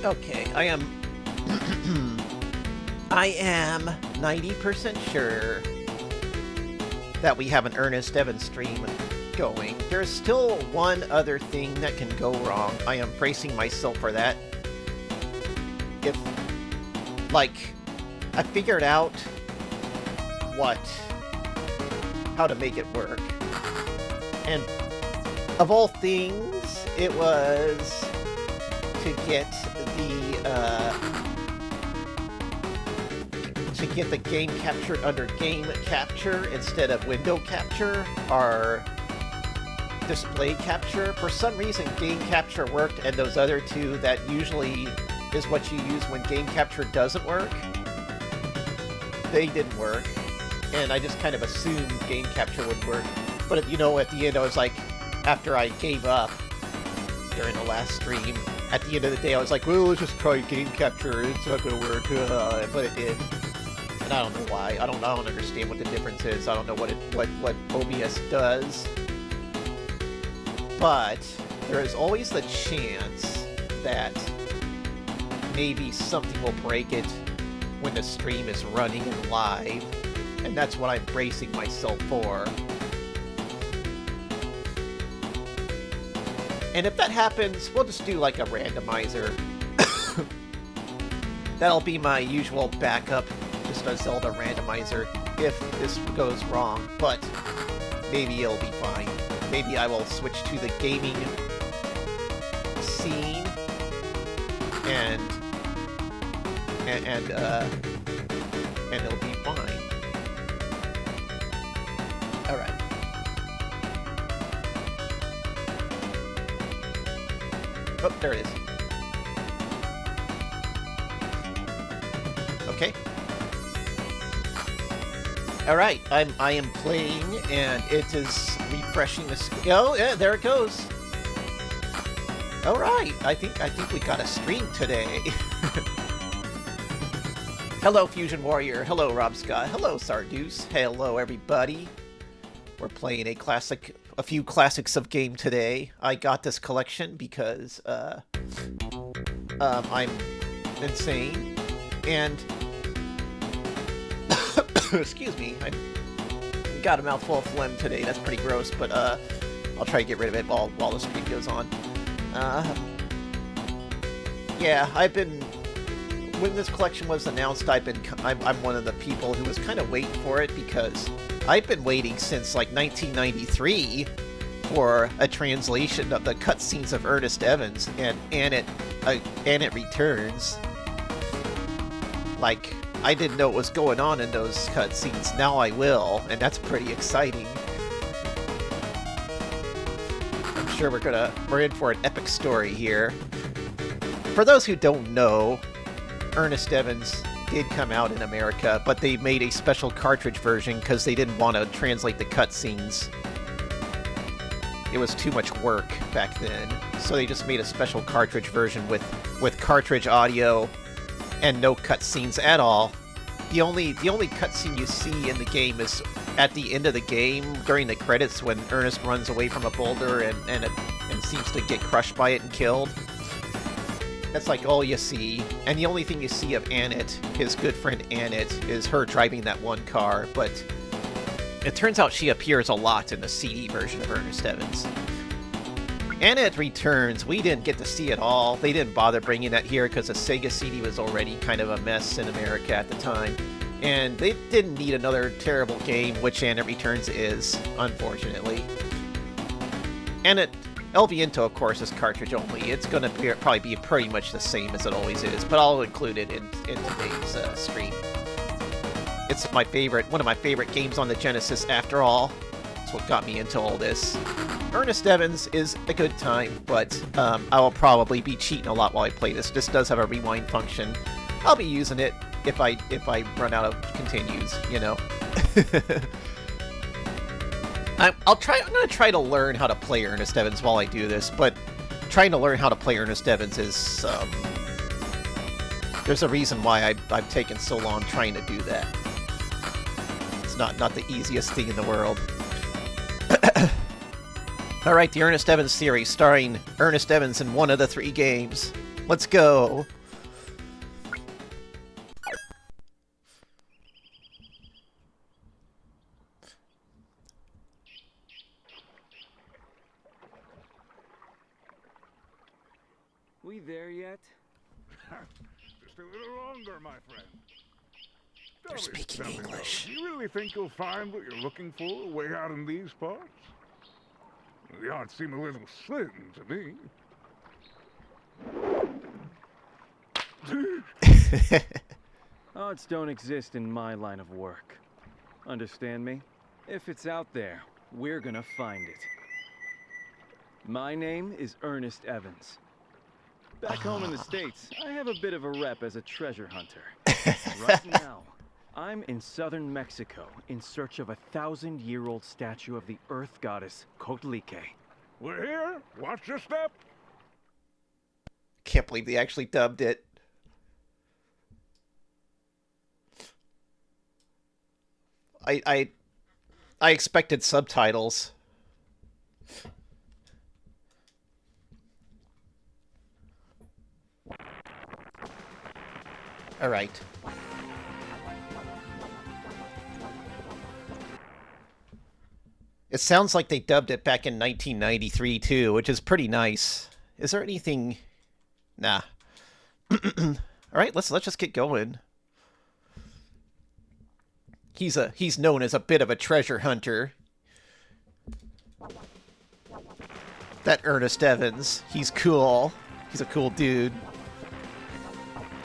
Okay, I am... I am 90% sure that we have an Earnest Evans stream going. There's still one other thing that can go wrong. I am bracing myself for that. If, like, I figured out how to make it work. And of all things, it was to get the game captured under game capture instead of window capture or display capture. For some reason, game capture worked, and those other two that usually is what you use when game capture doesn't work, they didn't work. And I just kind of assumed game capture would work. But, you know, at the end I was like, after I gave up during the last stream, at the end of the day I was like, well, let's just try game capture, it's not gonna work, but it did. And I don't know why. I don't understand what the difference is. I don't know what OBS does. But there is always the chance that maybe something will break it when the stream is running live. And that's what I'm bracing myself for. And if that happens, we'll just do like a randomizer. That'll be my usual backup, just a Zelda randomizer, if this goes wrong. But maybe it'll be fine. Maybe I will switch to the gaming scene and it'll be fine. Alright. Oh, there it is. Okay. Alright, I am playing, and it is refreshing the screen. Oh, yeah, there it goes. Alright, I think we got a stream today. Hello, Fusion Warrior. Hello, Rob Scott. Hello, Sarduce. Hello, everybody. We're playing a few classics of game today. I got this collection because I'm insane, and excuse me, I got a mouthful of phlegm today. That's pretty gross, but I'll try to get rid of it while the stream goes on. Yeah, when this collection was announced, I'm one of the people who was kind of waiting for it, because I've been waiting since like 1993 for a translation of the cutscenes of Earnest Evans, and it returns. Like, I didn't know what was going on in those cutscenes. Now I will, and that's pretty exciting. I'm sure we're in for an epic story here. For those who don't know, Earnest Evans did come out in America, but they made a special cartridge version because they didn't want to translate the cutscenes. It was too much work back then, so they just made a special cartridge version with cartridge audio and no cutscenes at all. The only cutscene you see in the game is at the end of the game during the credits, when Ernest runs away from a boulder and seems to get crushed by it and killed. That's like all you see, and the only thing you see of Annette, his good friend Annette, is her driving that one car, but it turns out she appears a lot in the CD version of Earnest Evans. Annette returns. We didn't get to see it all. They didn't bother bringing that here because the Sega CD was already kind of a mess in America at the time, and they didn't need another terrible game, which Annette Returns is, unfortunately. Annette El Viento, of course, is cartridge only. It's going to probably be pretty much the same as it always is, but I'll include it in today's stream. It's one of my favorite games on the Genesis, after all. It's what got me into all this. Earnest Evans is a good time, but I will probably be cheating a lot while I play this. This does have a rewind function. I'll be using it if I run out of continues, you know. I'm going to try to learn how to play Earnest Evans while I do this, but trying to learn how to play Earnest Evans is, there's a reason why I've taken so long trying to do that. It's not the easiest thing in the world. Alright, the Earnest Evans series, starring Earnest Evans in one of the 3 games. Let's go. We there yet? Just a little longer, my friend. They're speaking English. Do you really think you'll find what you're looking for way out in these parts? The odds seem a little slim to me. Odds don't exist in my line of work. Understand me? If it's out there, we're gonna find it. My name is Earnest Evans. Back home in the States, I have a bit of a rep as a treasure hunter. Right now, I'm in southern Mexico in search of a 1,000-year-old statue of the Earth goddess Coatlicue. We're here. Watch your step. Can't believe they actually dubbed it. I expected subtitles. All right. It sounds like they dubbed it back in 1993 too, which is pretty nice. Is there anything? Nah. All right, let's just get going. He's known as a bit of a treasure hunter. That Earnest Evans, he's cool. He's a cool dude.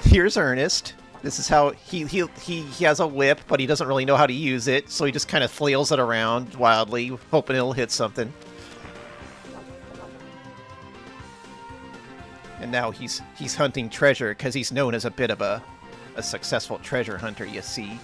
Here's Ernest. This is how he has a whip, but he doesn't really know how to use it, so he just kind of flails it around wildly, hoping it'll hit something. And now he's hunting treasure because he's known as a bit of a successful treasure hunter, you see.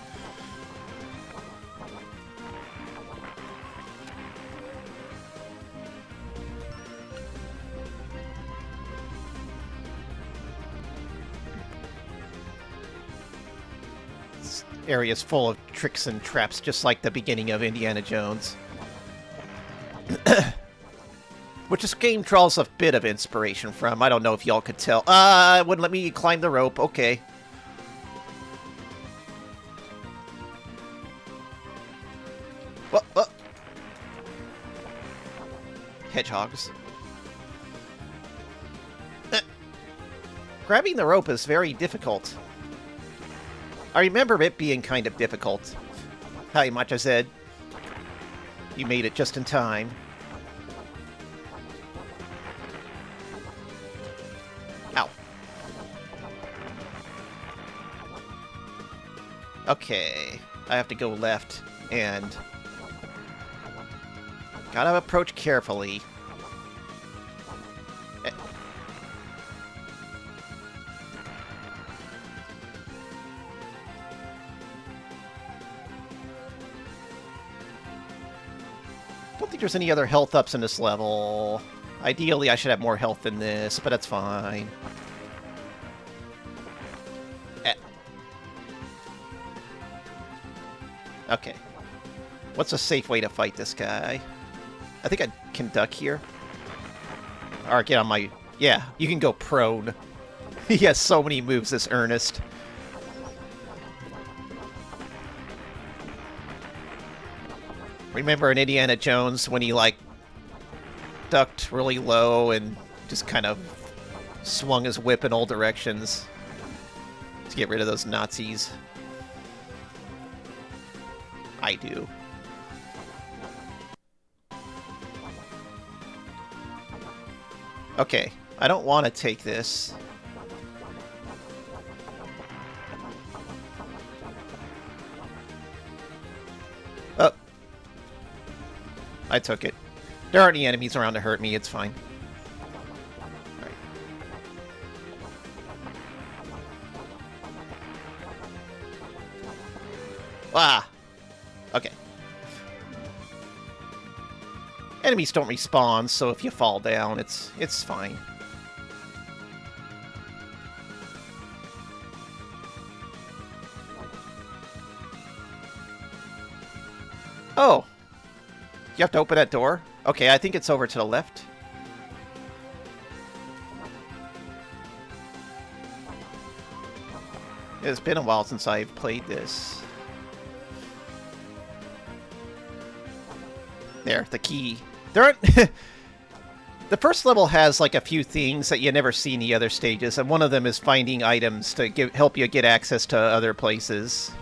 Areas full of tricks and traps, just like the beginning of Indiana Jones. Which this game draws a bit of inspiration from. I don't know if y'all could tell. It wouldn't let me climb the rope. Okay. Hedgehogs. Grabbing the rope is very difficult. I remember it being kind of difficult. Hi, Macha said. You made it just in time. Ow. Okay. I have to go left, and gotta approach carefully. I don't think there's any other health ups in this level. Ideally, I should have more health than this, but that's fine. Okay. What's a safe way to fight this guy? I think I can duck here. Or get on my... Yeah, you can go prone. He has so many moves, this Ernest. Remember in Indiana Jones when he, like, ducked really low and just kind of swung his whip in all directions to get rid of those Nazis? I do. Okay, I don't want to take this. Oh. I took it. There aren't any enemies around to hurt me, it's fine. Alright. Ah! Okay. Enemies don't respawn, so if you fall down, it's fine. Oh! You have to open that door? Okay, I think it's over to the left. It's been a while since I've played this. There, the key. There aren't... The first level has like a few things that you never see in the other stages, and one of them is finding items to help you get access to other places.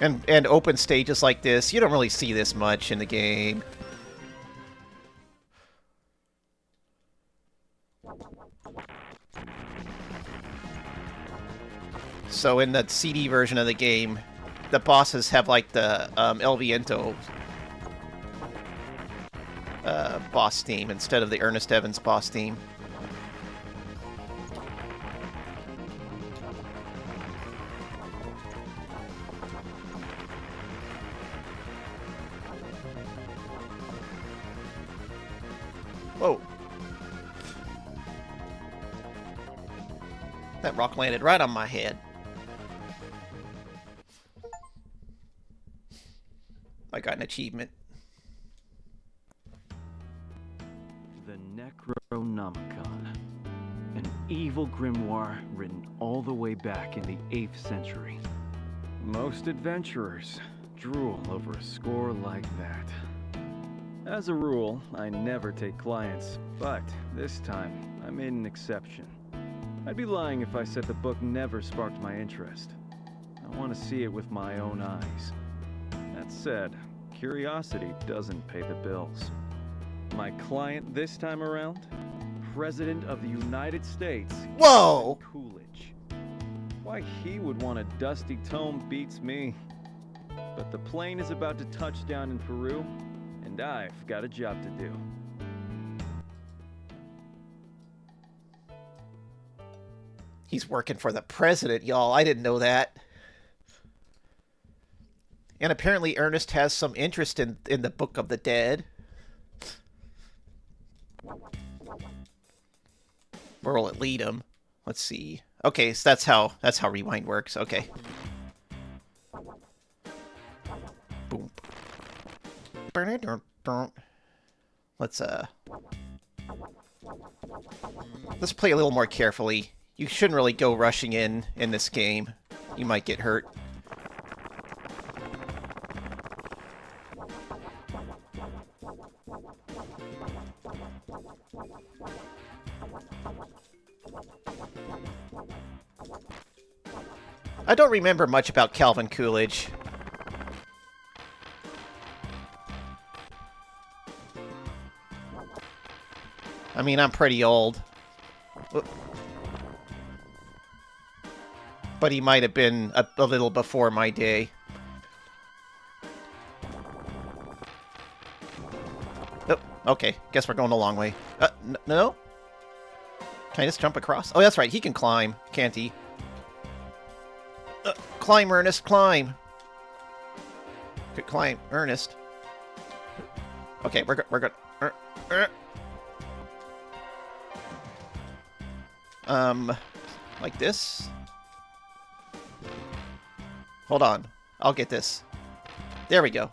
And open stages like this, you don't really see this much in the game. So in the CD version of the game, the bosses have like the El Viento boss theme instead of the Earnest Evans boss theme. Whoa. That rock landed right on my head. I got an achievement. The Necronomicon. An evil grimoire written all the way back in the 8th century. Most adventurers drool over a score like that. As a rule, I never take clients, but this time I made an exception. I'd be lying if I said the book never sparked my interest. I want to see it with my own eyes. That said, curiosity doesn't pay the bills. My client this time around? President of the United States. Whoa! Coolidge. Why he would want a dusty tome beats me. But the plane is about to touch down in Peru, and I've got a job to do. He's working for the president, y'all. I didn't know that. And apparently Ernest has some interest in the Book of the Dead. Where will it lead him? Let's see. Okay, so that's how rewind works. Okay. Boom. Let's play a little more carefully. You shouldn't really go rushing in this game. You might get hurt. I don't remember much about Calvin Coolidge. I mean, I'm pretty old. But he might have been a little before my day. Oh, okay. Guess we're going the long way. No? Can I just jump across? Oh, that's right. He can climb, can't he? Climb, Ernest, climb. Good climb, Ernest. Okay, we're good. Like this? Hold on. I'll get this. There we go.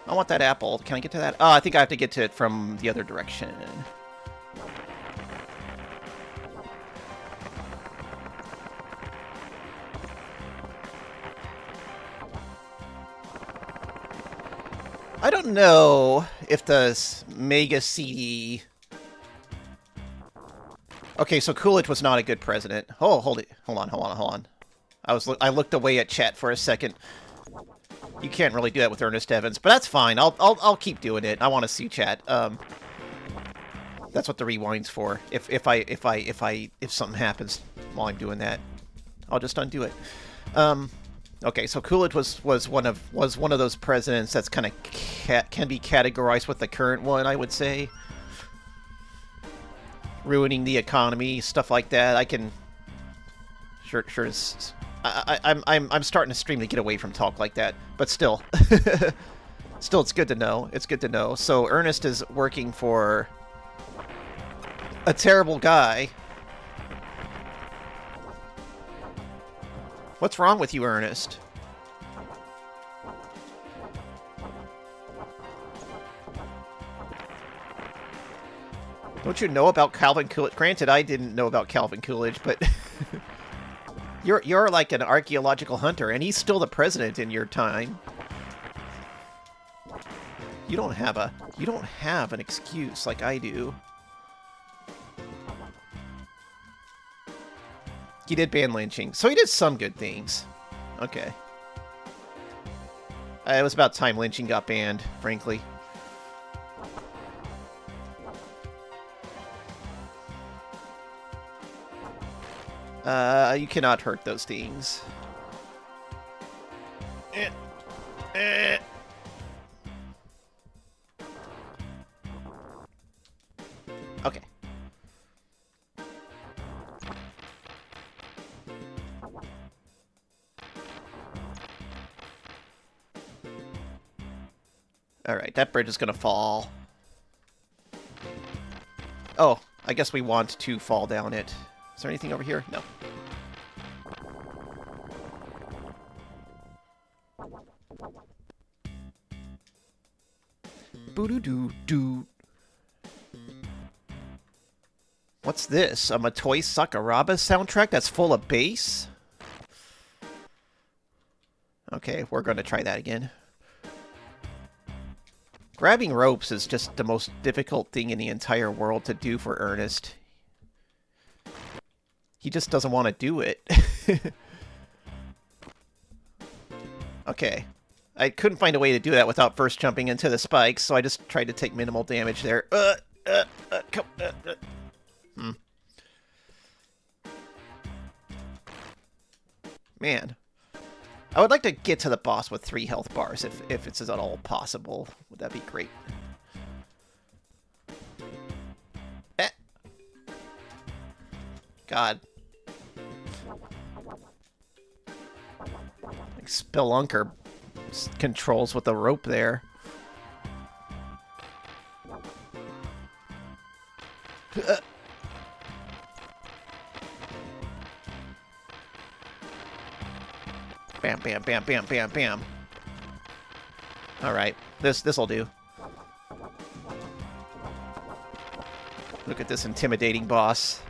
I want that apple. Can I get to that? Oh, I think I have to get to it from the other direction. I don't know if the Mega CD... Okay, so Coolidge was not a good president. Oh, hold on. I looked away at chat for a second. You can't really do that with Earnest Evans, but that's fine. I'll keep doing it. I want to see chat. That's what the rewind's for. If something happens while I'm doing that, I'll just undo it. Okay, so Coolidge was one of those presidents that's kind of can be categorized with the current one, I would say. Ruining the economy, stuff like that. I can sure I'm starting to stream to get away from talk like that, but still. Still, it's good to know. It's good to know. So Ernest is working for a terrible guy. What's wrong with you, Ernest? Don't you know about Calvin Coolidge? Granted, I didn't know about Calvin Coolidge, but you're like an archaeological hunter, and he's still the president in your time. You don't have an excuse like I do. He did ban lynching, so he did some good things. Okay. It was about time lynching got banned, frankly. You cannot hurt those things. Okay. Alright, that bridge is gonna fall. Oh, I guess we want to fall down it. Is there anything over here? No. Boo-doo-doo-doo. What's this? A Matoi Sakuraba soundtrack that's full of bass? Okay, we're going to try that again. Grabbing ropes is just the most difficult thing in the entire world to do for Ernest. He just doesn't want to do it. Okay. I couldn't find a way to do that without first jumping into the spikes, so I just tried to take minimal damage there. Man. I would like to get to the boss with 3 health bars, if it's at all possible. Would that be great? God. Like Spelunker controls with the rope there. Bam, bam, bam, bam, bam, bam. Alright, this'll do. Look at this intimidating boss.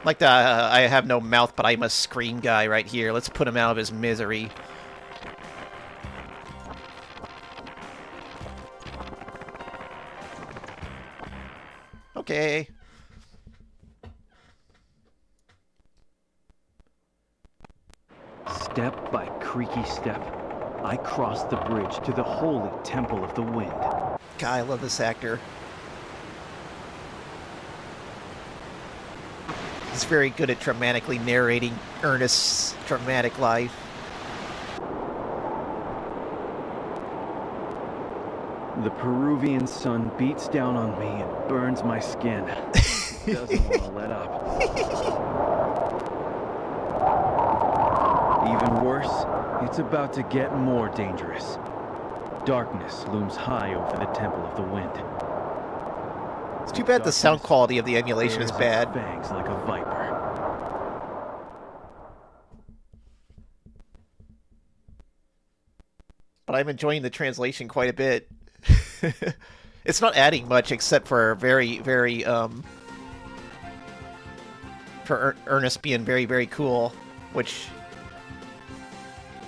Like the I have no mouth, but I must scream guy right here. Let's put him out of his misery. Okay. Step by creaky step, I crossed the bridge to the holy temple of the wind. God, I love this actor. He's very good at dramatically narrating Ernest's dramatic life. The Peruvian sun beats down on me and burns my skin. Doesn't want to let up. Even worse, it's about to get more dangerous. Darkness looms high over the Temple of the Wind. It's too bad the sound quality of the emulation is bad. Fangs like a viper. But I'm enjoying the translation quite a bit. It's not adding much except for for Ernest being very, very cool, which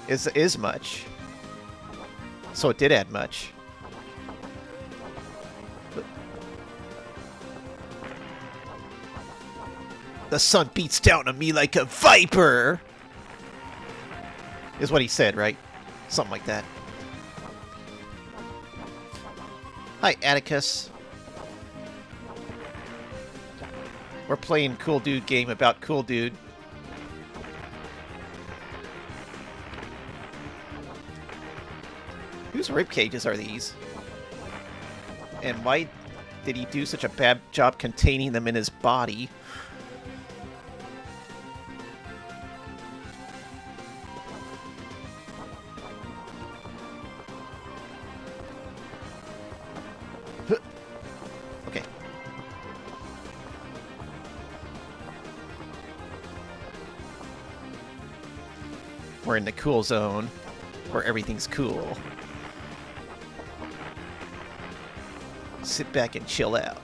is much. So it did add much. But the sun beats down on me like a viper, is what he said, right? Something like that. Hi, Atticus. We're playing Cool Dude game about Cool Dude. Whose rib cages are these? And why did he do such a bad job containing them in his body? Okay. We're in the cool zone, where everything's cool. sit back and chill out.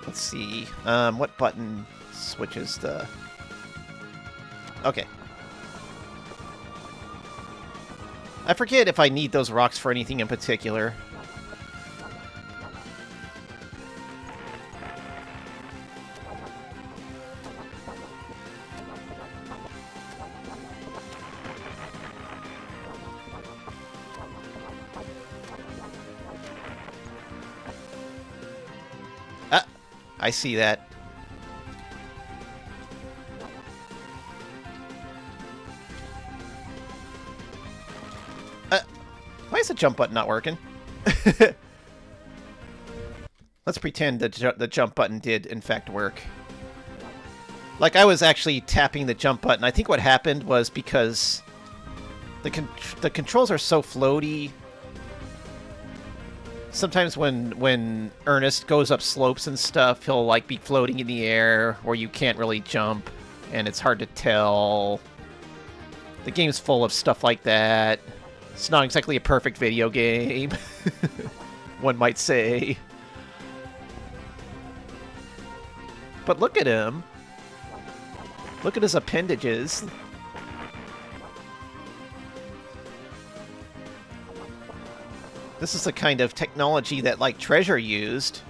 Let's see. What button switches the... Okay. I forget if I need those rocks for anything in particular. Ah, I see that. Why is the jump button not working? Let's pretend that the jump button did, in fact, work. Like, I was actually tapping the jump button. I think what happened was because the controls are so floaty. Sometimes when Ernest goes up slopes and stuff, he'll, like, be floating in the air, or you can't really jump, and it's hard to tell. The game's full of stuff like that. It's not exactly a perfect video game, one might say. But look at him. Look at his appendages. This is the kind of technology that, like, Treasure used.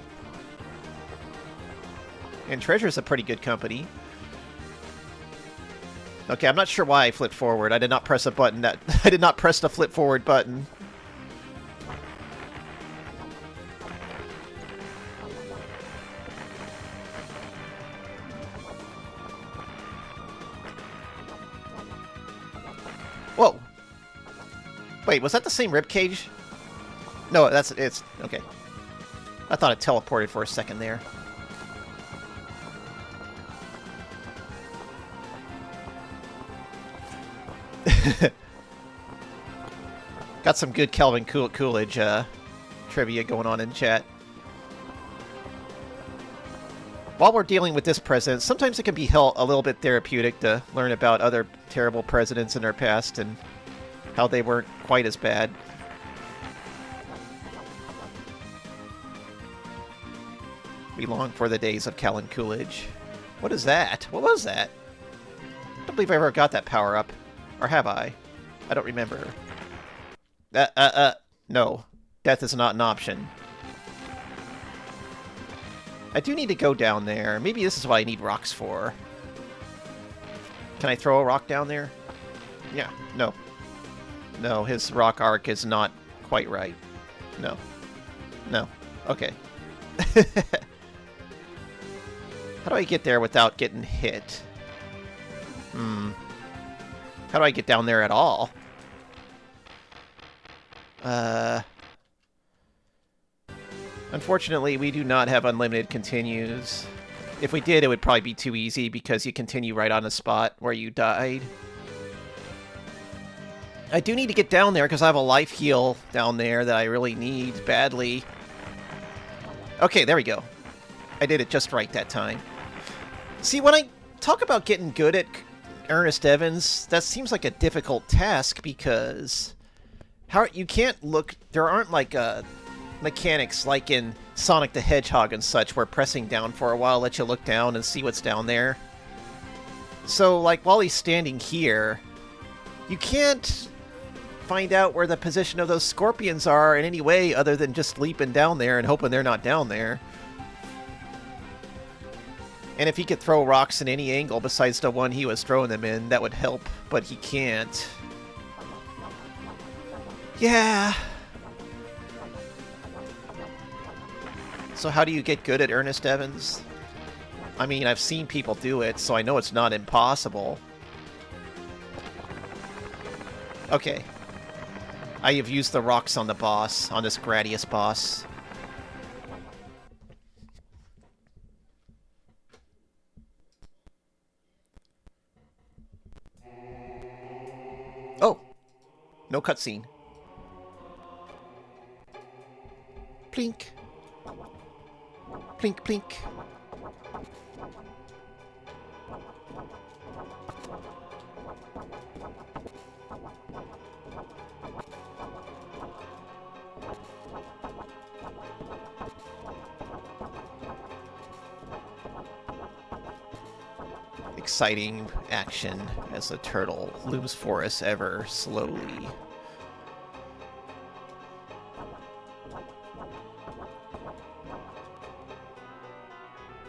And Treasure's a pretty good company. Okay, I'm not sure why I flipped forward. I did not press a button that... I did not press the flip forward button. Whoa. Wait, was that the same ribcage? No, it's... Okay. I thought it teleported for a second there. Got some good Calvin Coolidge trivia going on in chat. While we're dealing with this president, sometimes it can be a little bit therapeutic to learn about other terrible presidents in their past and how they weren't quite as bad. We long for the days of Calvin Coolidge. What is that? What was that? I don't believe I ever got that power up. Or have I? I don't remember. No. Death is not an option. I do need to go down there. Maybe this is what I need rocks for. Can I throw a rock down there? Yeah. No. No, his rock arc is not quite right. No. No. Okay. How do I get there without getting hit? How do I get down there at all? Unfortunately, we do not have unlimited continues. If we did, it would probably be too easy because you continue right on the spot where you died. I do need to get down there because I have a life heal down there that I really need badly. Okay, there we go. I did it just right that time. See, when I talk about getting good at Earnest Evans, that seems like a difficult task because you can't look... There aren't like mechanics like in Sonic the Hedgehog and such where pressing down for a while lets you look down and see what's down there. So, like, while he's standing here, you can't find out where the position of those scorpions are in any way other than just leaping down there and hoping they're not down there. And if he could throw rocks in any angle besides the one he was throwing them in, that would help, but he can't. Yeah. So how do you get good at Earnest Evans? I mean, I've seen people do it, so I know it's not impossible. Okay. I have used the rocks on the boss, on this Gradius boss. Oh! No cutscene. Plink. Plink, plink. Exciting action as the turtle looms for us ever slowly.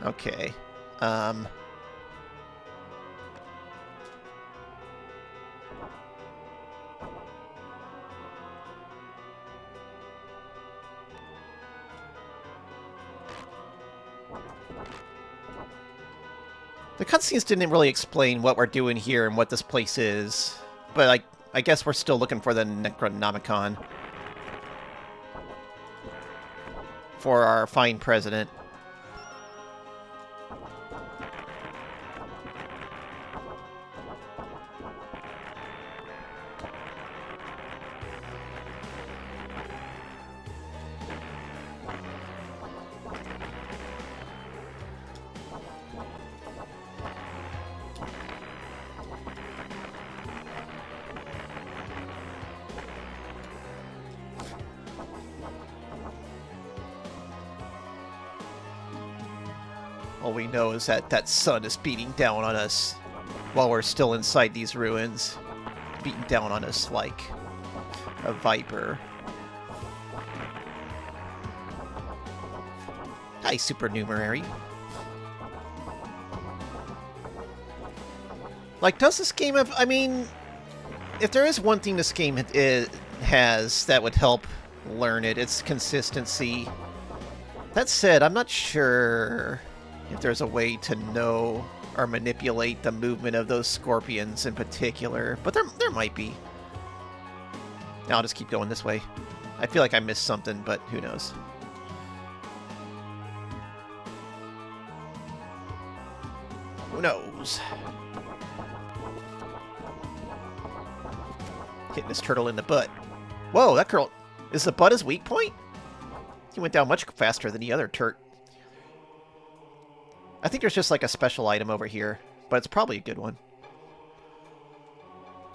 Okay. The cutscenes didn't really explain what we're doing here and what this place is, but I guess we're still looking for the Necronomicon for our fine president. All we know is that that sun is beating down on us while we're still inside these ruins. Beating down on us like a viper. Hi, supernumerary. Like, does this game have... I mean, if there is one thing this game has that would help learn it, it's consistency. That said, I'm not sure if there's a way to know or manipulate the movement of those scorpions in particular, but there might be. Now I'll just keep going this way. I feel like I missed something, but who knows. Who knows? Hitting this turtle in the butt. Whoa, that girl... Is the butt his weak point? He went down much faster than the other turret. I think there's just like a special item over here, but it's probably a good one.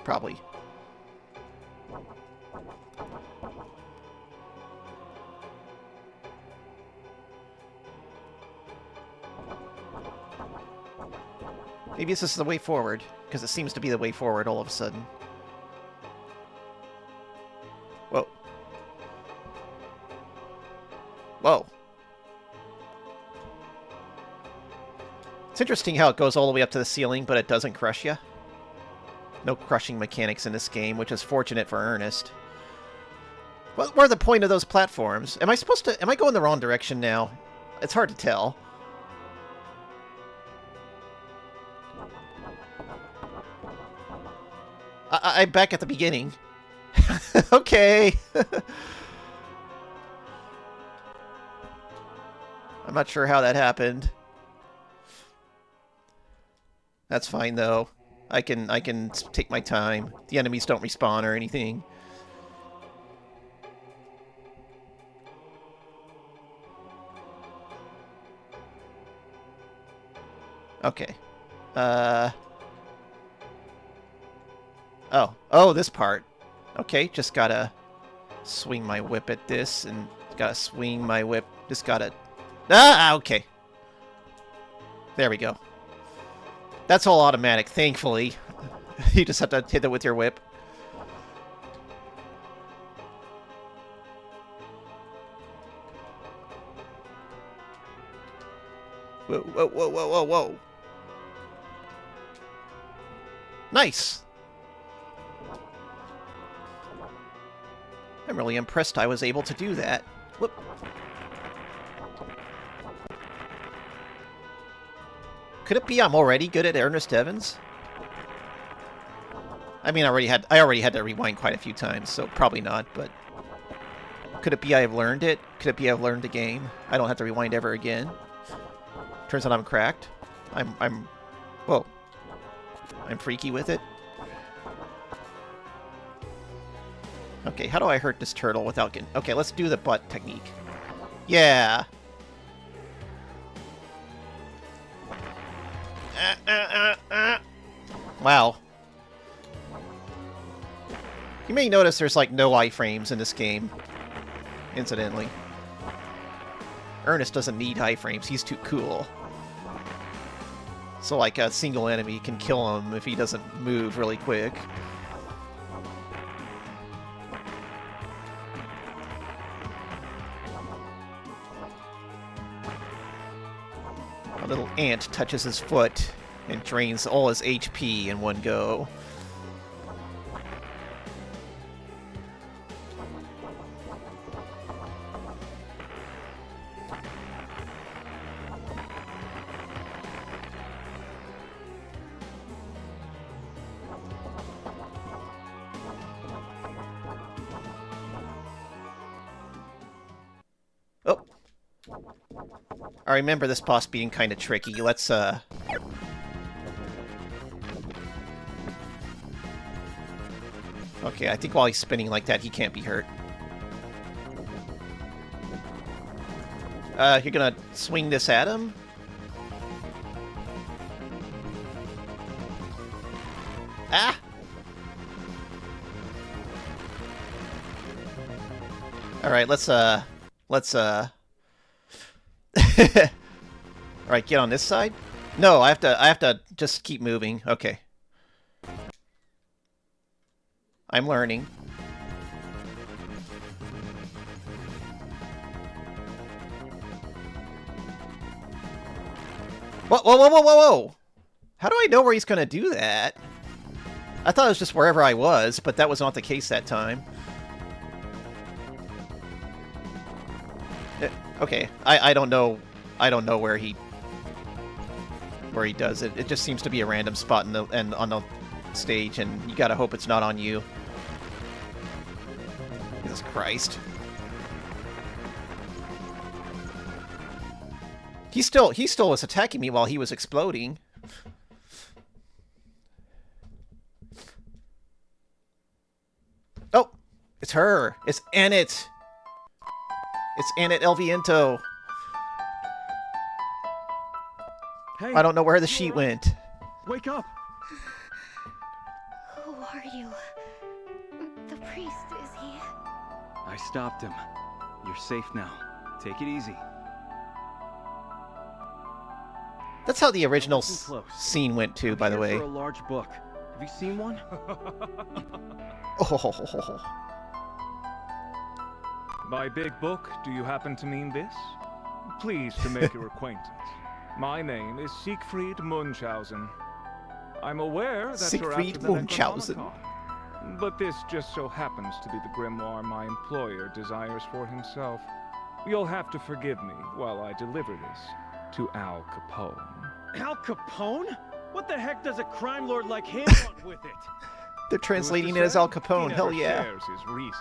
Probably. Maybe this is the way forward, because it seems to be the way forward all of a sudden. Whoa. Whoa. It's interesting how it goes all the way up to the ceiling, but it doesn't crush you. No crushing mechanics in this game, which is fortunate for Ernest. What were the point of those platforms? Am I going the wrong direction now? It's hard to tell. I'm back at the beginning. Okay. I'm not sure how that happened. That's fine though. I can take my time. The enemies don't respawn or anything. Okay. Oh, this part. Okay, just gotta swing my whip at this, and gotta swing my whip. Just gotta... Ah, okay. There we go. That's all automatic, thankfully. You just have to hit it with your whip. Whoa, whoa, whoa, whoa, whoa, whoa. Nice! I'm really impressed I was able to do that. Whoop. Could it be I'm already good at Earnest Evans? I mean, I already had to rewind quite a few times, so probably not, but... Could it be I've learned it? Could it be I've learned the game? I don't have to rewind ever again? Turns out I'm cracked. Whoa. I'm freaky with it. Okay, how do I hurt this turtle without getting... Okay, let's do the butt technique. Yeah! Wow. You may notice there's like no iframes in this game, incidentally. Ernest doesn't need iframes, he's too cool. So like a single enemy can kill him if he doesn't move really quick. A little ant touches his foot and drains all his HP in one go. Oh. I remember this boss being kind of tricky. Let's, Okay, I think while he's spinning like that, he can't be hurt. You're gonna swing this at him? Ah! Alright, let's Alright, get on this side? No, I have to just keep moving. Okay. I'm learning. Whoa, whoa, whoa, whoa, whoa, whoa! How do I know where he's gonna do that? I thought it was just wherever I was, but that was not the case that time. Okay, I don't know where he does it. It just seems to be a random spot on the stage, and you gotta hope it's not on you. Jesus Christ. He still was attacking me while he was exploding. Oh, it's her. It's Annette. It's Annette El Viento. Hey, I don't know where the sheet went. wake up! Who are you? The priest, is he? I stopped him. You're safe now. Take it easy. That's how the original Listen close. scene went too, by the Here way. for a large book. Have you seen one? Oh. By big book, do you happen to mean this? Pleased to make your acquaintance. My name is Siegfried Munchausen. I'm aware that you're Siegfried after the Munchausen. Necronomicon, but this just so happens to be the grimoire my employer desires for himself. You'll have to forgive me while I deliver this to Al Capone. Al Capone? What the heck does a crime lord like him want with it? They're translating it as Al Capone. Hell yeah. Shares his reasons.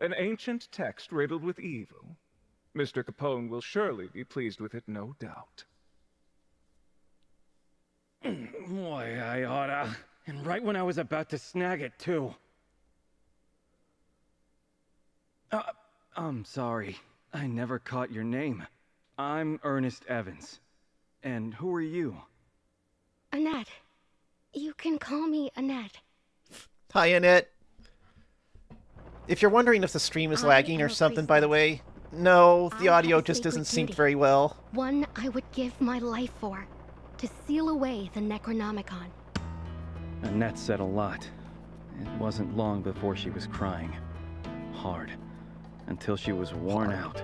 An ancient text riddled with evil. Mr. Capone will surely be pleased with it, no doubt. Boy, I oughta. And right when I was about to snag it, too. I'm sorry. I never caught your name. I'm Earnest Evans. And who are you? Annette. You can call me Annette. Hi, Annette. If you're wondering if the stream is lagging or something, by the way, no, the audio just doesn't sync very well. One I would give my life for. To seal away the Necronomicon. Annette said a lot. It wasn't long before she was crying. Hard. Until she was worn out.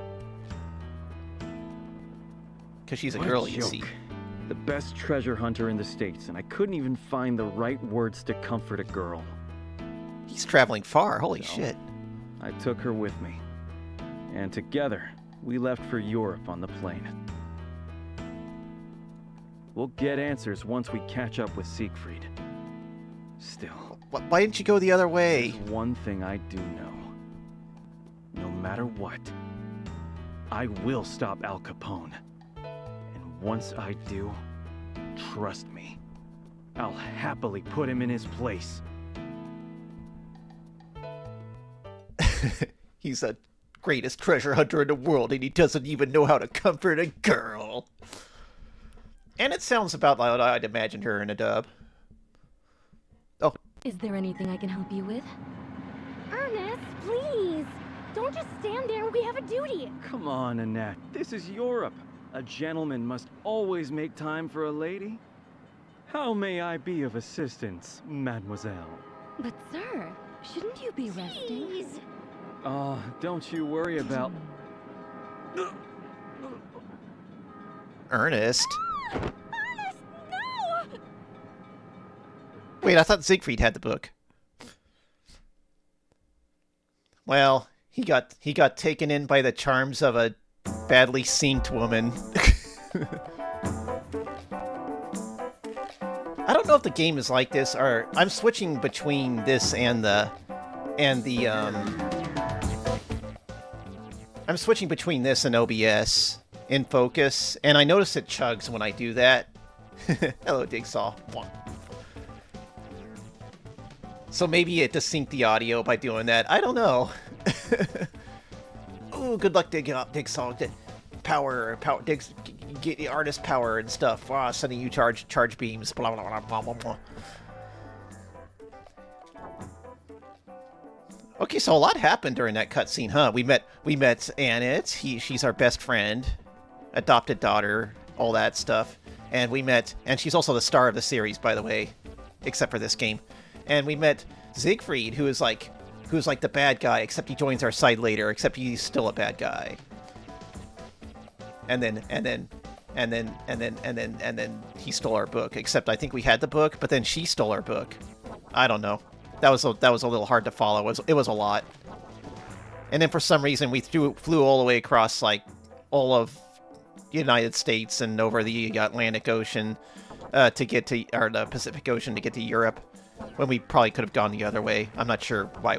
Because she's a What girl, you joke. see. The best treasure hunter in the States, and I couldn't even find the right words to comfort a girl. He's traveling far, holy So, shit. I took her with me. And together, we left for Europe on the plane. We'll get answers once we catch up with Siegfried. Still, Why didn't you go the other way? there's one thing I do know. No matter what, I will stop Al Capone. And once I do, trust me, I'll happily put him in his place. He's the greatest treasure hunter in the world, and he doesn't even know how to comfort a girl. And it sounds about like I'd imagined her in a dub. Oh. Is there anything I can help you with? Ernest, please! Don't just stand there. We have a duty. Come on, Annette. This is Europe. A gentleman must always make time for a lady. How may I be of assistance, mademoiselle? But sir, shouldn't you be resting? Please. Oh, don't you worry about... Ernest? Ernest, no! Wait, I thought Siegfried had the book. Well, he got taken in by the charms of a badly synced woman. I don't know if the game is like this, or I'm switching between this and I'm switching between this and OBS in focus, and I notice it chugs when I do that. Hello, Digsaw. So maybe it desynced the audio by doing that. I don't know. Ooh, good luck, Digsaw. Power, get the artist power and stuff. Wow, sending you charge beams. Blah blah blah blah blah blah. Okay, so a lot happened during that cutscene, huh? We met Annette. She's our best friend, adopted daughter, all that stuff. And and she's also the star of the series, by the way, except for this game. And we met Siegfried, who's like the bad guy, except he joins our side later, except he's still a bad guy. And then he stole our book, except I think we had the book, but then she stole our book. I don't know. That was a little hard to follow. It was a lot. And then for some reason we flew all the way across like all of the United States and over the Atlantic Ocean to get to, or the Pacific Ocean to get to Europe, when we probably could have gone the other way. I'm not sure why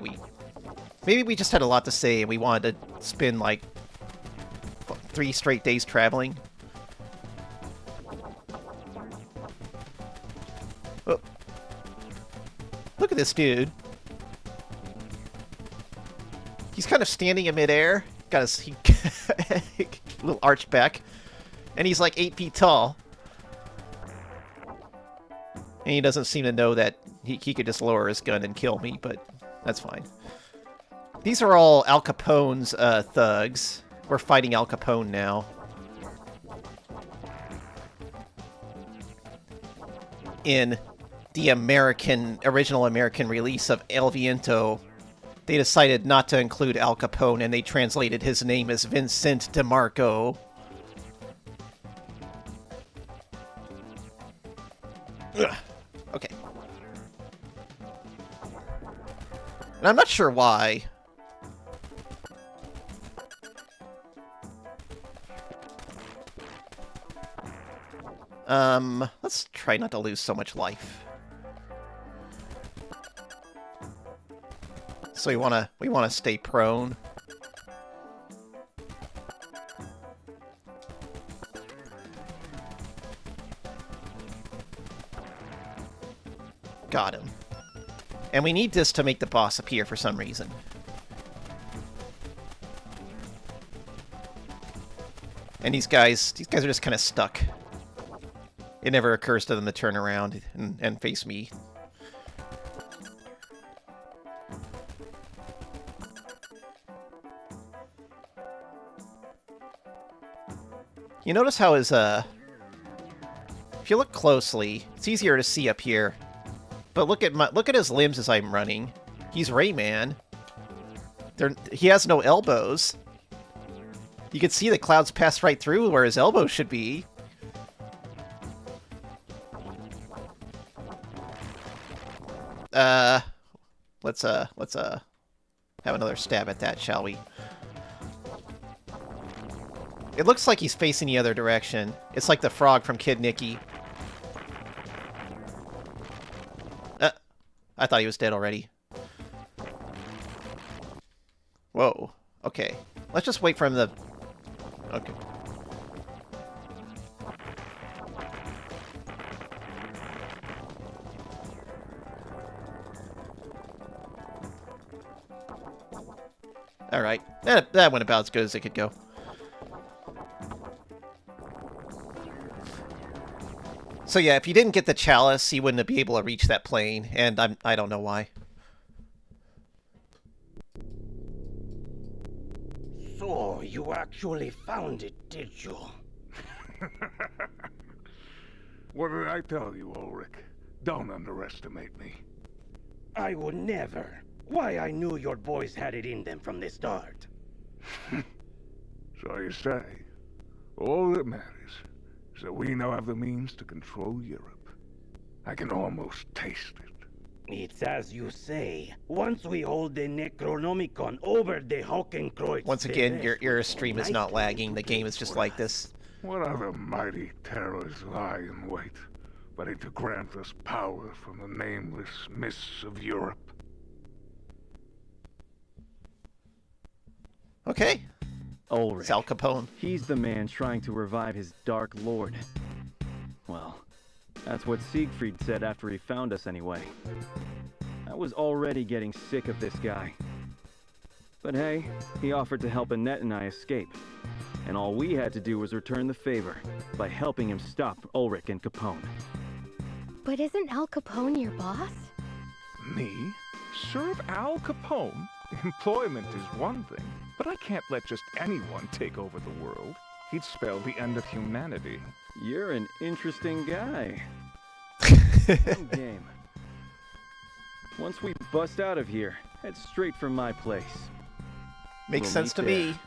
maybe we just had a lot to say and we wanted to spend like 3 straight days traveling. Oh. Look at this dude. He's kind of standing in midair. Got his little arched back. And he's like 8 feet tall. And he doesn't seem to know that he could just lower his gun and kill me, but that's fine. These are all Al Capone's thugs. We're fighting Al Capone now. In the original American release of El Viento, they decided not to include Al Capone, and they translated his name as Vincent DeMarco. Ugh. Okay. And I'm not sure why. Let's try not to lose so much life. So we wanna stay prone. Got him. And we need this to make the boss appear for some reason. And these guys are just kind of stuck. It never occurs to them to turn around and face me. You notice how his, if you look closely, it's easier to see up here. But look at his limbs as I'm running. He's Rayman. He has no elbows. You can see the clouds pass right through where his elbows should be. Let's have another stab at that, shall we? It looks like he's facing the other direction. It's like the frog from Kid Nicky. I thought he was dead already. Whoa. Okay. Let's just wait for him to... Okay. Alright. That went about as good as it could go. So yeah, if you didn't get the chalice, you wouldn't be able to reach that plane, and I don't know why. So, you actually found it, did you? What did I tell you, Ulrich? Don't underestimate me. I would never. Why, I knew your boys had it in them from the start. So you say. All that matters is that we now have the means to control Europe. I can almost taste it. It's as you say. Once we hold the Necronomicon over the Hockenkreuz... Once again, your stream is not lagging. The game is just like this. What other mighty terrors lie in wait, ready to grant us power from the nameless mists of Europe? Okay. Ulrich. It's Al Capone. He's the man trying to revive his Dark Lord. Well, that's what Siegfried said after he found us anyway. I was already getting sick of this guy. But hey, he offered to help Annette and I escape. And all we had to do was return the favor by helping him stop Ulrich and Capone. But isn't Al Capone your boss? Me? Serve Al Capone? Employment is one thing, but I can't let just anyone take over the world. He'd spell the end of humanity. You're an interesting guy. Game. Once we bust out of here, head straight for my place. Makes We'll sense to meet me.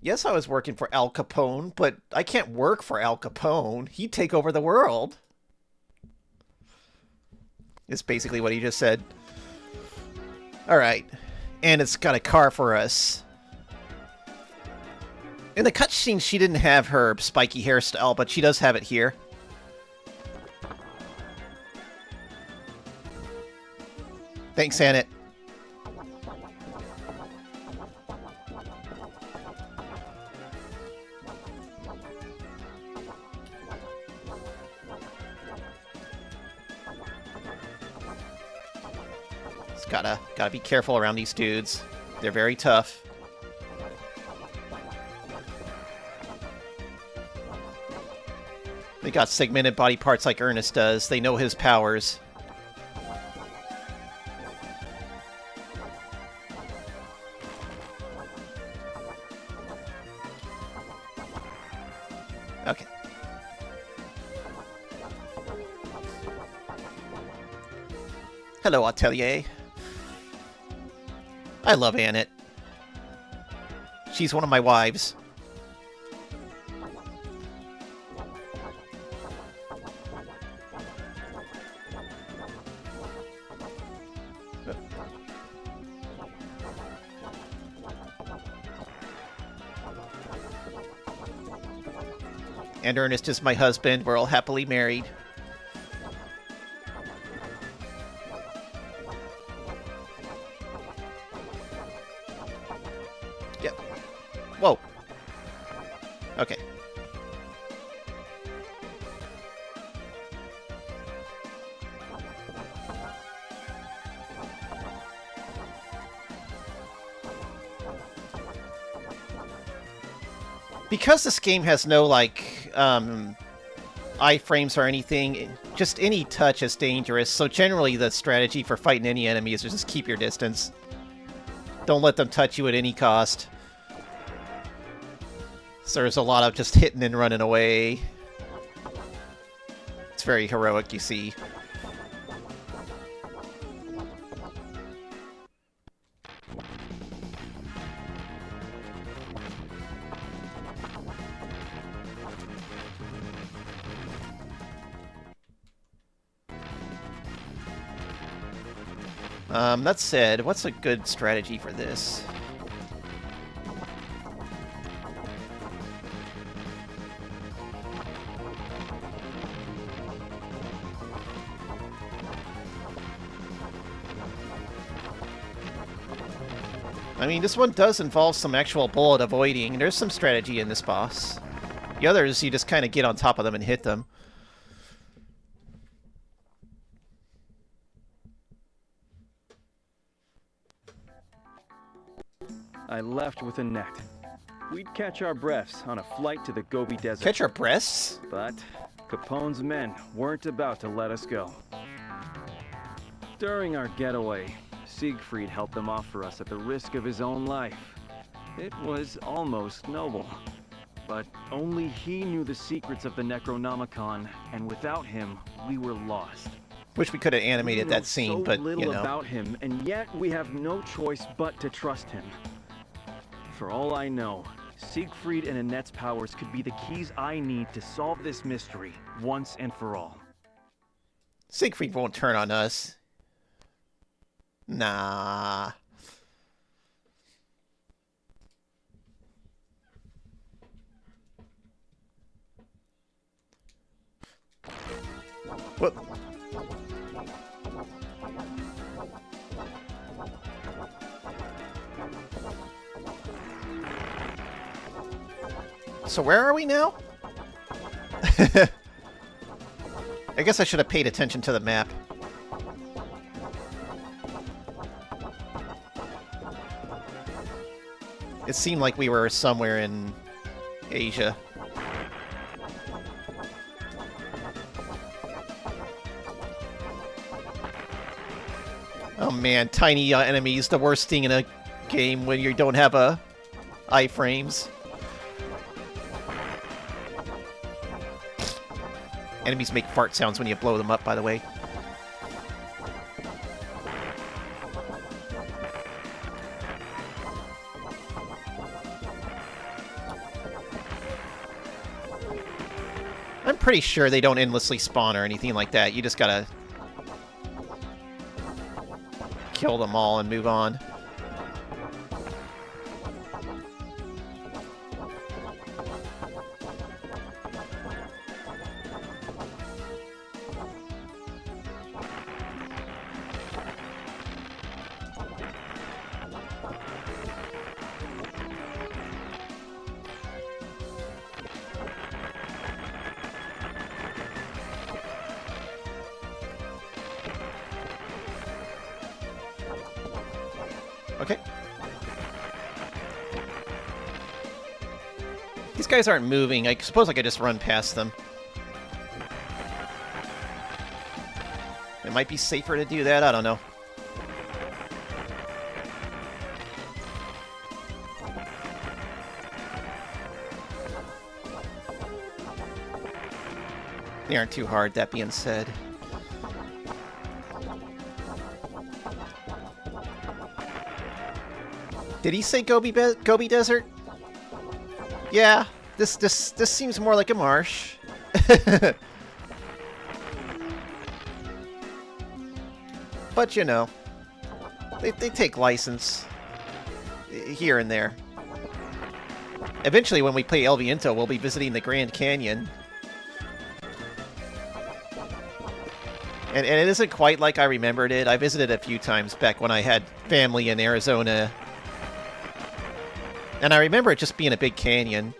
Yes, I was working for Al Capone, but I can't work for Al Capone. He'd take over the world. It's basically what he just said. Alright. And it's got a car for us. In the cutscene, she didn't have her spiky hairstyle, but she does have it here. Thanks, Annette. Just gotta be careful around these dudes. They're very tough. They got segmented body parts like Ernest does. They know his powers. Okay. Hello, Atelier. I love Annette. She's one of my wives. And Ernest is my husband. We're all happily married. Yep. Whoa. Okay. Because this game has no, like, iframes or anything, just any touch is dangerous, so generally the strategy for fighting any enemy is to just keep your distance. Don't let them touch you at any cost. So there's a lot of just hitting and running away. It's very heroic, you see. That said, what's a good strategy for this? I mean, this one does involve some actual bullet avoiding. There's some strategy in this boss. The others, you just kind of get on top of them and hit them. I left with a net. We'd catch our breaths on a flight to the Gobi Desert. Catch our breasts? But Capone's men weren't about to let us go. During our getaway, Siegfried held them off for us at the risk of his own life. It was almost noble. But only he knew the secrets of the Necronomicon, and without him, we were lost. Wish we could have animated that scene, but, little you know. about him, and yet we have no choice but to trust him. For all I know, Siegfried and Annette's powers could be the keys I need to solve this mystery once and for all. Siegfried won't turn on us. Nah. What? So where are we now? I guess I should have paid attention to the map. It seemed like we were somewhere in Asia. Oh man, tiny enemies, the worst thing in a game when you don't have iframes. Enemies make fart sounds when you blow them up, by the way. I'm pretty sure they don't endlessly spawn or anything like that. You just gotta kill them all and move on. Okay. These guys aren't moving. I suppose I could just run past them. It might be safer to do that. I don't know. They aren't too hard, that being said. Did he say Gobi Desert? Yeah, this seems more like a marsh. But you know, they take license here and there. Eventually, when we play El Viento, we'll be visiting the Grand Canyon. And it isn't quite like I remembered it. I visited a few times back when I had family in Arizona. And I remember it just being a big canyon,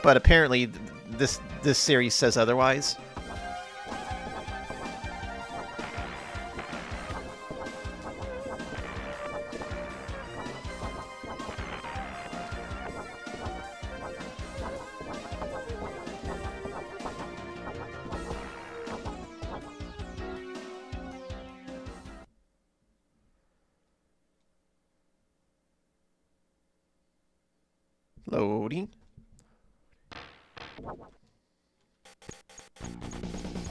but apparently this series says otherwise. Loading.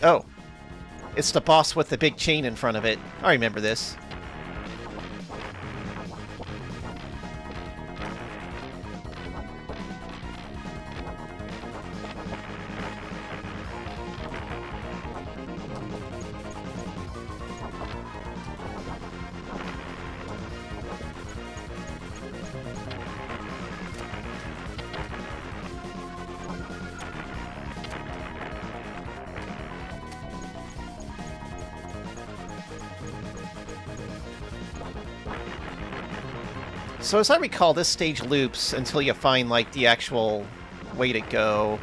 Oh. It's the boss with the big chain in front of it. I remember this. So as I recall, this stage loops until you find, like, the actual way to go.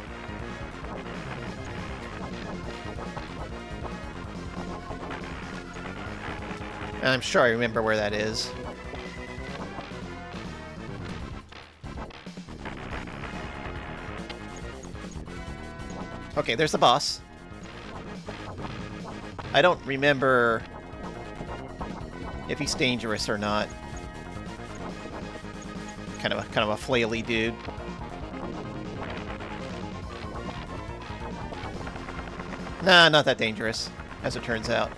And I'm sure I remember where that is. Okay, there's the boss. I don't remember if he's dangerous or not. Kind of a flaily dude. Nah, not that dangerous, as it turns out.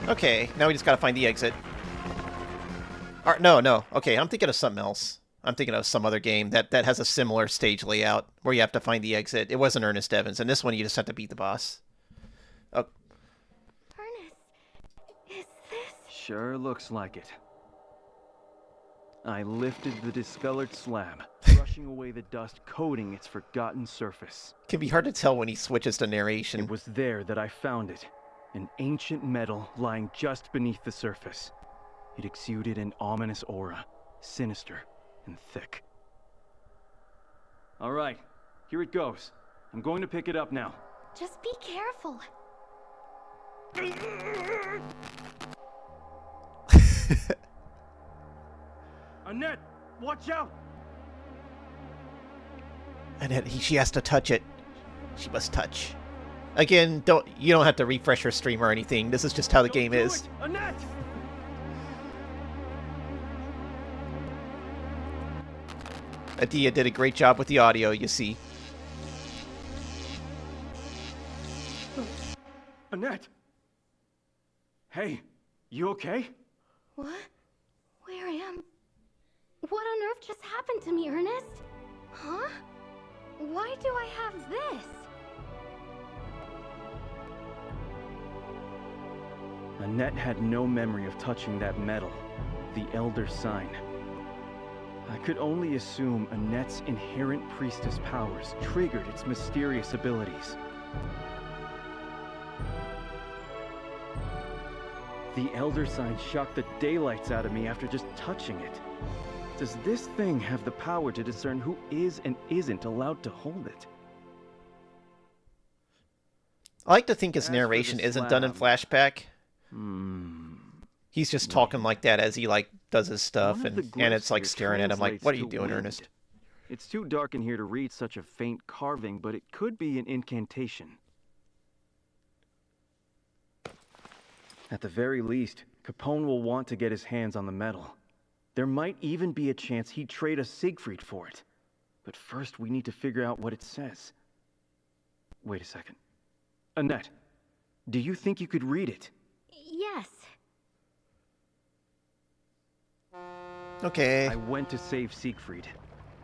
Okay, now we just gotta find the exit. Or, no. Okay, I'm thinking of something else. I'm thinking of some other game that has a similar stage layout where you have to find the exit. It wasn't Earnest Evans, and this one you just have to beat the boss. Oh. Ernest, is this... Sure looks like it. I lifted the discolored slab, brushing away the dust coating its forgotten surface. It can be hard to tell when he switches to narration. It was there that I found it. An ancient metal lying just beneath the surface. It exuded an ominous aura, sinister and thick. All right, here it goes. I'm going to pick it up now. Just be careful. Annette, watch out! And she has to touch it. She must touch. Again, you don't have to refresh your stream or anything. This is just how the game is. Annette! Adia did a great job with the audio, you see. Annette! Hey, you okay? What? Where am... What on earth just happened to me, Ernest? Huh? Why do I have this? Annette had no memory of touching that metal, the Elder Sign. I could only assume Annette's inherent priestess powers triggered its mysterious abilities. The Elder Sign shocked the daylights out of me after just touching it. Does this thing have the power to discern who is and isn't allowed to hold it? I like to think his As for narration the isn't done in slab, flashback. He's just talking like that as he does his stuff, and it's like staring at him like, "What are you doing, Ernest?" It's too dark in here to read such a faint carving, but it could be an incantation. At the very least, Capone will want to get his hands on the metal. There might even be a chance he'd trade us Siegfried for it. But first, we need to figure out what it says. Wait a second. Annette, do you think you could read it? Yes. Okay. I went to save Siegfried,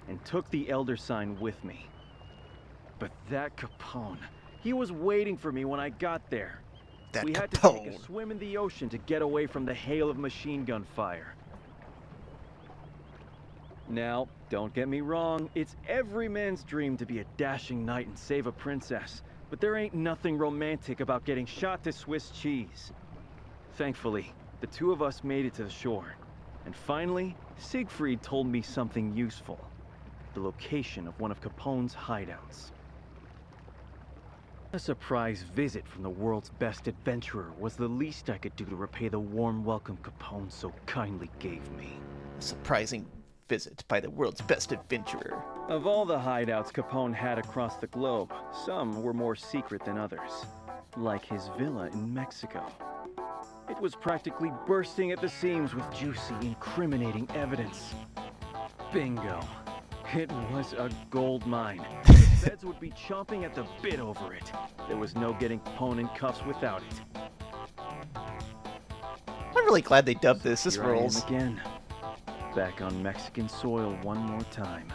and took the Elder Sign with me. But that Capone, he was waiting for me when I got there. That we had to Capone. take a swim in the ocean to get away from the hail of machine gun fire. Now, don't get me wrong, it's every man's dream to be a dashing knight and save a princess, but there ain't nothing romantic about getting shot to Swiss cheese. Thankfully, the two of us made it to the shore, and finally, Siegfried told me something useful. The location of one of Capone's hideouts. A surprise visit from the world's best adventurer was the least I could do to repay the warm welcome Capone so kindly gave me. A surprising visit by the world's best adventurer. Of all the hideouts Capone had across the globe, some were more secret than others. Like his villa in Mexico. It was practically bursting at the seams with juicy, incriminating evidence. Bingo. It was a gold mine. The feds would be chomping at the bit over it. There was no getting Capone in cuffs without it. I'm really glad they dubbed this. This Here I am rules. again. Back on Mexican soil one more time.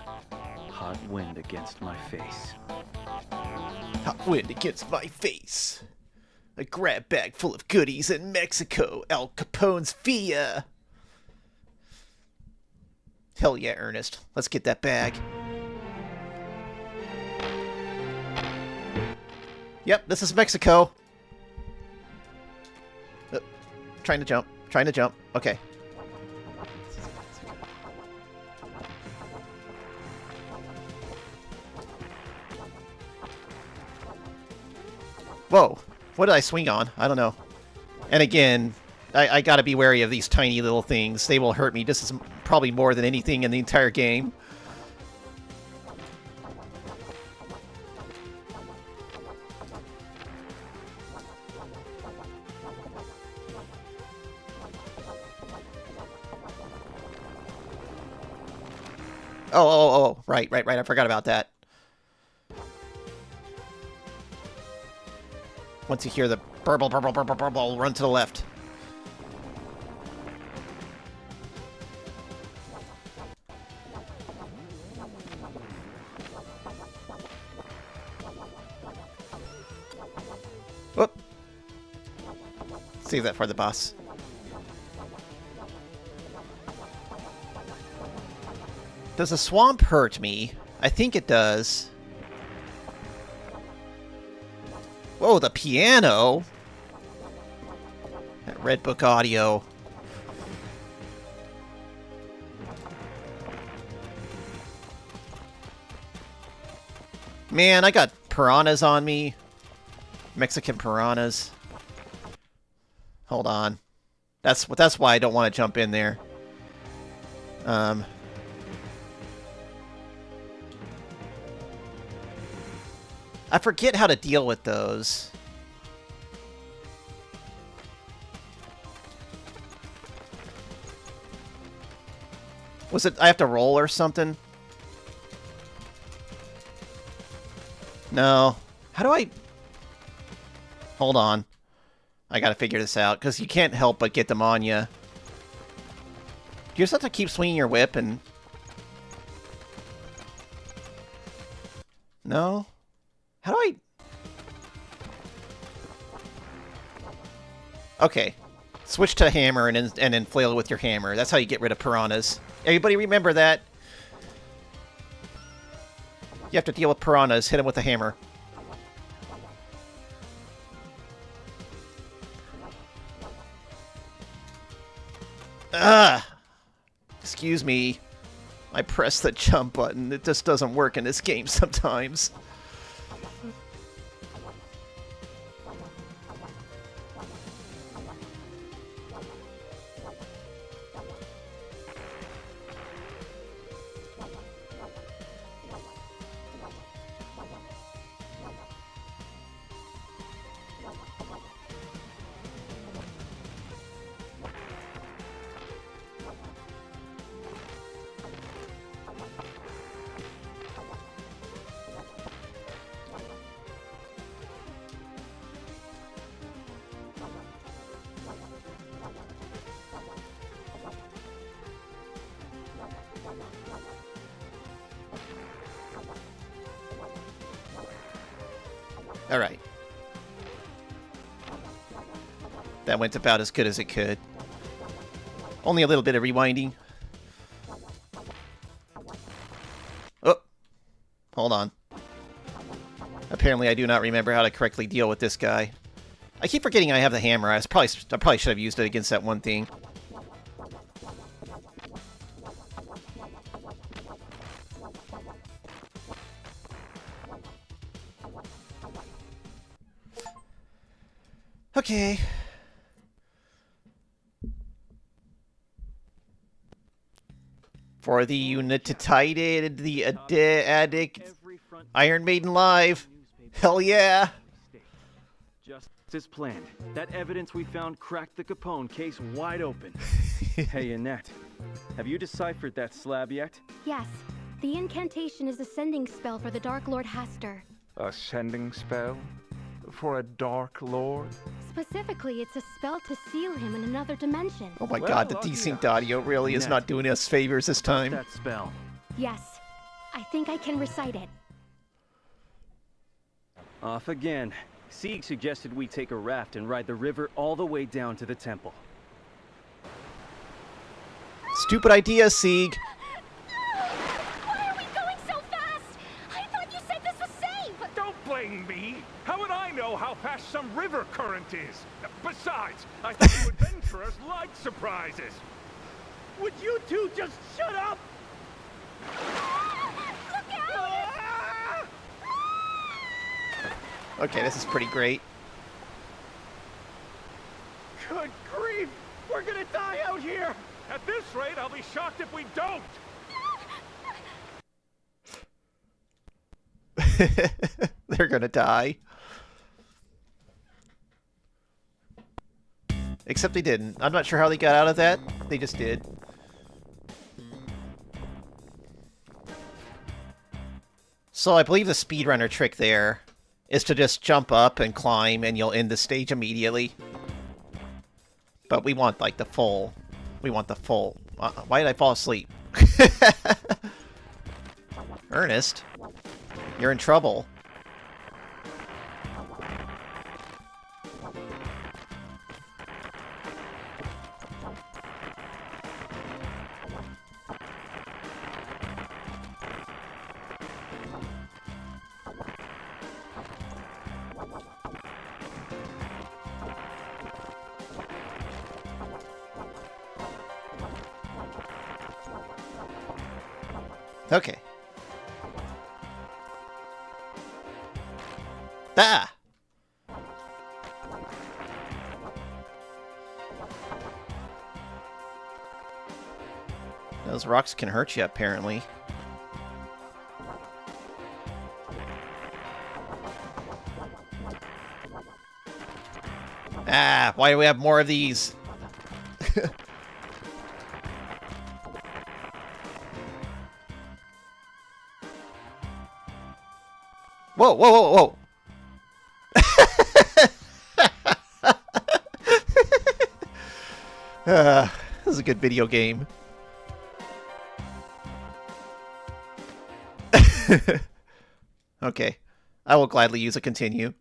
Hot wind against my face. Hot wind against my face. A grab bag full of goodies in Mexico. Al Capone's villa. Hell yeah, Ernest. Let's get that bag. Yep, this is Mexico. Trying to jump. Trying to jump. Okay. Whoa. What did I swing on? I don't know. And again, I gotta be wary of these tiny little things. They will hurt me just as probably more than anything in the entire game. Oh, right. I forgot about that. Once you hear the burble, run to the left. Whoop. Save that for the boss. Does the swamp hurt me? I think it does. Whoa, the piano! That Red Book audio. Man, I got piranhas on me. Mexican piranhas. Hold on. That's why I don't want to jump in there. I forget how to deal with those. Was it I have to roll or something? No. How do I... Hold on. I gotta figure this out, because you can't help but get them on you. You just have to keep swinging your whip and... No? How do I... Okay. Switch to hammer and then flail with your hammer. That's how you get rid of piranhas. Everybody remember that. You have to deal with piranhas. Hit them with a hammer. Ah! Excuse me. I pressed the jump button. It just doesn't work in this game sometimes. Alright. That went about as good as it could. Only a little bit of rewinding. Oh! Hold on. Apparently I do not remember how to correctly deal with this guy. I keep forgetting I have the hammer. I probably should have used it against that one thing. Okay. For the United, the Addict, Iron Maiden Live. Hell yeah! Just as planned. That evidence we found cracked the Capone case wide open. Hey, Annette. Have you deciphered that slab yet? Yes. The incantation is a sending spell for the Dark Lord Haster. A sending spell? For a Dark Lord? Specifically, it's a spell to seal him in another dimension. Oh my god, the desynced audio really is not doing us favors this time. That spell. Yes. I think I can recite it. Off again. Sieg suggested we take a raft and ride the river all the way down to the temple. Stupid idea, Sieg. Why are we going so fast? I thought you said this was safe! Don't blame me! How would I know how fast some river current is? Besides, I thought you adventurers liked surprises. Would you two just shut up? Look out! Okay, this is pretty great. Good grief! We're gonna die out here! At this rate, I'll be shocked if we don't! They're gonna die. Except they didn't. I'm not sure how they got out of that. They just did. So I believe the speedrunner trick there is to just jump up and climb, and you'll end the stage immediately. But we want, like, the full... We want the full... why did I fall asleep? Ernest, you're in trouble. Okay. Ah! Those rocks can hurt you, apparently. Ah, why do we have more of these? Whoa, whoa, whoa, whoa! This is a good video game. Okay. I will gladly use a continue.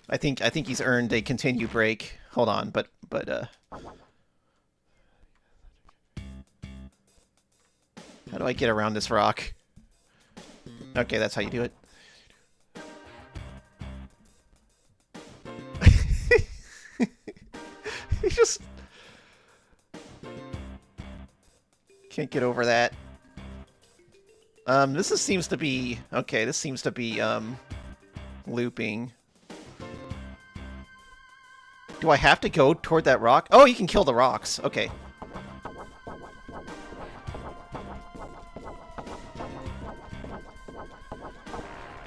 I think he's earned a continue break. Hold on, but how do I get around this rock? Okay, that's how you do it. You just can't get over that. Seems to be okay. This seems to be looping. Do I have to go toward that rock? Oh, you can kill the rocks. Okay.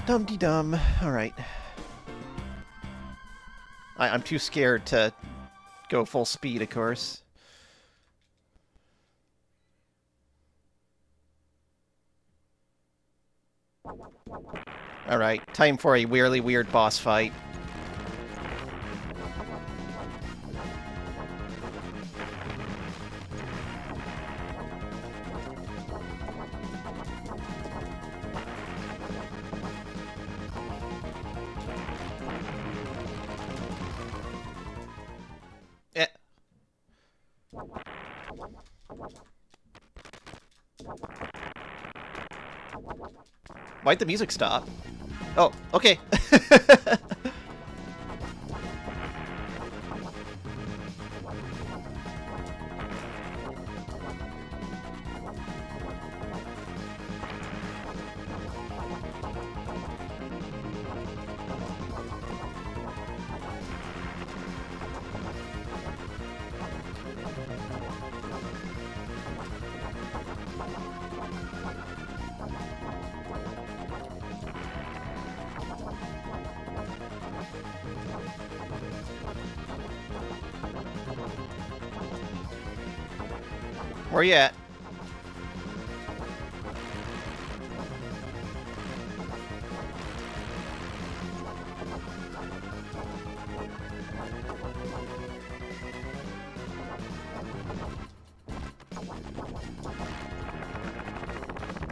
Dum-de-dum. Alright. I'm too scared to go full speed, of course. Alright, time for a weirdly weird boss fight. Why'd the music stop? Oh, okay. Where you at?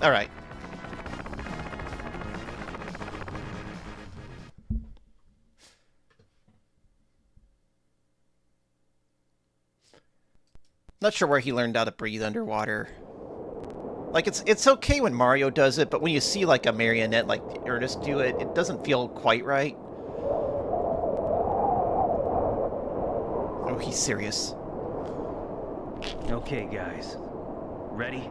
All right. Not sure where he learned how to breathe underwater. Like, it's okay when Mario does it, but when you see, like, a marionette like Ernest do it, it doesn't feel quite right. Oh, he's serious. Okay, guys. Ready?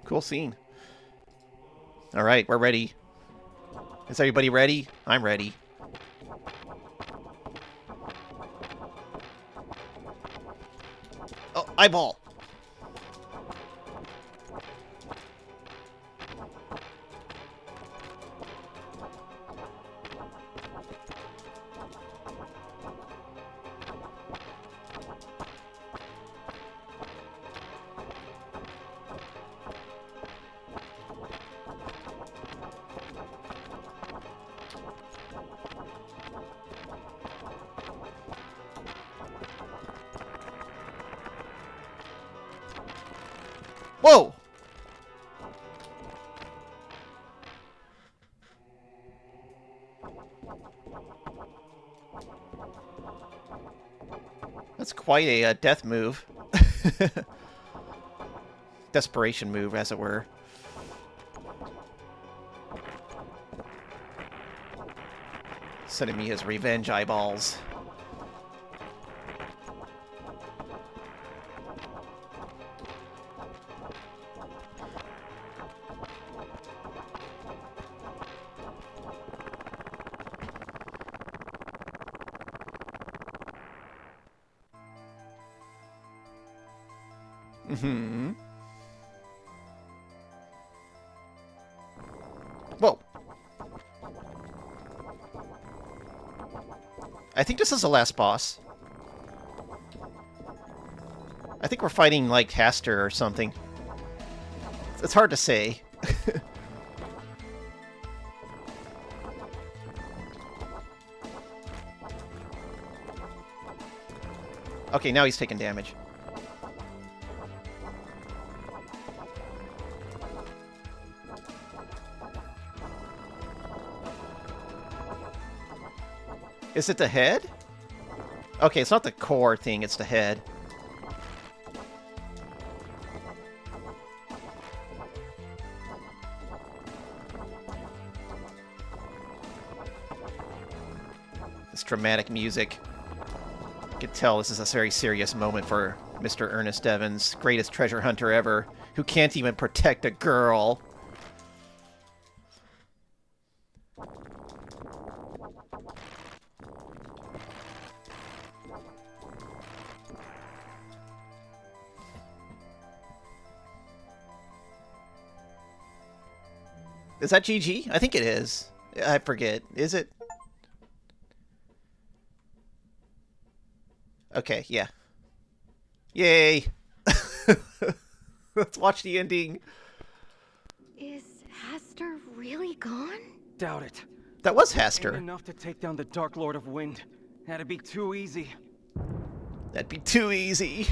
Cool scene. All right, we're ready. Is everybody ready? I'm ready. Oh, eyeball. Whoa! That's quite a death move. Desperation move, as it were. Sending me his revenge eyeballs. Mm-hmm. Whoa. I think this is the last boss. I think we're fighting, like, Haster or something. It's hard to say. Okay, now he's taking damage. Is it the head? Okay, it's not the core thing, it's the head. This dramatic music. You can tell this is a very serious moment for Mr. Earnest Evans, greatest treasure hunter ever, who can't even protect a girl. Is that GG? I think it is. I forget. Is it? Okay, yeah. Yay! Let's watch the ending. Is Haster really gone? Doubt it. That was Ain't Haster. enough to take down the Dark Lord of Wind. That'd be too easy. That'd be too easy.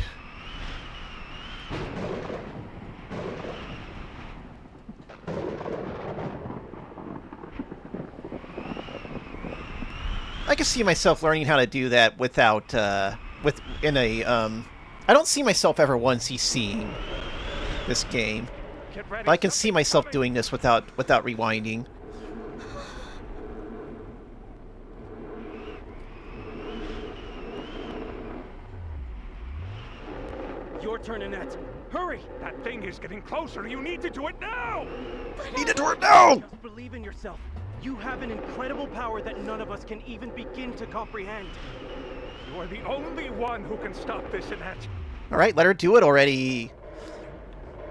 I can see myself learning how to do that without, I don't see myself ever once seeing this game. But I can see myself doing this without rewinding. Your turn, Annette. Hurry! That thing is getting closer. You need to do it now! Need to do it now! Just believe in yourself. You have an incredible power that none of us can even begin to comprehend. You are the only one who can stop this, Annette. Alright, let her do it already.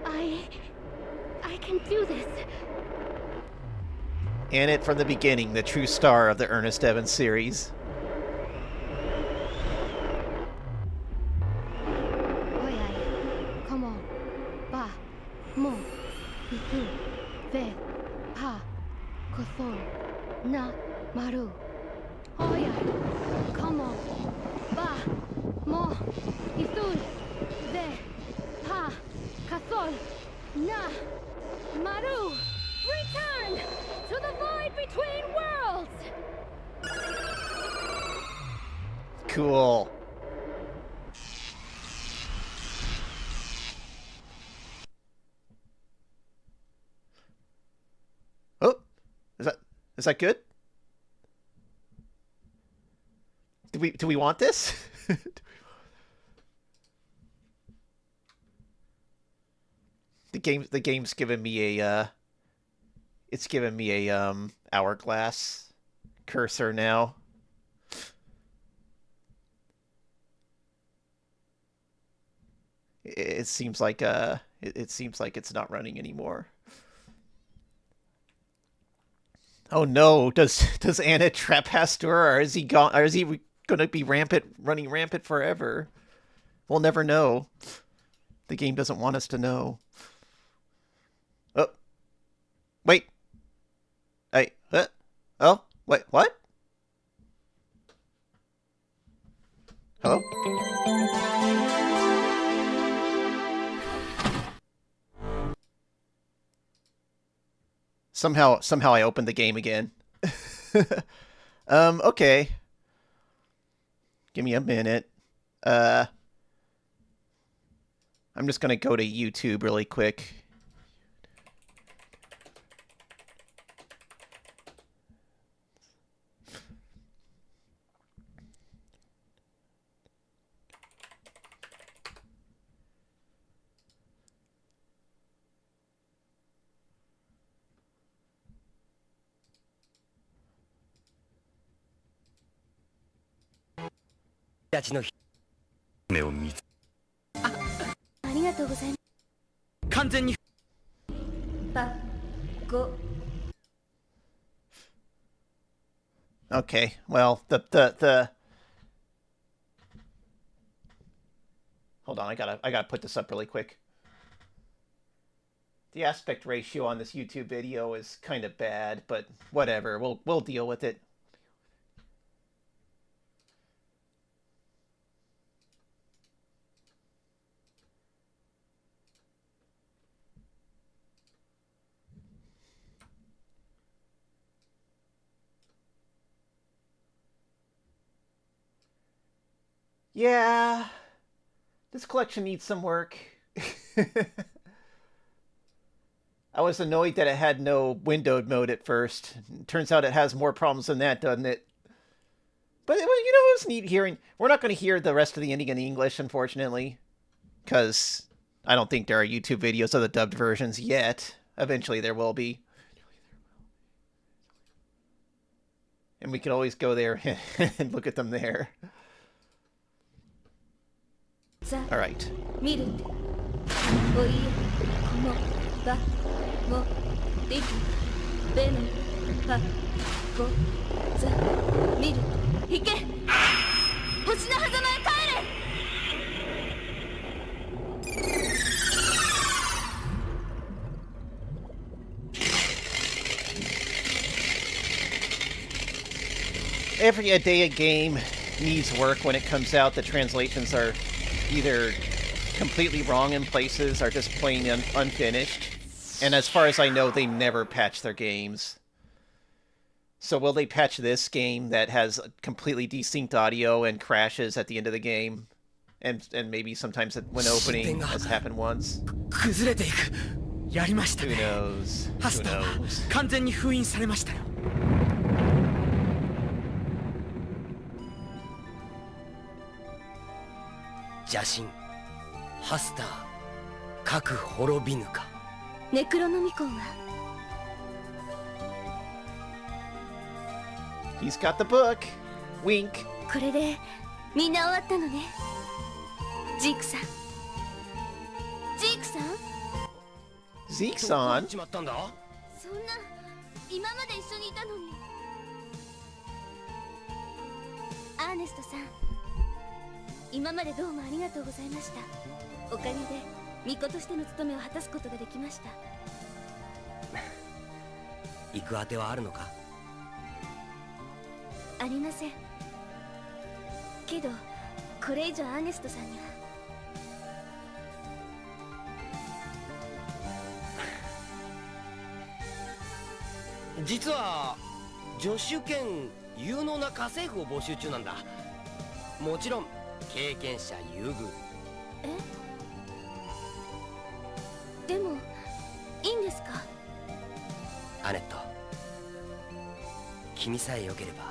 I can do this. Annette from the beginning, the true star of the Earnest Evans series. Oyai, come on. Ba, mo, isu, ve, pa, kosol, na, maru. Oyai, come on. Ba, mo, isu, ve, pa, kosol, na, maru. Return to the void between worlds. Cool. Oh, is that good? Do we want this? The game's giving me a it's giving me a hourglass cursor now. It seems like it seems like it's not running anymore. Oh no, does Anna trap Hastur, or is he gone, or is he gonna be running rampant forever? We'll never know. The game doesn't want us to know. Oh. Wait. Oh, wait, what? Hello? Somehow I opened the game again. Okay. Give me a minute. I'm just gonna go to YouTube really quick. Okay, well, the hold on, I gotta put this up really quick. The aspect ratio on this YouTube video is kind of bad, but whatever, we'll deal with it. Yeah, this collection needs some work. I was annoyed that it had no windowed mode at first. Turns out it has more problems than that, doesn't it? But, you know, it was neat hearing... We're not going to hear the rest of the ending in English, unfortunately. Because I don't think there are YouTube videos of the dubbed versions yet. Eventually there will be. And we can always go there and look at them there. Alright. Every day a game needs work when it comes out. The translations are either completely wrong in places or just plain unfinished. And as far as I know, they never patch their games. So will they patch this game that has completely desynced audio and crashes at the end of the game? And maybe sometimes when opening, has happened once? Who knows? Who knows? 邪神ハスター各滅びぬかネクロノミコンは He's got the book. Wink. これでみんな終わったのね。ジークさん。ジークさん？ Zeke-san? ちまったんだ。そんな今まで一緒にいたのに。アーネストさん。今までどうもありがとうございました。おかげで巫女としての務めを果たすことができました。行くあてはあるのか？ありません。けどこれ以上アーネストさんには。実は助手兼有能な家政婦を募集中なんだ。もちろん経験者優遇。でもいいんですか？アネット、君さえよければ。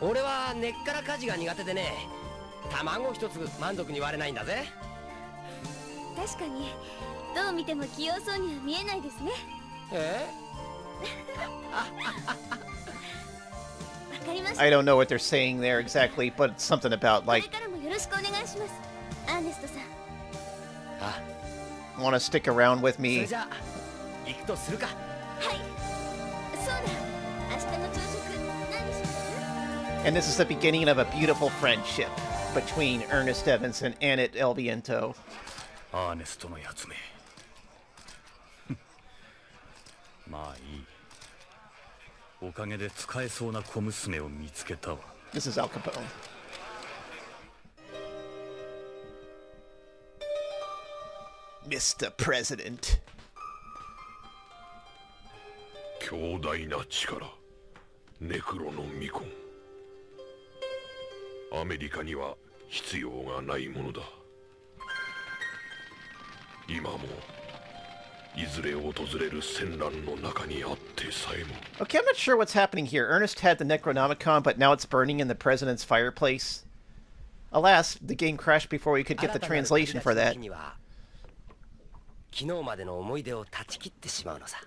俺は根っから家事が苦手でね、卵一つ満足に割れないんだぜ。確かにどう見ても器用そうには見えないですね。わかりました。 I don't know what they're saying there exactly, but it's something about like これからもよろしくお願いします。アーネストさん。want to stick around with そ me. れじゃあ行くとするか。はい。そうだ。明日の朝食何にします？ And this is the beginning of a beautiful friendship between Earnest Evans and Annette El Viento. アーネストのやつめ。まあいい。おかげで使えそうな小娘を見つけたわ。This is Al Capone. Mr. President. 強大な力、ネクロノミコン。アメリカには必要がないものだ。今もいずれ訪れる戦乱の中にあってさえも。 Okay, I'm not sure what's happening here. Ernest had the Necronomicon, but now it's burning in the president's fireplace. Alas, the game crashed before we could get the translation for that. 昨日までの思い出を断ち切ってしまうのさ。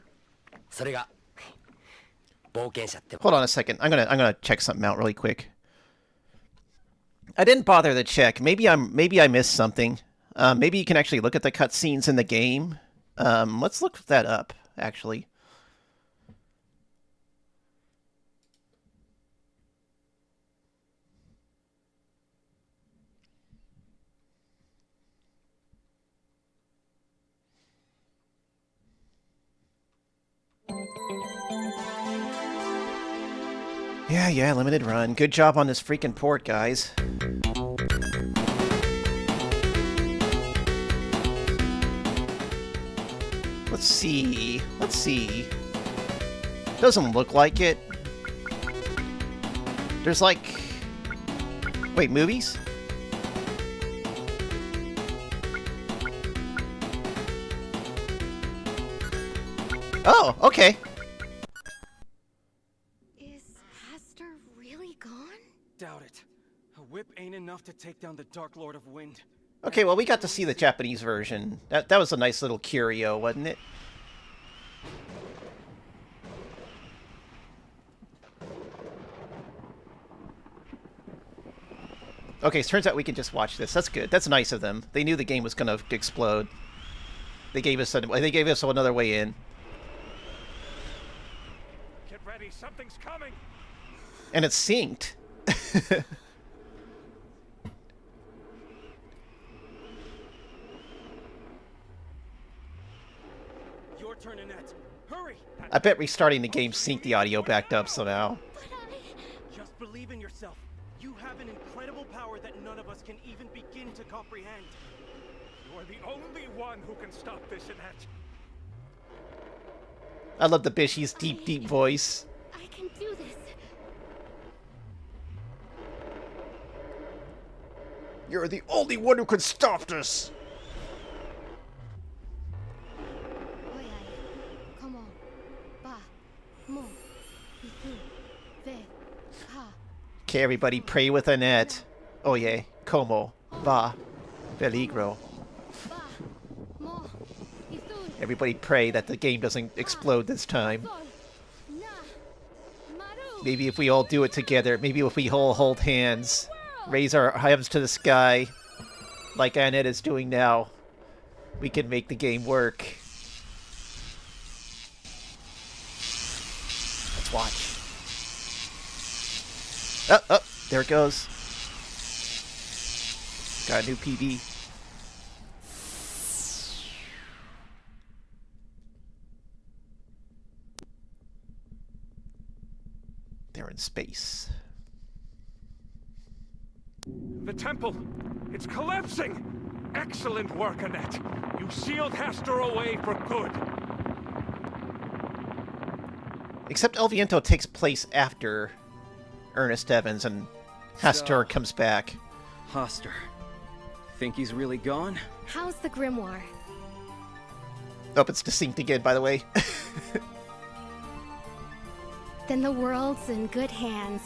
それが冒険者って。 Hold on a second. I'm gonna check something out really quick. I didn't bother to check. Maybe I missed something. Maybe you can actually look at the cutscenes in the game. Let's look that up, actually. Yeah, limited run. Good job on this freaking port, guys. Let's see. Doesn't look like it. There's like... Wait, movies? Oh, okay. Is Hester really gone? Doubt it. A whip ain't enough to take down the Dark Lord of Wind. Okay, well, we got to see the Japanese version. That was a nice little curio, wasn't it? Okay, so it turns out we can just watch this. That's good. That's nice of them. They knew the game was going to explode. They gave us another way in. Get ready, something's coming. And it's synced. Your turn, Annette. Hurry! I bet restarting the game synced the audio backed up somehow. Just believe in yourself. You have an incredible power that none of us can even begin to comprehend. You are the only one who can stop this, Annette. I love the Bishy's deep voice. I can do this. You're the only one who can stop this. Okay, everybody, pray with Annette. Oye, como va peligro. Everybody pray that the game doesn't explode this time. Maybe if we all do it together, maybe if we all hold hands, raise our hands to the sky, like Annette is doing now, we can make the game work. Let's watch. Oh, there it goes. Got a new PB. They're in space. The temple! It's collapsing! Excellent work, Annette! You sealed Hester away for good! Except El Viento takes place after Ernest Evans and Hester comes back. Hester. Think he's really gone? How's the grimoire? Oh, it's desynced again, by the way. Then the world's in good hands.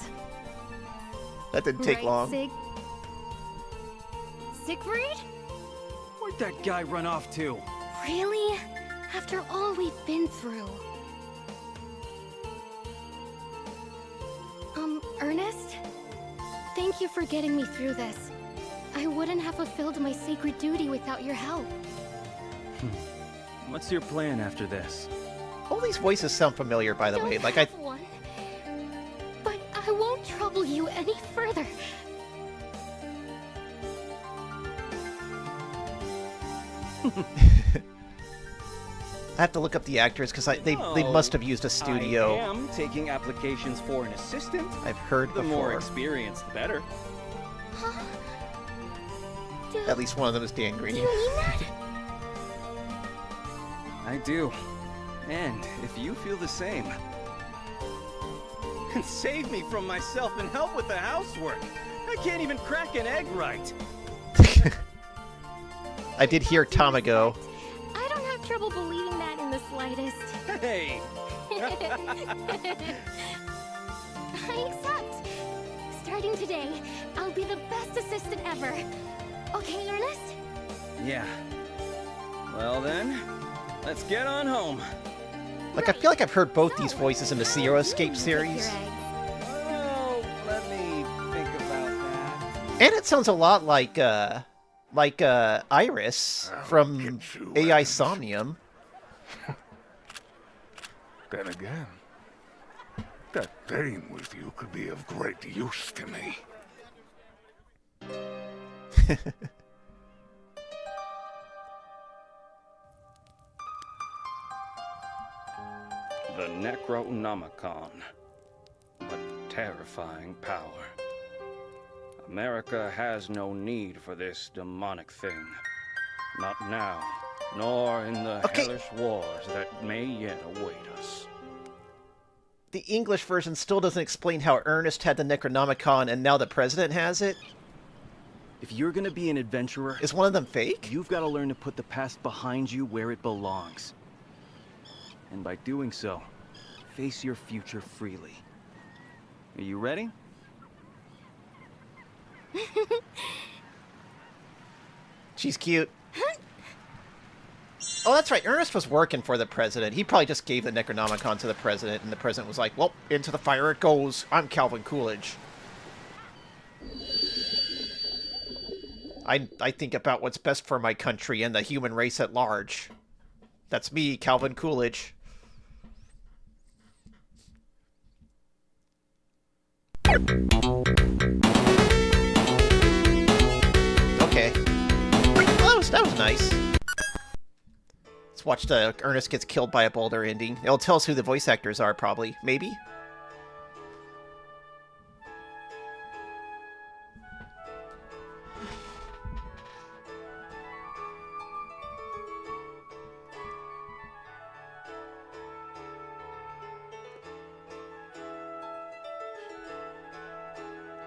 That didn't take Right, long. Siegfried? Where'd that guy run off to? Really? After all we've been through. Ernest? Thank you for getting me through this. I wouldn't have fulfilled my sacred duty without your help. What's your plan after this? All these voices sound familiar, by the way. Like I. One, but I won't trouble you any further. I have to look up the actors because they must have used a studio. I am taking applications for an assistant. I've heard The before. more experience, the better. Huh? At least one of them is Dan Green. Do you mean that? I do. And if you feel the same, save me from myself and help with the housework. I can't even crack an egg right. I did hear Tamago. I don't have trouble believing that in the slightest. Hey! I accept. Starting today, I'll be the best assistant ever. Okay, Ernest? Yeah. Well then, let's get on home. Like, I feel like I've heard both these voices in the Zero Escape series. Oh, let me think about that. And it sounds a lot like Iris from AI Somnium. Then again, that thing with you could be of great use to me. The Necronomicon. What terrifying power. America has no need for this demonic thing. Not now, nor in the hellish wars that may yet await us. The English version still doesn't explain how Ernest had the Necronomicon and now the president has it. If you're gonna be an adventurer, Is one of them fake? you've got to learn to put the past behind you where it belongs. And by doing so, face your future freely. Are you ready? She's cute. Oh, that's right. Ernest was working for the president. He probably just gave the Necronomicon to the president, and the president was like, well, into the fire it goes. I'm Calvin Coolidge. I think about what's best for my country and the human race at large. That's me, Calvin Coolidge. Okay. Well, that was nice. Let's watch the Ernest gets killed by a boulder ending. It'll tell us who the voice actors are, probably. Maybe?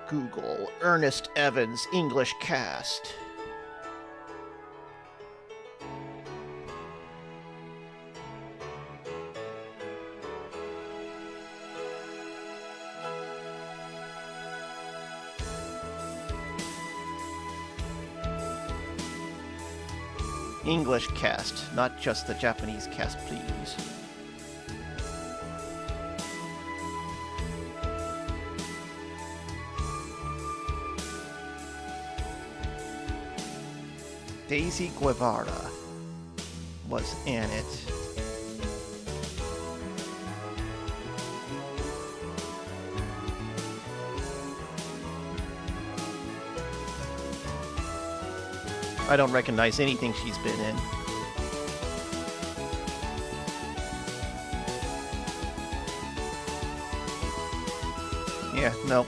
Google Earnest Evans English cast. English cast, not just the Japanese cast, please. Daisy Guevara was in it. I don't recognize anything she's been in. Yeah, no.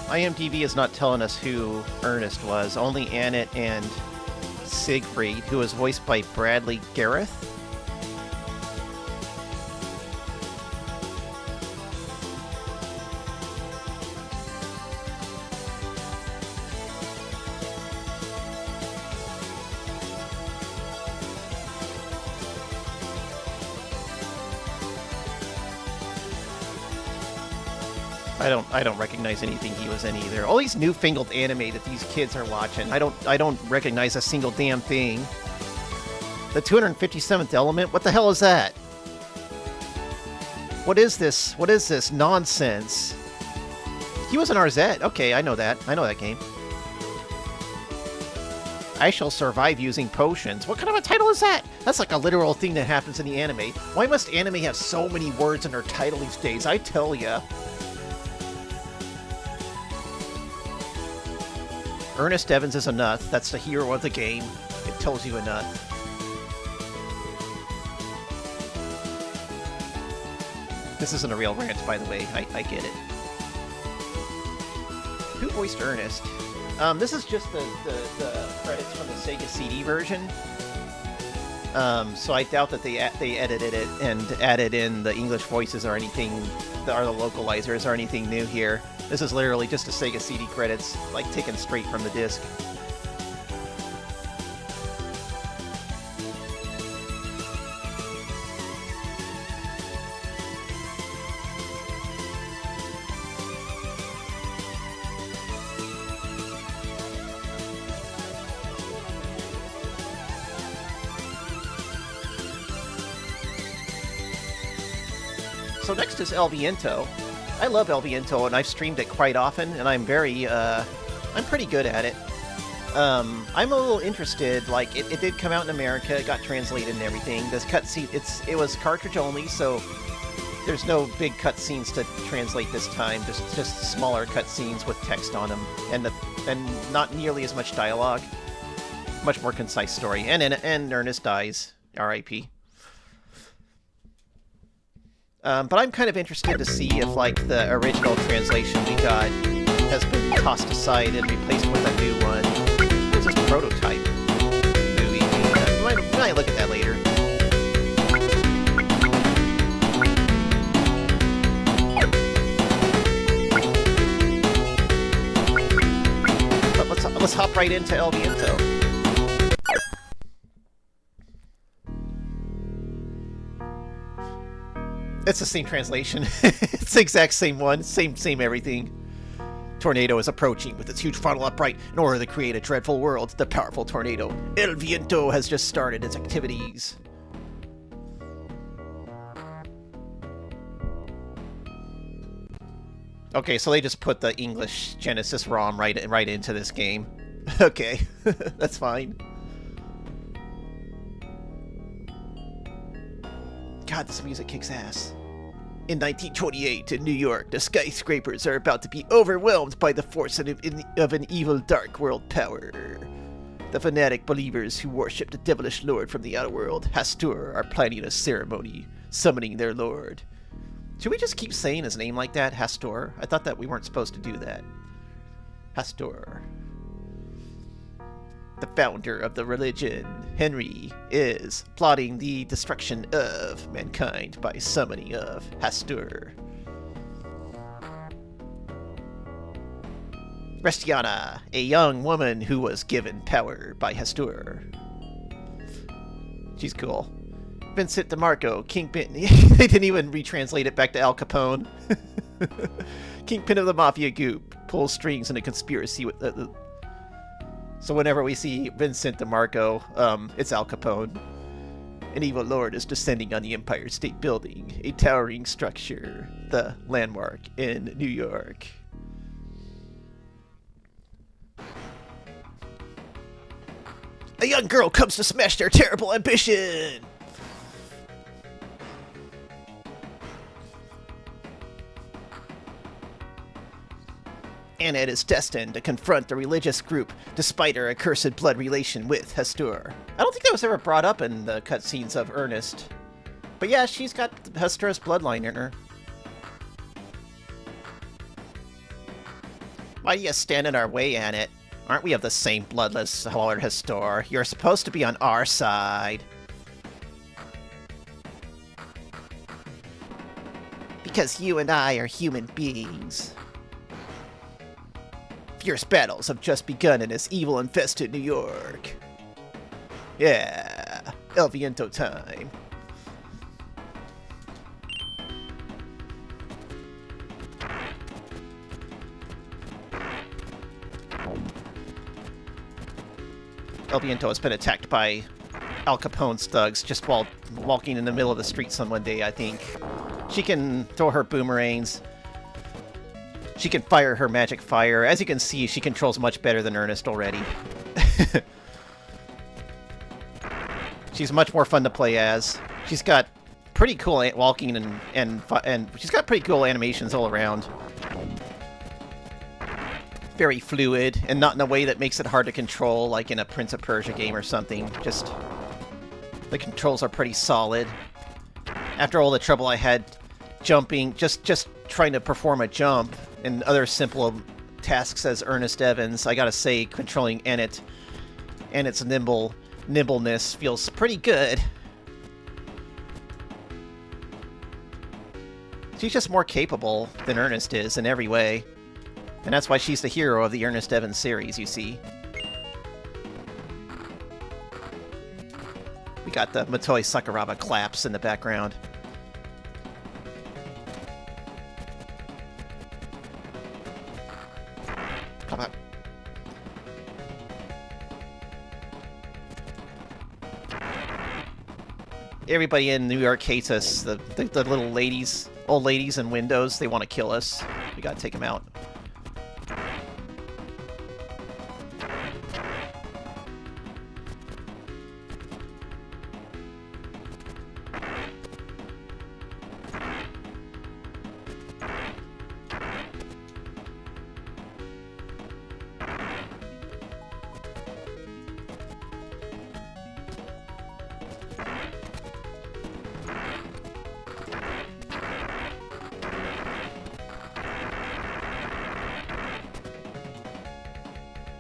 IMDb is not telling us who Ernest was, only Annette and Siegfried, who was voiced by Bradley Gareth. I don't recognize anything he was in either. All these newfangled anime that these kids are watching, I don't recognize a single damn thing. The 257th Element? What the hell is that? What is this? What is this nonsense? He was an RZ. Okay, I know that. I know that game. I shall survive using potions. What kind of a title is that? That's like a literal thing that happens in the anime. Why must anime have so many words in their title these days? I tell ya. Earnest Evans is a nut. That's the hero of the game. It tells you a nut. This isn't a real rant, by the way. I get it. Who voiced Ernest? This is just the credits from the Sega CD version. So I doubt that they edited it and added in the English voices or anything, or the localizers or anything new here. This is literally just the Sega CD credits, like taken straight from the disc. So next is El Viento. I love El Viento, and I've streamed it quite often, and I'm very, I'm pretty good at it. I'm a little interested, like, it did come out in America, it got translated and everything. This cutscene, it was cartridge only, so there's no big cutscenes to translate this time, just smaller cutscenes with text on them, and not nearly as much dialogue. Much more concise story, and Ernest dies, R.I.P. But I'm kind of interested to see if, like, the original translation we got has been tossed aside and replaced with a new one. It's just prototype movie. We might look at that later. But let's hop right into El Viento. It's the same translation. It's the exact same one. Same everything. Tornado is approaching with its huge funnel upright in order to create a dreadful world. The powerful tornado, El Viento, has just started its activities. Okay, so they just put the English Genesis ROM right into this game. Okay, that's fine. God, this music kicks ass. In 1928, in New York, the skyscrapers are about to be overwhelmed by the force of an evil dark world power. The fanatic believers who worship the devilish lord from the outer world, Hastur, are planning a ceremony, summoning their lord. Should we just keep saying his name like that, Hastur? I thought that we weren't supposed to do that. Hastur. The founder of the religion, Henry, is plotting the destruction of mankind by summoning of Hastur. Restiana, a young woman who was given power by Hastur. She's cool. Vincent DeMarco, Kingpin. They didn't even retranslate it back to Al Capone. Kingpin of the Mafia Group pulls strings in a conspiracy with the. So whenever we see Vincent DeMarco, it's Al Capone. An evil lord is descending on the Empire State Building, a towering structure, the landmark in New York. A young girl comes to smash their terrible ambition! Annette is destined to confront the religious group despite her accursed blood relation with Hastur. I don't think that was ever brought up in the cutscenes of Ernest. But yeah, she's got Hastur's bloodline in her. Why do you stand in our way, Annette? Aren't we of the same bloodless Lord Hastur? You're supposed to be on our side. Because you and I are human beings. Fierce battles have just begun in this evil-infested New York. Yeah, El Viento time. El Viento has been attacked by Al Capone's thugs just while walking in the middle of the streets on one day, I think. She can throw her boomerangs. She can fire her magic fire. As you can see, she controls much better than Ernest already. She's much more fun to play as. She's got pretty cool walking and she's got pretty cool animations all around. very fluid, and not in a way that makes it hard to control, like in a Prince of Persia game or something. Just, the controls are pretty solid. After all the trouble I had jumping, just trying to perform a jump, and other simple tasks as Earnest Evans, I gotta say, controlling Ennet and its nimbleness feels pretty good. She's just more capable than Earnest is in every way. And that's why she's the hero of the Earnest Evans series, you see. We got the Motoi Sakuraba claps in the background. Pop up. Everybody in New York hates us. The little ladies, old ladies in windows, they want to kill us. We gotta take them out.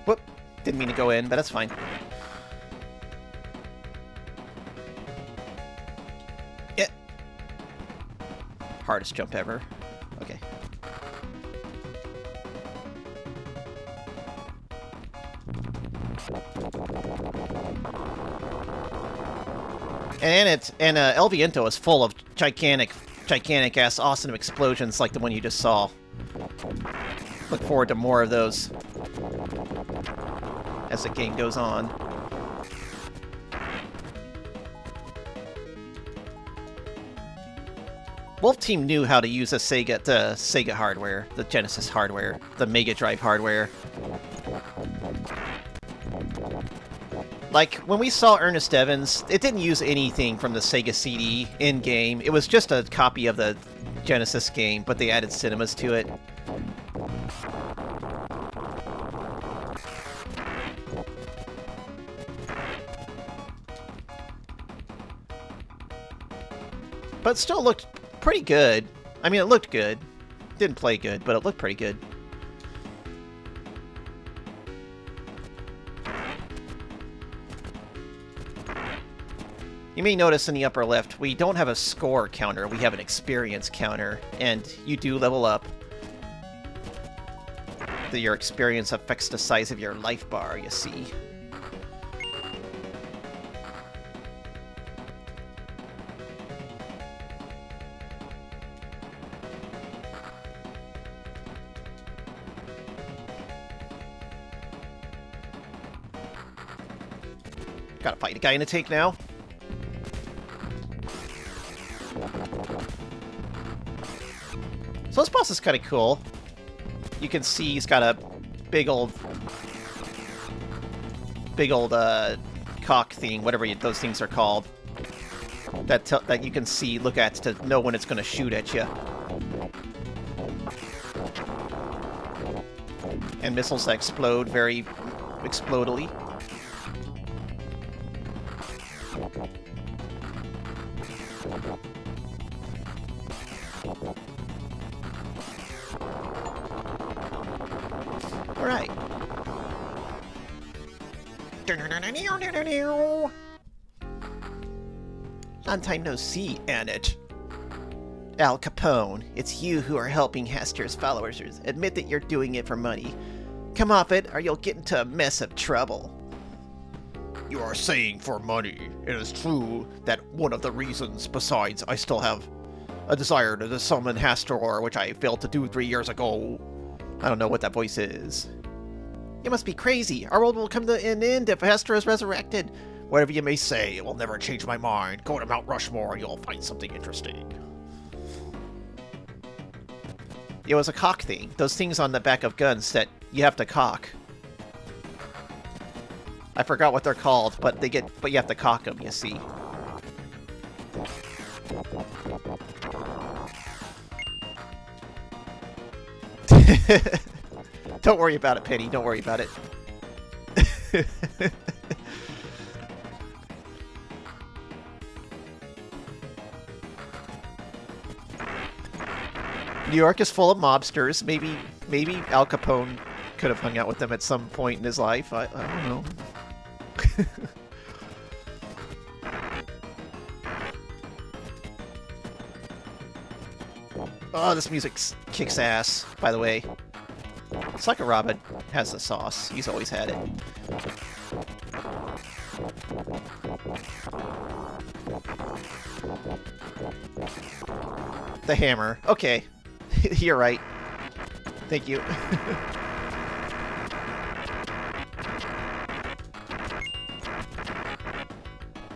Whoop! Didn't mean to go in, but that's fine. Yeah. Hardest jump ever. Okay. And El Viento is full of gigantic ass awesome explosions like the one you just saw. Look forward to more of those as the game goes on. Wolf Team knew how to use the Sega hardware, the Genesis hardware, the Mega Drive hardware. Like, when we saw Earnest Evans, it didn't use anything from the Sega CD in-game. It was just a copy of the Genesis game, but they added cinemas to it. But it still looked pretty good. I mean, it looked good. Didn't play good, but it looked pretty good. You may notice in the upper left, we don't have a score counter, we have an experience counter, and you do level up. Your experience affects the size of your life bar, you see. Gotta fight a guy in a tank now. So this boss is kind of cool. You can see he's got a big old cock thing, whatever those things are called. That you can see, look at to know when it's going to shoot at you. And missiles that explode very explodily. Alright. Long time no see, Annette. Al Capone, it's you who are helping Hester's followers. Admit that you're doing it for money. Come off it, or you'll get into a mess of trouble. You are saying for money. It is true that one of the reasons, besides I still have a desire to summon Hastor, which I failed to do 3 years ago. I don't know what that voice is. You must be crazy. Our world will come to an end if Hastor is resurrected. Whatever you may say, it will never change my mind. Go to Mount Rushmore and you'll find something interesting. It was a cock thing. Those things on the back of guns that you have to cock. I forgot what they're called, but you have to cock them, you see. Don't worry about it, Penny. Don't worry about it. New York is full of mobsters. Maybe Al Capone could have hung out with them at some point in his life. I don't know. Oh, this music kicks ass, by the way. Sakuraba has the sauce. He's always had it. The hammer. Okay. You're right. Thank you.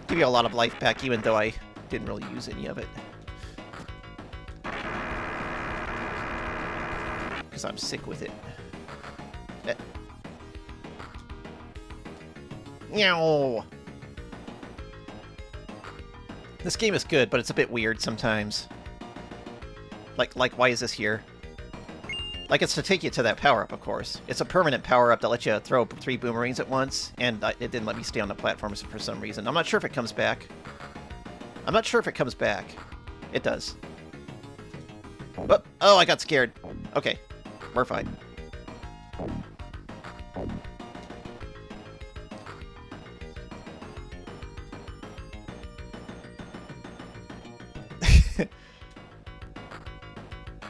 Give you a lot of life back, even though I didn't really use any of it. Because I'm sick with it. Meow. This game is good, but it's a bit weird sometimes. Like, why is this here? Like, it's to take you to that power-up, of course. It's a permanent power-up that lets you throw 3 boomerangs at once, and it didn't let me stay on the platforms for some reason. I'm not sure if it comes back. I'm not sure if it comes back. It does. Oh, I got scared. Okay, we're fine.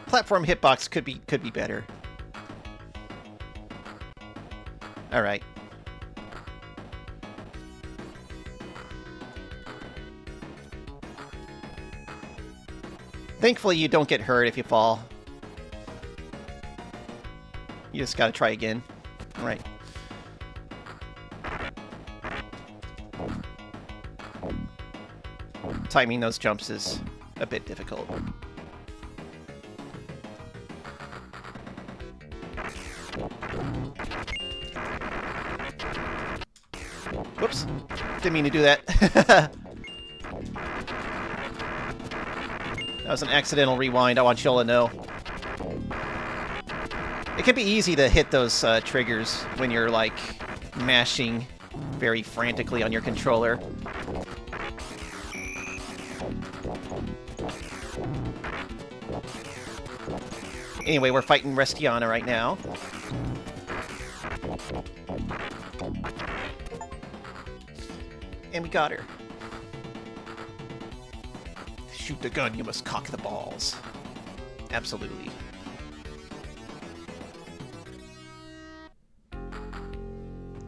Platform hitbox could be better. All right. Thankfully, you don't get hurt if you fall. You just gotta try again. All right. Timing those jumps is a bit difficult. Whoops. Didn't mean to do that. That was an accidental rewind, I want y'all to know. It can be easy to hit those triggers when you're, like, mashing very frantically on your controller. Anyway, we're fighting Restiana right now. And we got her. Shoot the gun, you must cock the balls. Absolutely.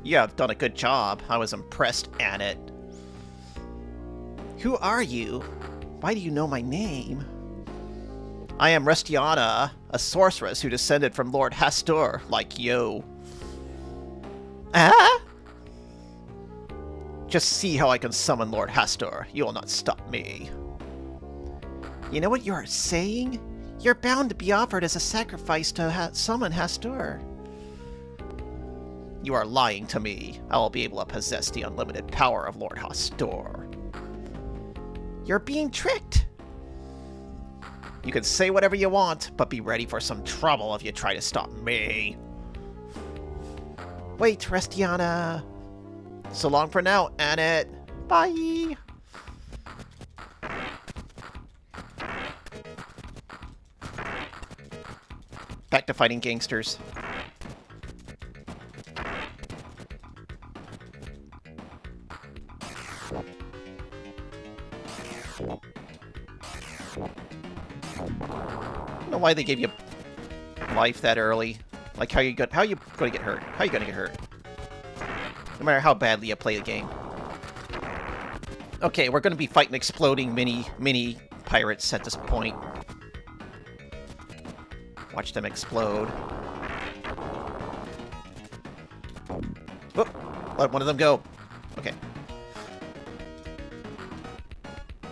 You have done a good job. I was impressed at it. Who are you? Why do you know my name? I am Restiana, a sorceress who descended from Lord Hastur, like you. Ah? Just see how I can summon Lord Hastur. You will not stop me. You know what you are saying? You're bound to be offered as a sacrifice to summon Hastur. You are lying to me. I will be able to possess the unlimited power of Lord Hastur. You're being tricked. You can say whatever you want, but be ready for some trouble if you try to stop me. Wait, Restiana. So long for now, Annette. Bye. Back to fighting gangsters. I don't know why they gave you life that early. Like, how you gonna get hurt? How you gonna get hurt? No matter how badly you play the game. Okay, we're gonna be fighting exploding mini pirates at this point. Watch them explode. Whoop! Let one of them go. Okay.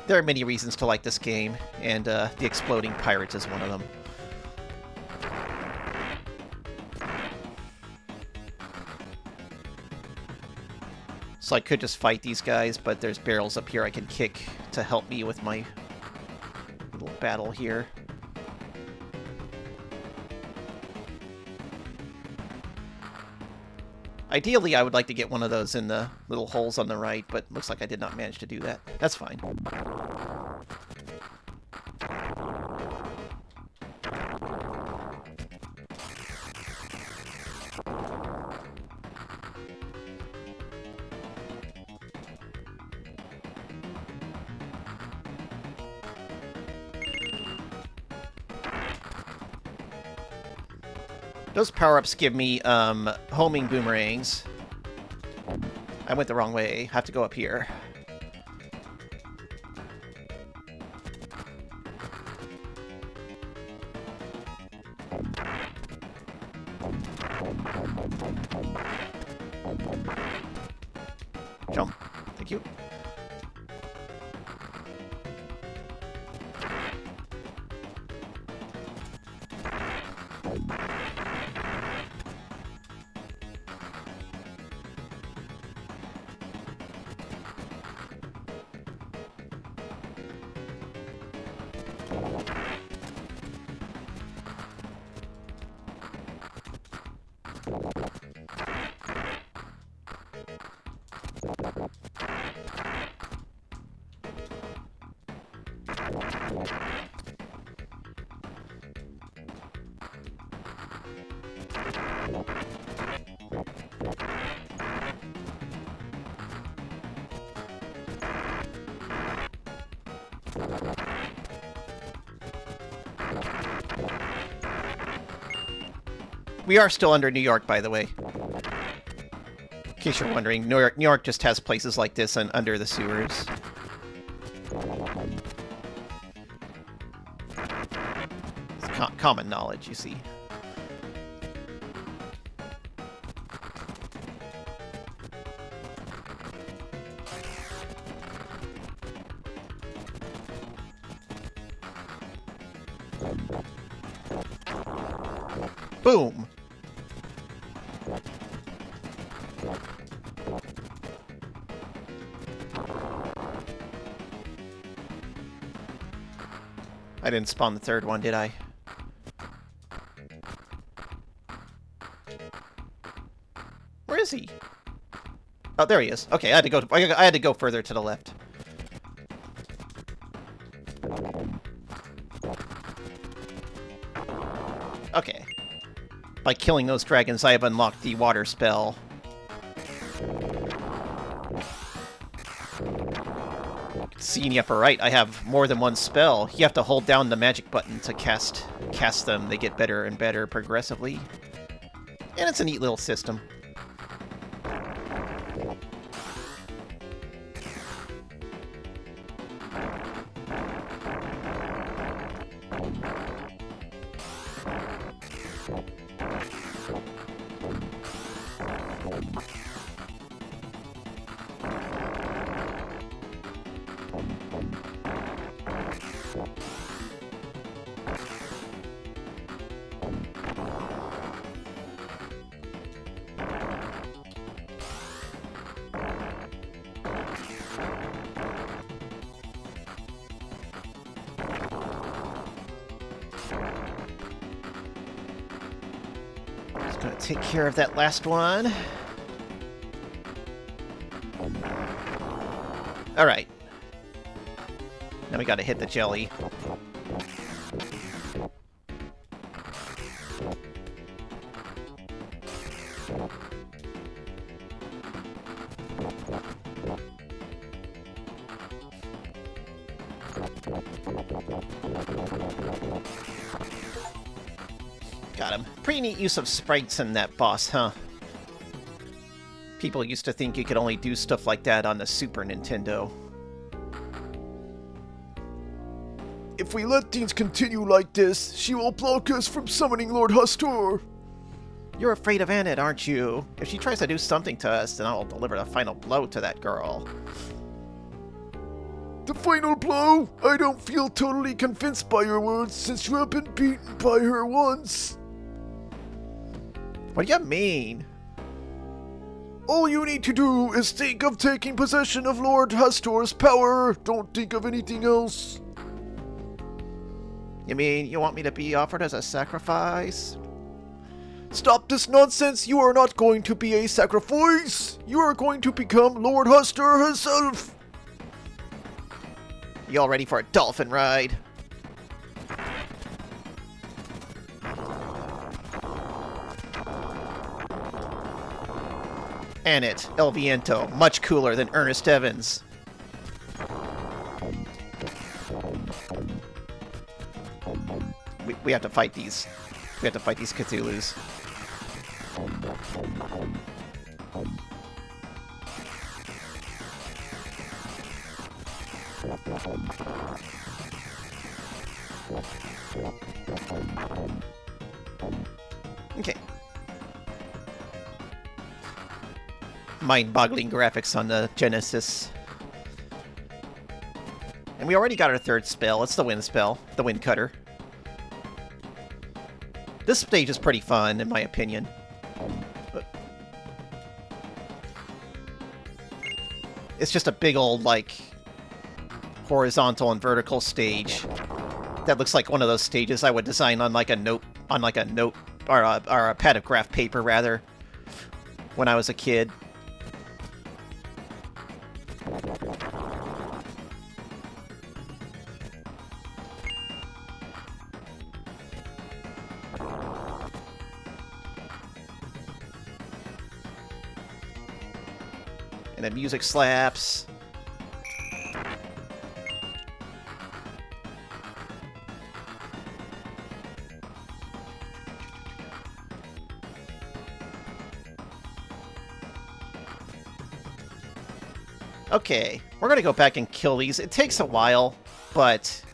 There are many reasons to like this game, and the exploding pirates is one of them. So I could just fight these guys, but there's barrels up here I can kick to help me with my little battle here. Ideally, I would like to get one of those in the little holes on the right, but looks like I did not manage to do that. That's fine. Those power-ups give me homing boomerangs. I went the wrong way. Have to go up here. Jump. Thank you. We are still under New York, by the way. In case you're wondering, New York just has places like this under the sewers. It's common knowledge, you see. Boom! I didn't spawn the third one, did I? Where is he? Oh, there he is. Okay, I had to go further to the left. Okay. By killing those dragons, I have unlocked the water spell. See in the upper right, I have more than one spell. You have to hold down the magic button to cast them. They get better and better progressively. And it's a neat little system. Gonna take care of that last one. Alright. Now we gotta hit the jelly. Got him. Pretty neat use of sprites in that boss, huh? People used to think you could only do stuff like that on the Super Nintendo. If we let things continue like this, she will block us from summoning Lord Hustor. You're afraid of Annette, aren't you? If she tries to do something to us, then I'll deliver the final blow to that girl. The final blow? I don't feel totally convinced by your words since you have been beaten by her once. What do you mean? All you need to do is think of taking possession of Lord Hustor's power. Don't think of anything else. You mean you want me to be offered as a sacrifice? Stop this nonsense! You are not going to be a sacrifice! You are going to become Lord Huster herself! You all ready for a dolphin ride? And it, El Viento, much cooler than Earnest Evans. We have to fight these. We have to fight these Cthulhus. Okay. Mind-boggling graphics on the Genesis. And we already got our third spell. It's the wind spell, the wind cutter. This stage is pretty fun, in my opinion. It's just a big old, like, horizontal and vertical stage that looks like one of those stages I would design on like a note, or a pad of graph paper, rather, when I was a kid. And the music slaps. Okay, we're gonna go back and kill these. It takes a while, but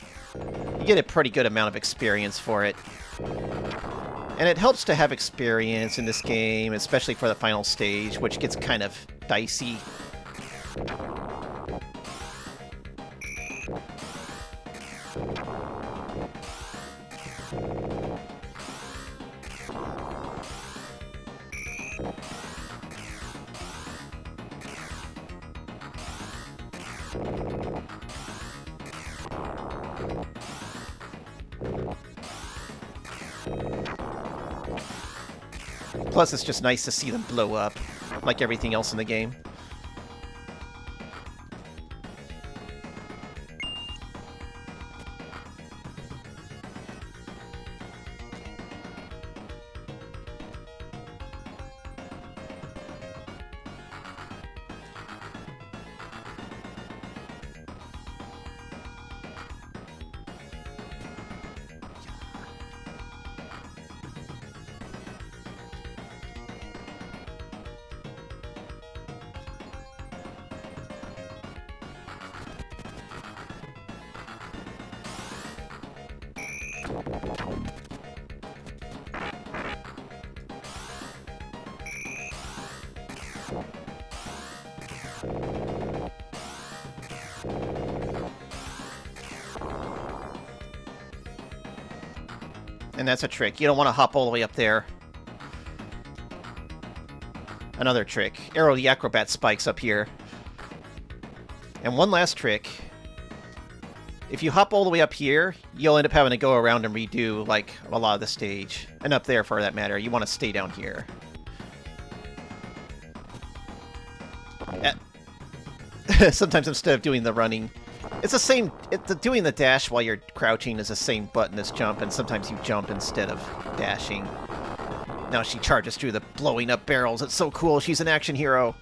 you get a pretty good amount of experience for it. And it helps to have experience in this game, especially for the final stage, which gets kind of dicey. Plus, it's just nice to see them blow up, like everything else in the game. And that's a trick. You don't want to hop all the way up there. Another trick. Arrow the acrobat spikes up here. And one last trick. If you hop all the way up here, you'll end up having to go around and redo, like, a lot of the stage. And up there, for that matter. You want to stay down here. Sometimes instead of doing the running, it's the same. Doing the dash while you're crouching is the same button as jump, and sometimes you jump instead of dashing. Now she charges through the blowing up barrels. It's so cool. She's an action hero.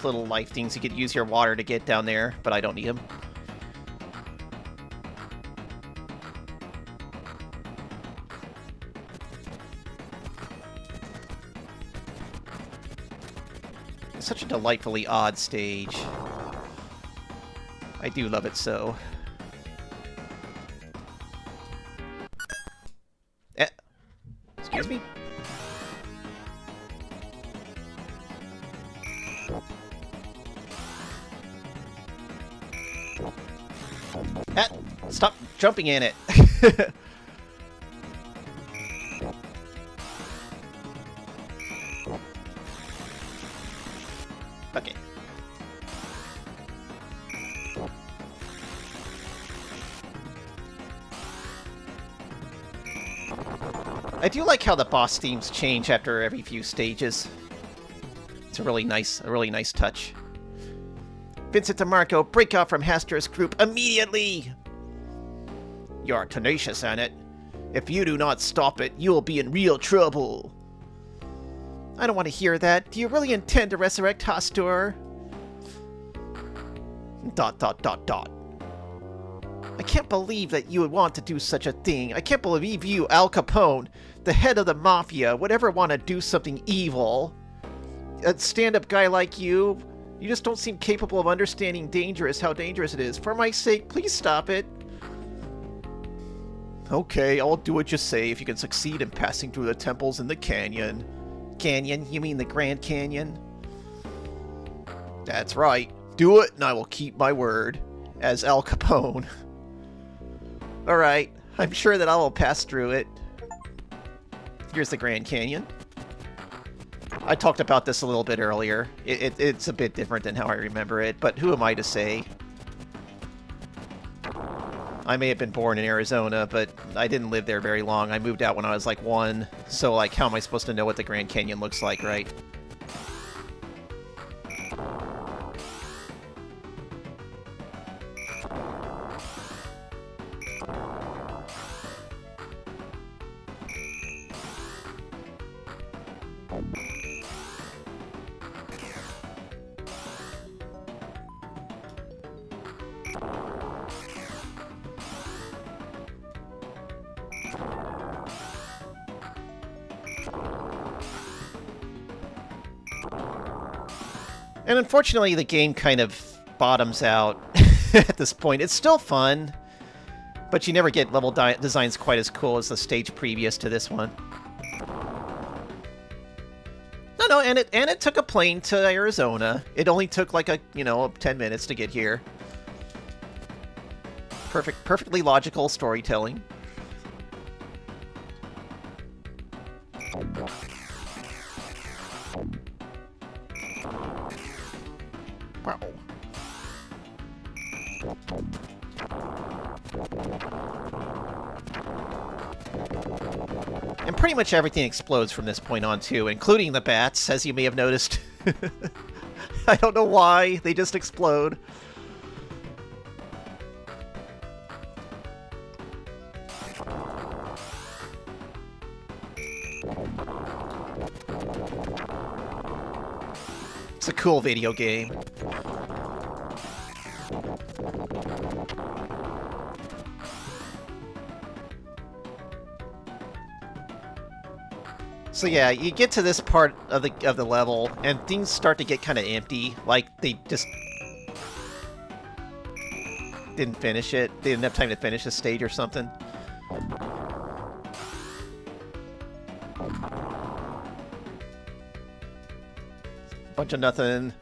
Little life things. You could use your water to get down there, but I don't need them. It's such a delightfully odd stage. I do love it so. Excuse me? Ah, stop jumping in it. Okay. I do like how the boss themes change after every few stages. It's a really nice touch. Vincent DeMarco, break out from Hastur's group immediately! You're tenacious, Annette. If you do not stop it, you will be in real trouble. I don't want to hear that. Do you really intend to resurrect Hastur? ... I can't believe that you would want to do such a thing. I can't believe you, Al Capone, the head of the Mafia, would ever want to do something evil. A stand-up guy like you, you just don't seem capable of understanding how dangerous it is. For my sake, please stop it. Okay, I'll do what you say if you can succeed in passing through the temples in the canyon. Canyon? You mean the Grand Canyon? That's right. Do it, and I will keep my word. As Al Capone. Alright, I'm sure that I will pass through it. Here's the Grand Canyon. I talked about this a little bit earlier. It's a bit different than how I remember it, but who am I to say? I may have been born in Arizona, but I didn't live there very long. I moved out when I was like 1, so like how am I supposed to know what the Grand Canyon looks like, right? And unfortunately, the game kind of bottoms out at this point. It's still fun, but you never get level designs quite as cool as the stage previous to this one. No, and it took a plane to Arizona. It only took like 10 minutes to get here. Perfectly logical storytelling. Wow. And pretty much everything explodes from this point on too, including the bats, as you may have noticed. I don't know why, they just explode. It's a cool video game. So yeah, you get to this part of the level, and things start to get kind of empty. Like they just didn't finish it. They didn't have time to finish the stage or something. Bunch of nothing.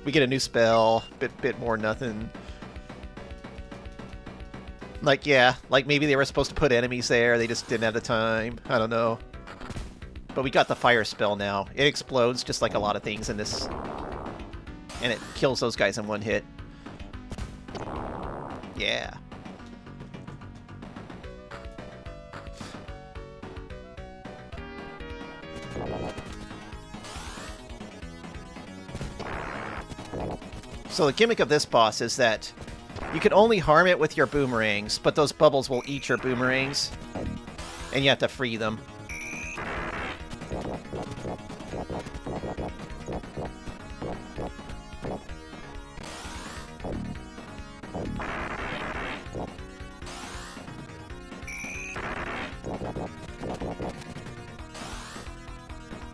We get a new spell. Bit more nothing. Like, yeah, like maybe they were supposed to put enemies there, they just didn't have the time. I don't know. But we got the fire spell now. It explodes just like a lot of things in this. And it kills those guys in one hit. Yeah. So the gimmick of this boss is that you can only harm it with your boomerangs, but those bubbles will eat your boomerangs, and you have to free them.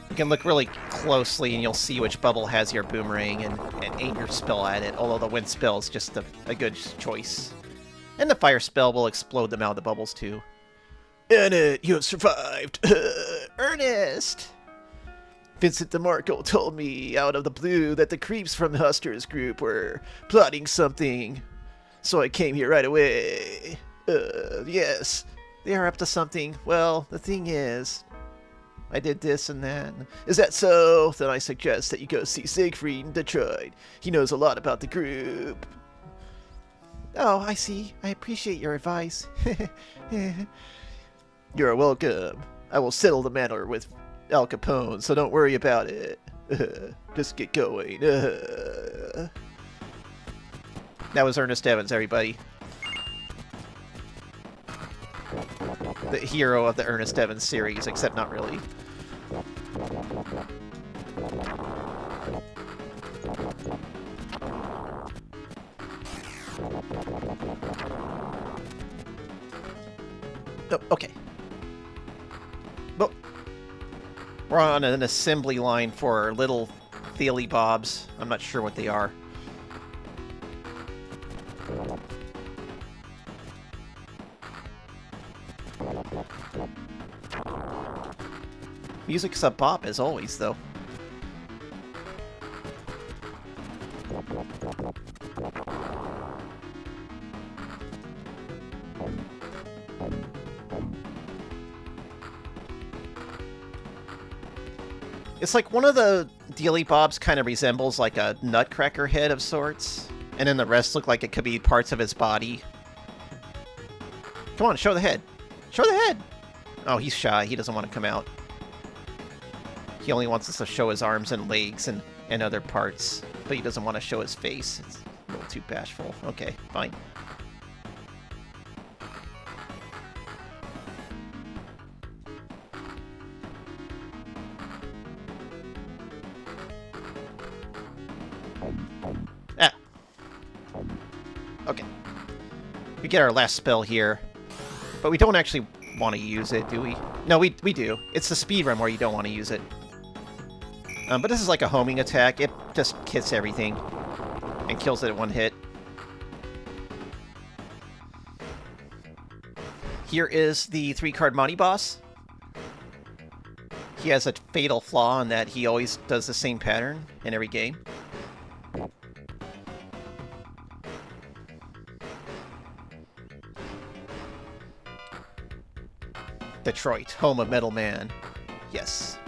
You can look really closely and you'll see which bubble has your boomerang and aim your spell at it, although the wind spell is just a good choice. And the fire spell will explode them out of the bubbles too. Annette, you have survived. Ernest! Vincent DeMarco told me out of the blue that the creeps from Huster's group were plotting something. So I came here right away. Yes. They are up to something. Well, the thing is, I did this and that. Is that so? Then I suggest that you go see Siegfried in Detroit. He knows a lot about the group. Oh, I see. I appreciate your advice. You're welcome. I will settle the matter with Al Capone, so don't worry about it. Just get going. That was Earnest Evans, everybody. The hero of the Earnest Evans series, except not really. Oh, okay. Well, we're on an assembly line for little Thealy Bobs. I'm not sure what they are. Music's a bop, as always, though. It's like one of the Dealy Bobs kind of resembles like a nutcracker head of sorts, and then the rest look like it could be parts of his body. Come on, show the head. Show the head! Oh, he's shy. He doesn't want to come out. He only wants us to show his arms and legs and other parts, but he doesn't want to show his face. It's a little too bashful. Okay, fine. Ah. Okay. We get our last spell here, but we don't actually want to use it, do we? No, we do. It's the speed run where you don't want to use it. But this is like a homing attack. It just hits everything and kills it at one hit. Here is the 3-card Monty boss. He has a fatal flaw in that he always does the same pattern in every game. Detroit, home of Metal Man. Yes.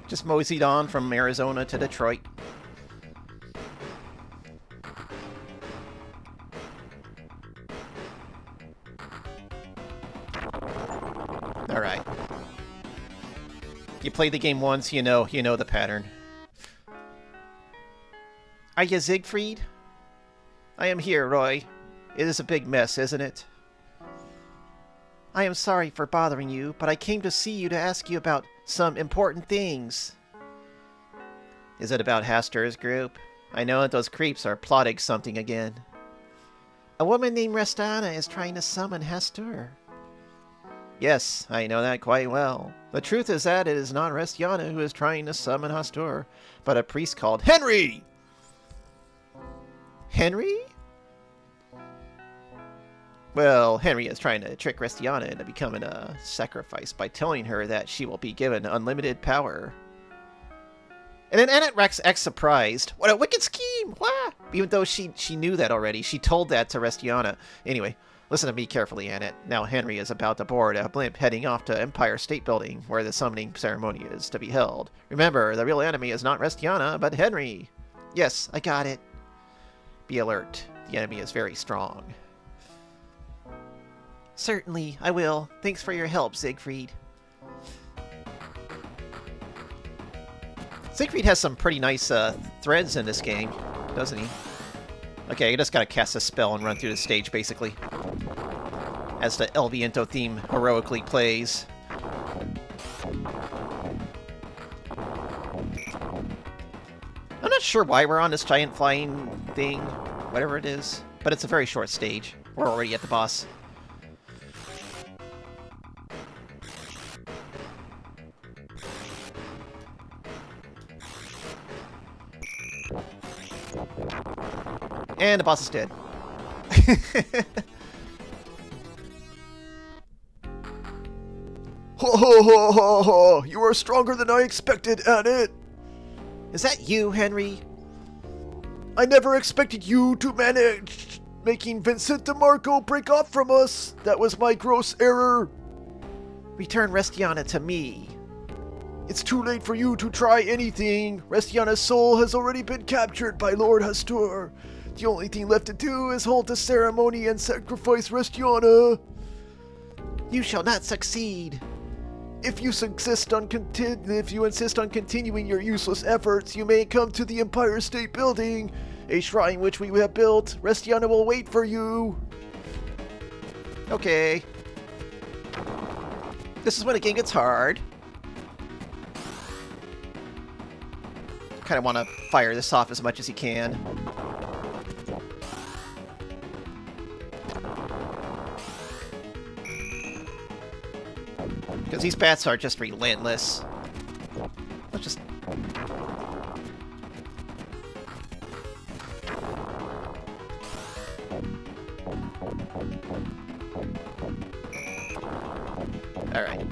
Just moseyed on from Arizona to Detroit. Alright. You play the game once, you know the pattern. Are you Siegfried? I am here, Roy. It is a big mess, isn't it? I am sorry for bothering you, but I came to see you to ask you about some important things. Is it about Hastur's group? I know that those creeps are plotting something again. A woman named Restana is trying to summon Hastur. Yes, I know that quite well. The truth is that it is not Restiana who is trying to summon Hastur, but a priest called Henry! Henry? Well, Henry is trying to trick Restiana into becoming a sacrifice by telling her that she will be given unlimited power. And then Annette acts surprised. What a wicked scheme! What? Even though she knew that already. She told that to Restiana. Anyway, listen to me carefully, Annette. Now Henry is about to board a blimp heading off to Empire State Building, where the summoning ceremony is to be held. Remember, the real enemy is not Restiana, but Henry. Yes, I got it. Be alert. The enemy is very strong. Certainly, I will. Thanks for your help, Siegfried. Siegfried has some pretty nice threads in this game, doesn't he? Okay, you just gotta cast a spell and run through the stage, basically. As the El Viento theme heroically plays. I'm not sure why we're on this giant flying thing, whatever it is, but it's a very short stage. We're already at the boss. And the boss is dead. Ho ho ho ho ho! You are stronger than I expected, Annette! Is that you, Henry? I never expected you to manage making Vincent DeMarco break off from us. That was my gross error. Return Restiana to me. It's too late for you to try anything. Restiana's soul has already been captured by Lord Hastur. The only thing left to do is hold the ceremony and sacrifice Restiana. You shall not succeed. If you insist on continuing your useless efforts, you may come to the Empire State Building, a shrine which we have built. Restiana will wait for you. Okay. This is when the game gets hard. Kind of want to fire this off as much as you can. Because these bats are just relentless. Let's just... Alright.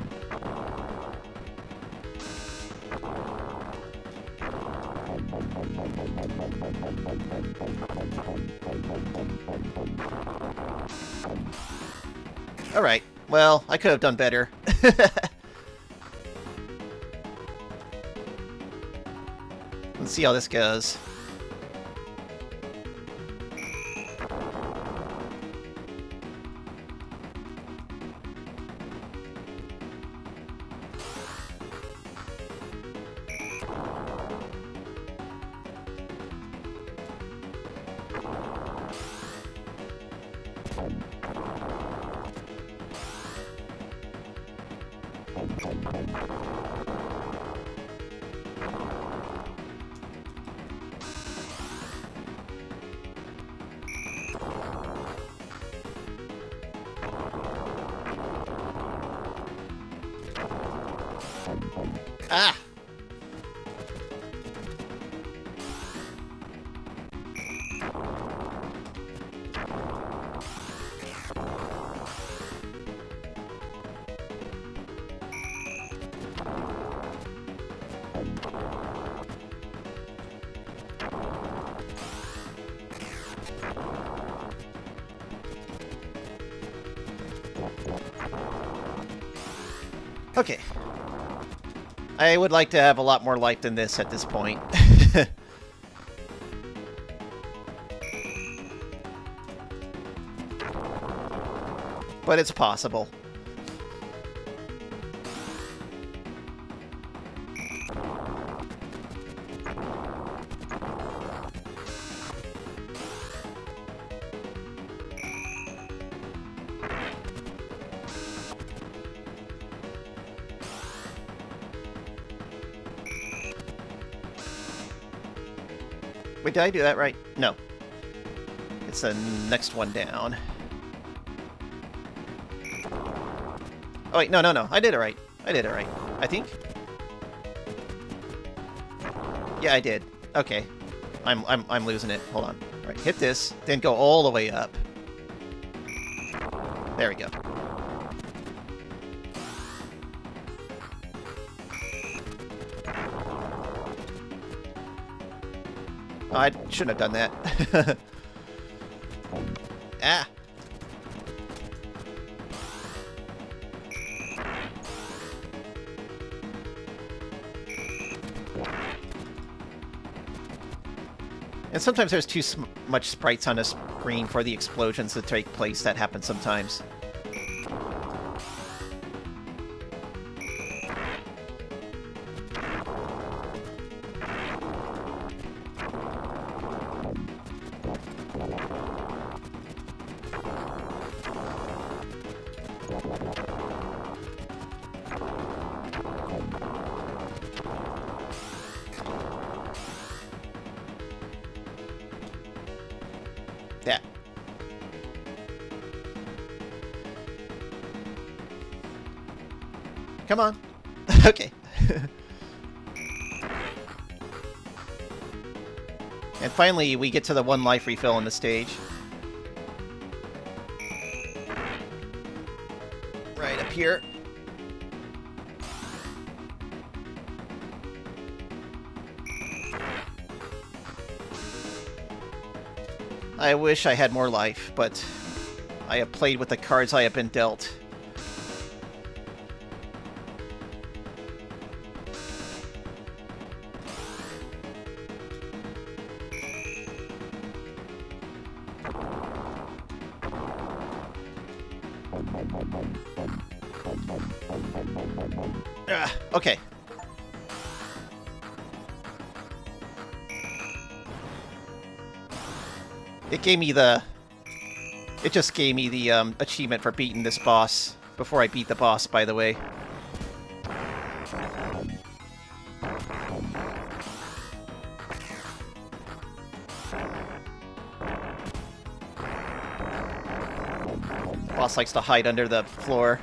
Alright. Well, I could have done better. Let's see how this goes. Ah! Okay. I would like to have a lot more life than this at this point. But it's possible. Wait, did I do that right? No. It's the next one down. Oh wait, no. I did it right. I think. Yeah, I did. Okay. I'm losing it. Hold on. All right, hit this, then go all the way up. There we go. Oh, I shouldn't have done that. Ah! And sometimes there's too much sprites on a screen for the explosions to take place. That happens sometimes. Yeah. Come on. Okay. And finally, we get to the one life refill on the stage. Right up here. I wish I had more life, but I have played with the cards I have been dealt. Okay. It gave me the... It just gave me the achievement for beating this boss. Before I beat the boss, by the way. The boss likes to hide under the floor.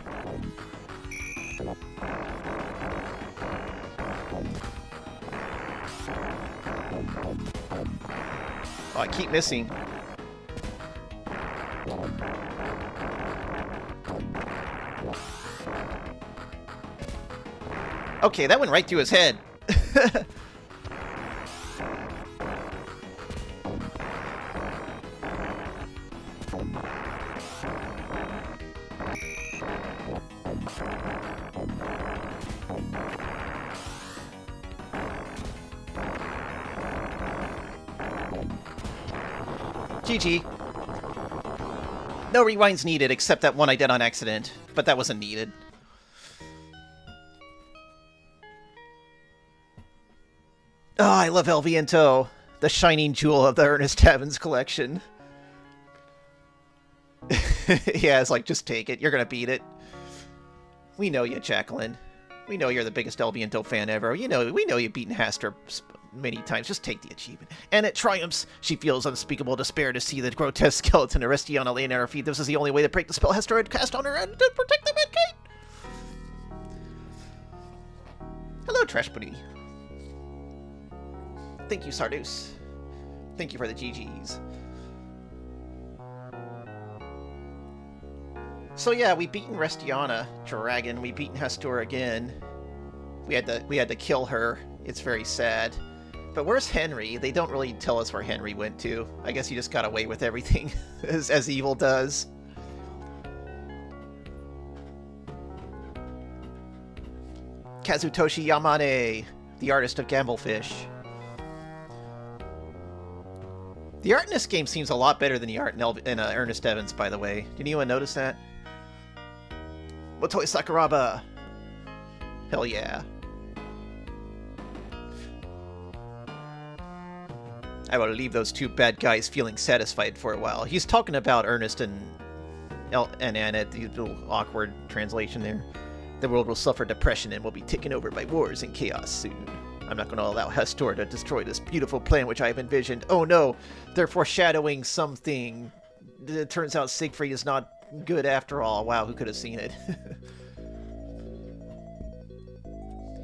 Oh, I keep missing. Okay, that went right through his head. GG. No rewinds needed, except that one I did on accident. But that wasn't needed. Oh, I love El Viento, the shining jewel of the Earnest Evans Collection. Yeah, it's like, just take it. You're gonna beat it. We know you, Jacqueline. We know you're the biggest El Viento fan ever. We know you've beaten Haster many times. Just take the achievement. And it triumphs. She feels unspeakable despair to see the grotesque skeleton of Restiana laying at her feet. This is the only way to break the spell Hester had cast on her and to protect the Medkate. Hello, Trash Buddy. Thank you, Sardus. Thank you for the GGs. So yeah, we beaten Restiana Dragon. We beaten Hastur again. We had to kill her. It's very sad. But where's Henry? They don't really tell us where Henry went to. I guess he just got away with everything, as evil does. Kazutoshi Yamane, the artist of Gamblefish. The art in this game seems a lot better than the art in Earnest Evans, by the way. Did anyone notice that? Motoi Sakuraba! Hell yeah. I will leave those two bad guys feeling satisfied for a while. He's talking about Ernest and Annette, the little awkward translation there. The world will suffer depression and will be taken over by wars and chaos soon. I'm not going to allow Hastur to destroy this beautiful plan which I have envisioned. Oh no, they're foreshadowing something. It turns out Siegfried is not good after all. Wow, who could have seen it?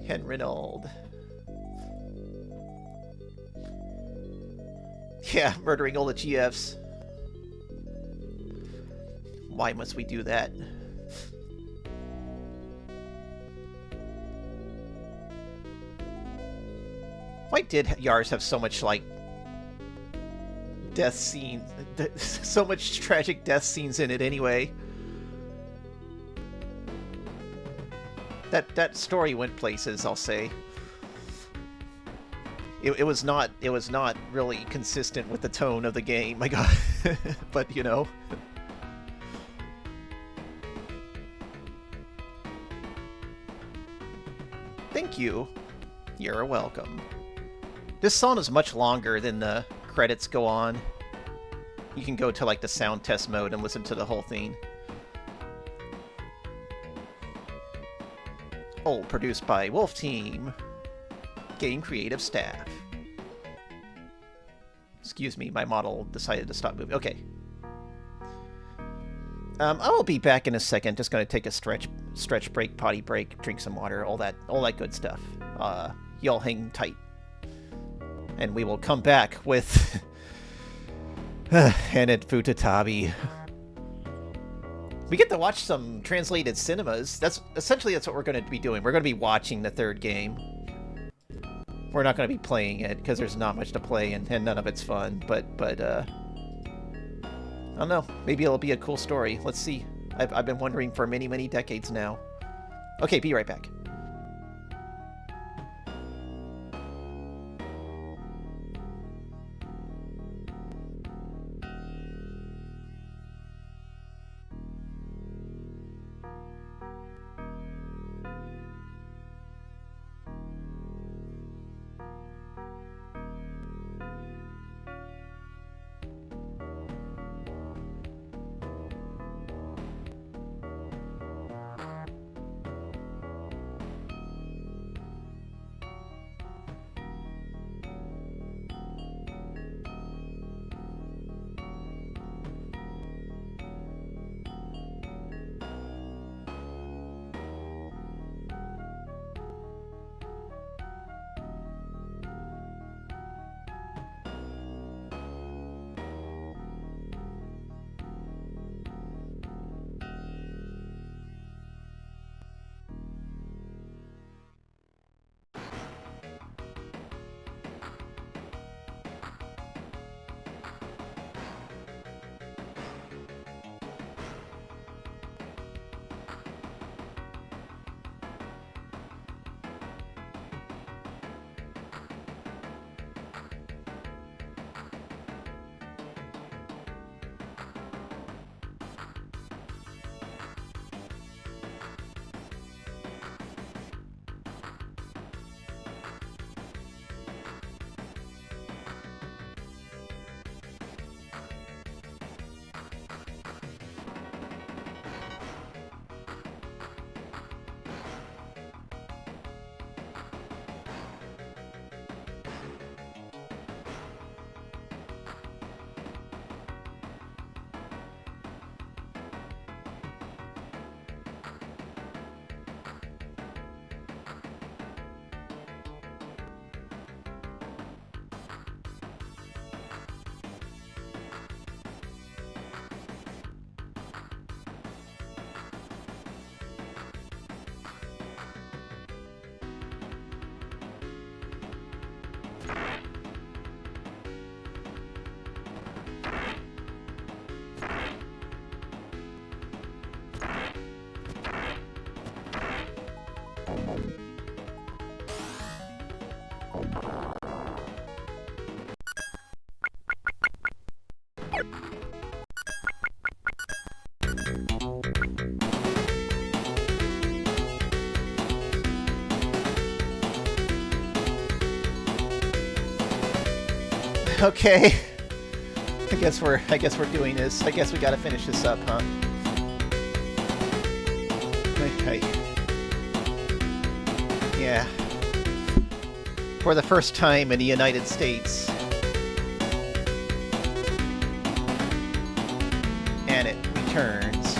Henrinold. Yeah, murdering all the GFs. Why must we do that? Why did Yars have so much, like, death scenes, so much tragic death scenes in it anyway? That story went places, I'll say. It was not really consistent with the tone of the game, my god. But, you know. Thank you. You're welcome. This song is much longer than the credits go on. You can go to, like, the sound test mode and listen to the whole thing. All produced by Wolf Team. Game creative staff. Excuse me, my model decided to stop moving. Okay. I will be back in a second. Just gonna take a stretch break, potty break, drink some water, all that good stuff. Y'all hang tight. And we will come back with Hanet Futatabi. We get to watch some translated cinemas. That's what we're going to be doing. We're going to be watching the third game. We're not going to be playing it because there's not much to play and none of it's fun. But I don't know. Maybe it'll be a cool story. Let's see. I've been wondering for many, many decades now. Okay, be right back. Okay. I guess we're doing this. I guess we gotta finish this up, huh? Okay. Yeah. For the first time in the United States. And it returns.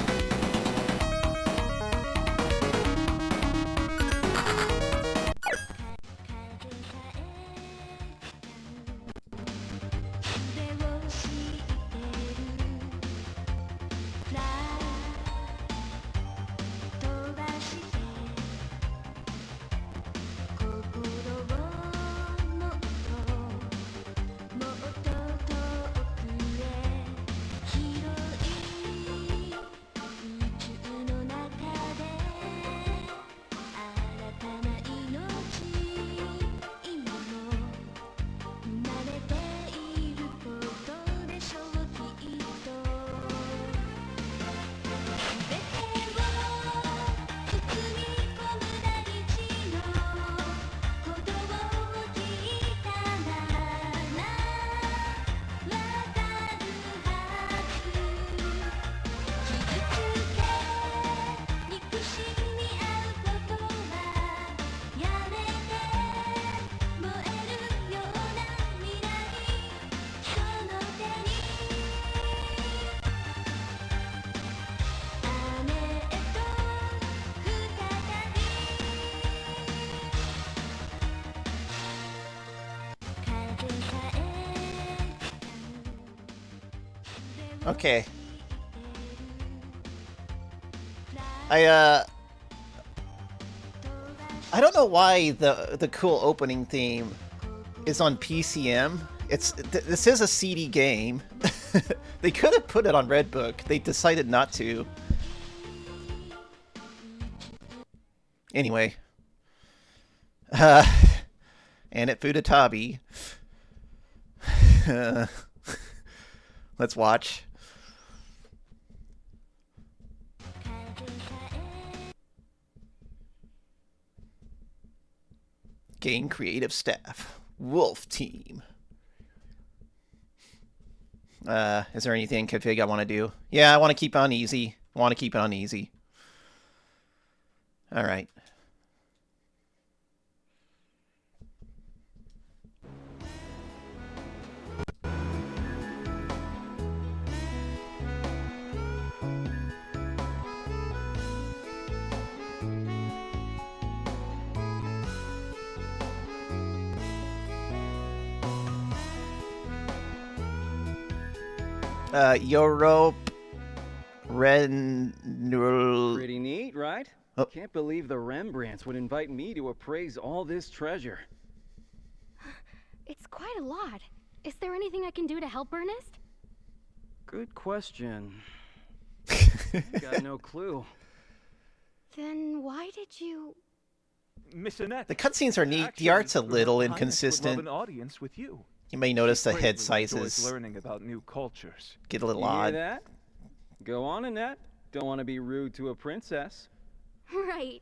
Okay. I don't know why the cool opening theme is on PCM. This is a CD game. They could have put it on Redbook. They decided not to. Anyway. And at Futatabi. Let's watch. Game creative staff. Wolf team. Is there anything config I want to do? Yeah, I want to keep on easy. I want to keep it on easy. All right. Europe, Pretty neat, right? Oh. Can't believe the Rembrandts would invite me to appraise all this treasure. It's quite a lot. Is there anything I can do to help Ernest? Good question. Got no clue. Then why did you... Miss Annette. The cutscenes are neat. The art's a little inconsistent. An audience with you. You may notice the head Greatly enjoys sizes learning about new cultures. get a little You hear odd. that? Go on, Annette. Don't want to be rude to a princess. Right.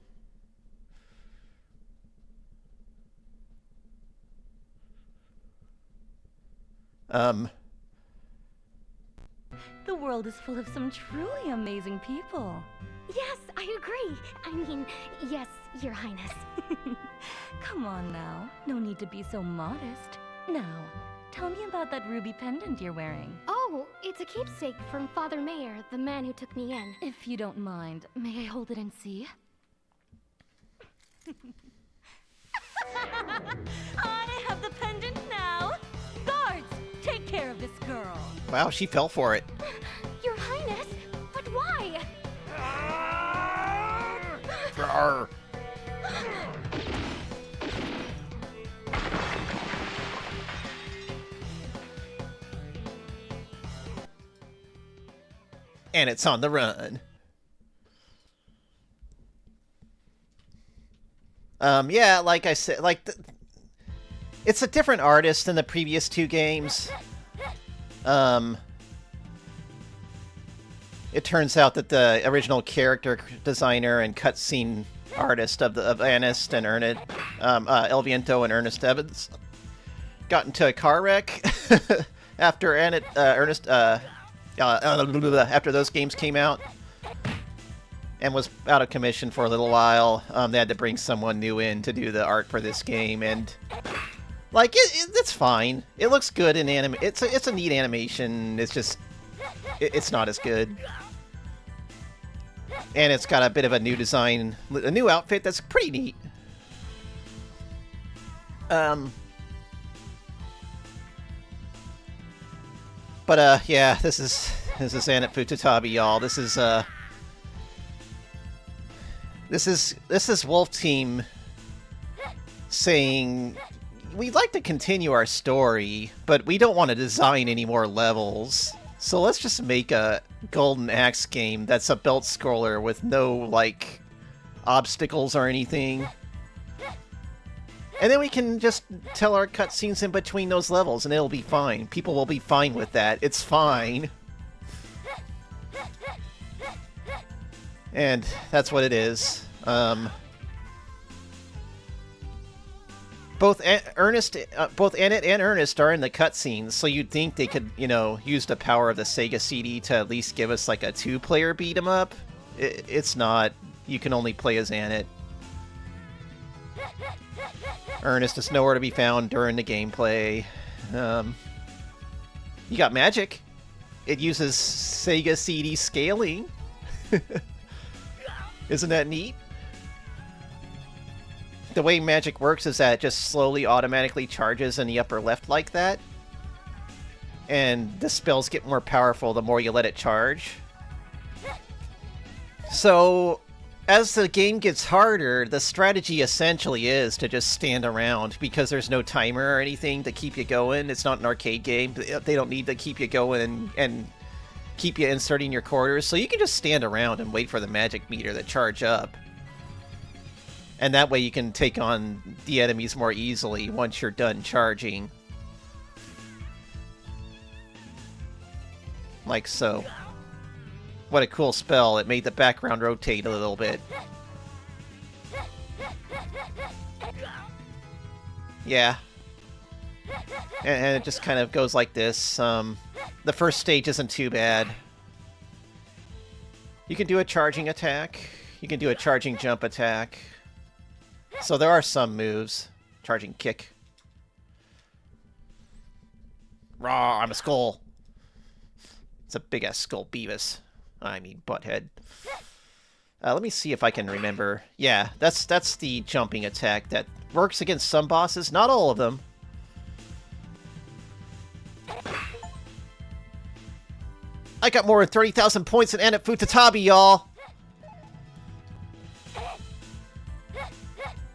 The world is full of some truly amazing people. Yes, I agree. I mean, yes, Your Highness. Come on now. No need to be so modest. Now, tell me about that ruby pendant you're wearing. Oh, it's a keepsake from Father Mayer, the man who took me in. If you don't mind, may I hold it and see? I have the pendant now! Guards, take care of this girl! Wow, she fell for it. Your Highness? But why? Grr. And it's on the run. Yeah, like I said, it's a different artist than the previous two games. It turns out that the original character designer and cutscene artist of Ernest and Ernest, El Viento and Earnest Evans, got into a car wreck after after those games came out, and was out of commission for a little while. They had to bring someone new in to do the art for this game, and like it's fine. It looks good in anime. It's a neat animation. It's just it's not as good, and it's got a bit of a new design, a new outfit that's pretty neat. But yeah, this is Anet Futatabi, y'all. This is Wolf Team saying we'd like to continue our story, but we don't want to design any more levels. So let's just make a Golden Axe game that's a belt scroller with no like obstacles or anything. And then we can just tell our cutscenes in between those levels, and it'll be fine. People will be fine with that. It's fine. And that's what it is. Both Anet and Ernest are in the cutscenes, so you'd think they could, use the power of the Sega CD to at least give us like a two-player beat 'em up. It's not. You can only play as Anet. Ernest is nowhere to be found during the gameplay. You got magic. It uses Sega CD scaling. Isn't that neat? The way magic works is that it just slowly automatically charges in the upper left like that. And the spells get more powerful the more you let it charge. So as the game gets harder, the strategy essentially is to just stand around because there's no timer or anything to keep you going. It's not an arcade game. They don't need to keep you going and keep you inserting your quarters. So you can just stand around and wait for the magic meter to charge up. And that way you can take on the enemies more easily once you're done charging. Like so. What a cool spell. It made the background rotate a little bit. Yeah. And it just kind of goes like this. The first stage isn't too bad. You can do a charging attack. You can do a charging jump attack. So there are some moves. Charging kick. Raw, I'm a skull. It's a big-ass skull, Beavis. I mean, Butthead. Let me see if I can remember. Yeah, that's the jumping attack that works against some bosses, not all of them. I got more than 30,000 points in Anet Futatabi, y'all!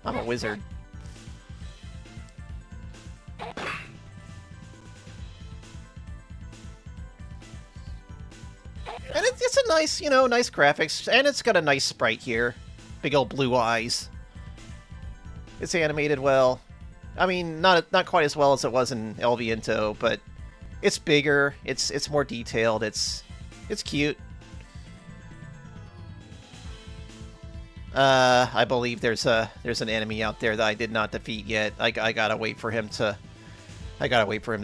I'm a wizard. And it's a nice, you know, nice graphics. And it's got a nice sprite here. Big old blue eyes. It's animated well. I mean, not quite as well as it was in El Viento, but it's bigger. It's more detailed. It's cute. I believe there's an enemy out there that I did not defeat yet. I gotta wait for him to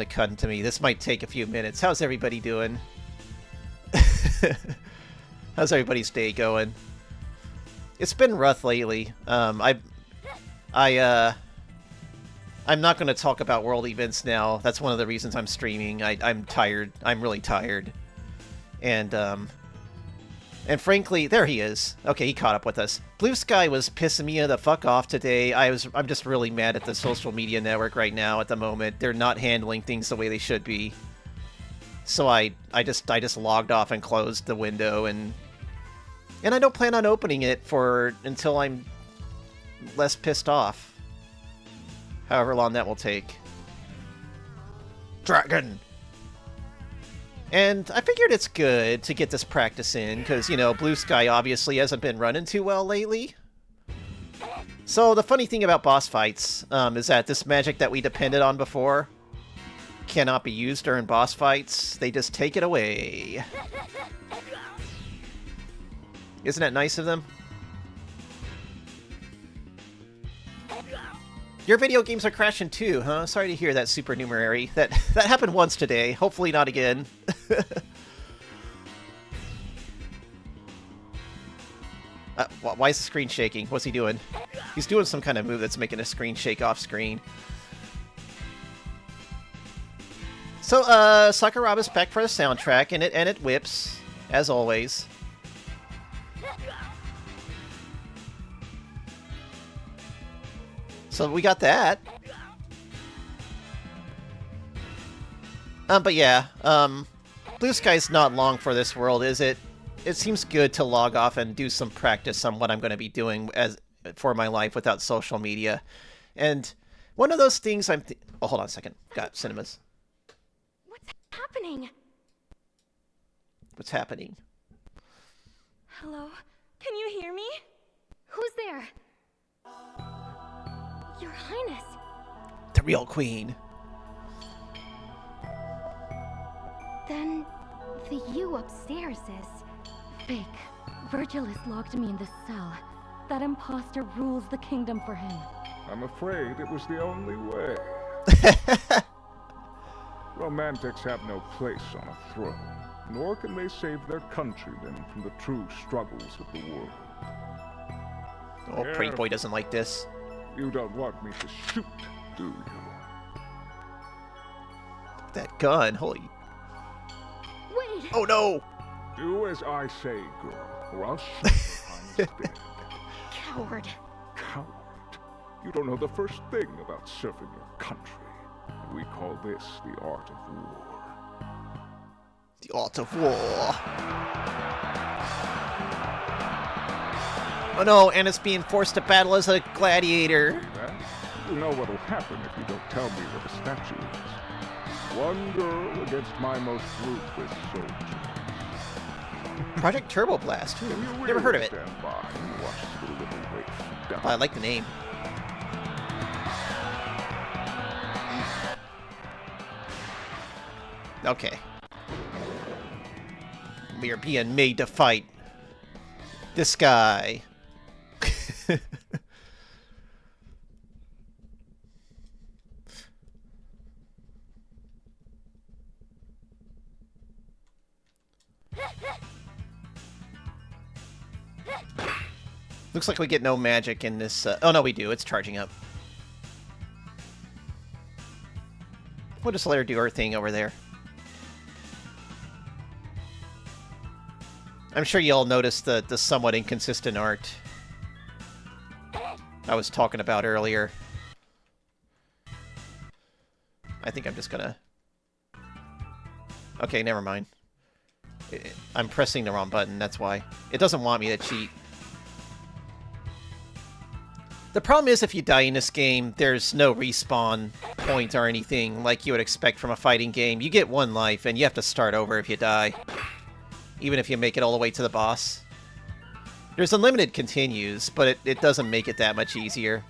come to me. This might take a few minutes. How's everybody doing? How's everybody's day going? It's been rough lately. I'm not going to talk about world events now. That's one of the reasons I'm streaming. I'm tired. I'm really tired. And frankly, there he is. Okay, he caught up with us. Blue Sky was pissing me the fuck off today. I'm just really mad at the social media network right now at the moment. They're not handling things the way they should be. So I just logged off and closed the window, and I don't plan on opening it until I'm less pissed off. However long that will take. Dragon! And I figured it's good to get this practice in, because, you know, Blue Sky obviously hasn't been running too well lately. So the funny thing about boss fights is that this magic that we depended on before cannot be used during boss fights. They just take it away. Isn't that nice of them? Your video games are crashing too, huh? Sorry to hear that, supernumerary. That happened once today. Hopefully not again. Why is the screen shaking? What's he doing? He's doing some kind of move that's making a screen shake off screen. So, Sakuraba's back for the soundtrack, and it whips, as always. So we got that. But yeah, Blue Sky's not long for this world, is it? It seems good to log off and do some practice on what I'm going to be doing for my life without social media. And one of those things oh, hold on a second. Got cinemas. Happening? What's happening? Hello? Can you hear me? Who's there? Your Highness. The real queen. Then the you upstairs is Fake. Virgilus locked me in this cell. That imposter rules the kingdom for him. I'm afraid it was the only way. Romantics have no place on a throne, nor can they save their countrymen from the true struggles of the world. Oh, Pretty Boy doesn't like this. You don't want me to shoot, do you? That gun, holy... Wait! Oh no! Do as I say, girl, or I'll shoot your Highness dead. Coward. Coward? You don't know the first thing about serving your country. We call this the art of war. The art of war. Oh no, Anna's being forced to battle as a gladiator. Well, you know what'll happen if you don't tell me where the statue is. One girl against my most ruthless soldier. Project Turbo Blast. Can you really Never heard of it. stand by and watch this little waif die? Oh, I like the name. Okay. We are being made to fight this guy. Looks like we get no magic in this. Oh no, we do. It's charging up. We'll just let her do her thing over there. I'm sure you all noticed the somewhat inconsistent art I was talking about earlier. I think I'm just gonna... Okay, never mind. I'm pressing the wrong button, that's why. It doesn't want me to cheat. The problem is if you die in this game, there's no respawn point or anything like you would expect from a fighting game. You get one life, and you have to start over if you die. Even if you make it all the way to the boss. There's unlimited continues, but it doesn't make it that much easier.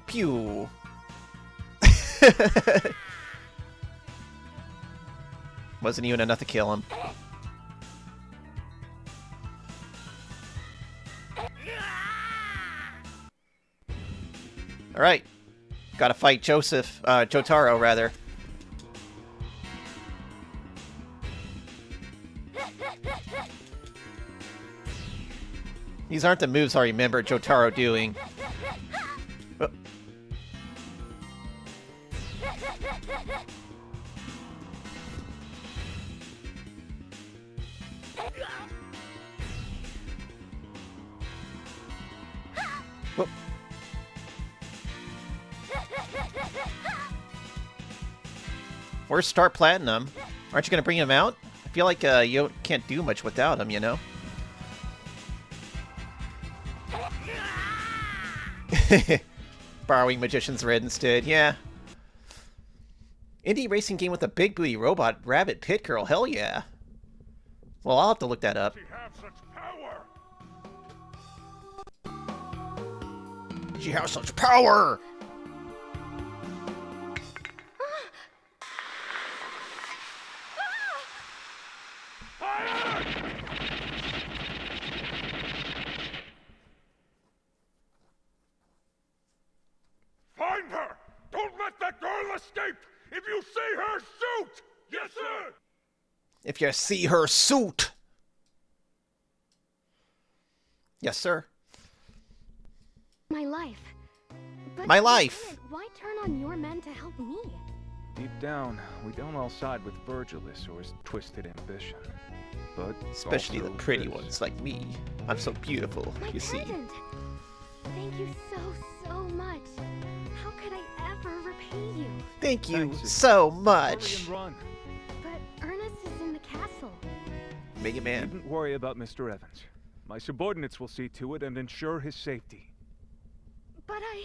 Pew. Wasn't even enough to kill him. Alright. Gotta fight Jotaro, rather. These aren't the moves I remember Jotaro doing. Oh. Whoop. Where's Star Platinum? Aren't you going to bring him out? I feel like you can't do much without him, you know? Borrowing Magician's Red instead, yeah. Indie racing game with a big booty robot rabbit pit girl, hell yeah. Well, I'll have to look that up. She has such power! Find her! Don't let that girl escape! If you see her, shoot! Yes, sir! If you see her, suit! Yes, sir. My life. But My life! why turn on your men to help me? Deep down, we don't all side with Virgilus or his twisted ambition. But Especially the also pretty this. ones like me. I'm so beautiful, My you see. present. Thank you so much. How could I ever repay you? Thank you Thanks. so Hurry much! and run. But Ernest is in the castle. Mega Man. Needn't worry about Mr. Evans. My subordinates will see to it and ensure his safety. But I...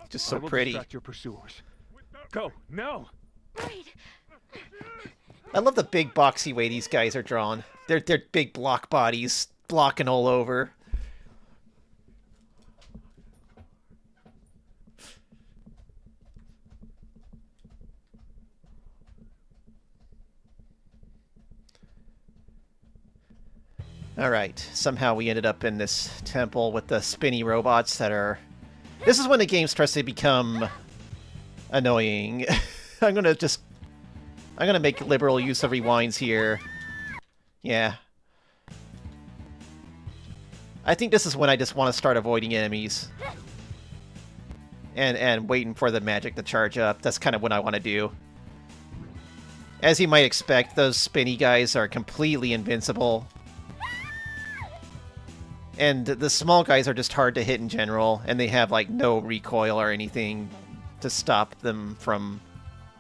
Just I so will pretty. distract your pursuers. Go, now! Right. I love the big boxy way these guys are drawn. They're big block bodies, blocking all over. Alright, somehow we ended up in this temple with the spinny robots that are... This is when the game starts to become annoying. I'm gonna make liberal use of rewinds here. Yeah. I think this is when I just want to start avoiding enemies. And waiting for the magic to charge up. That's kind of what I want to do. As you might expect, those spinny guys are completely invincible. And the small guys are just hard to hit in general, and they have, like, no recoil or anything to stop them from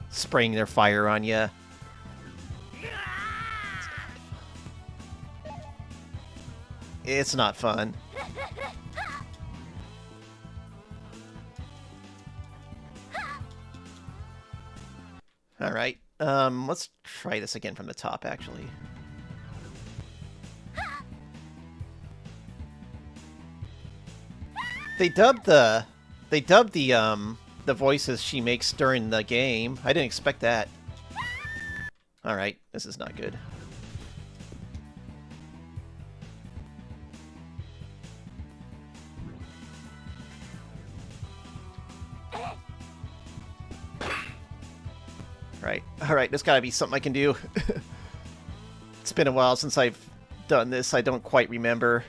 spraying their fire on you. It's not fun. Alright, let's try this again from the top, actually. They dubbed the voices she makes during the game. I didn't expect that. Alright, this is not good. Right. Alright, there's gotta be something I can do. It's been a while since I've done this. I don't quite remember.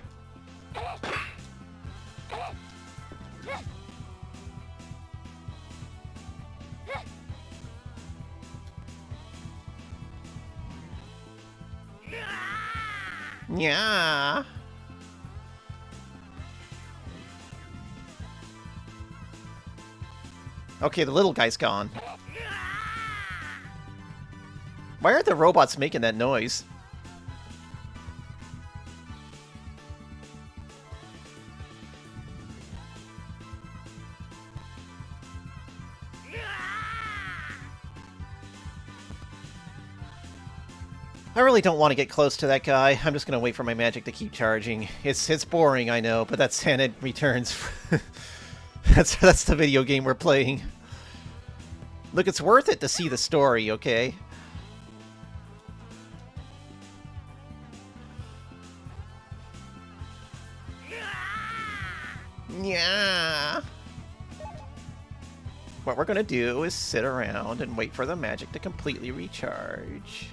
Yeah. Okay, the little guy's gone. Why aren't the robots making that noise? I really don't want to get close to that guy. I'm just going to wait for my magic to keep charging. It's boring, I know, but that's and it returns. that's the video game we're playing. Look, it's worth it to see the story, okay? Yeah. What we're gonna do is sit around and wait for the magic to completely recharge.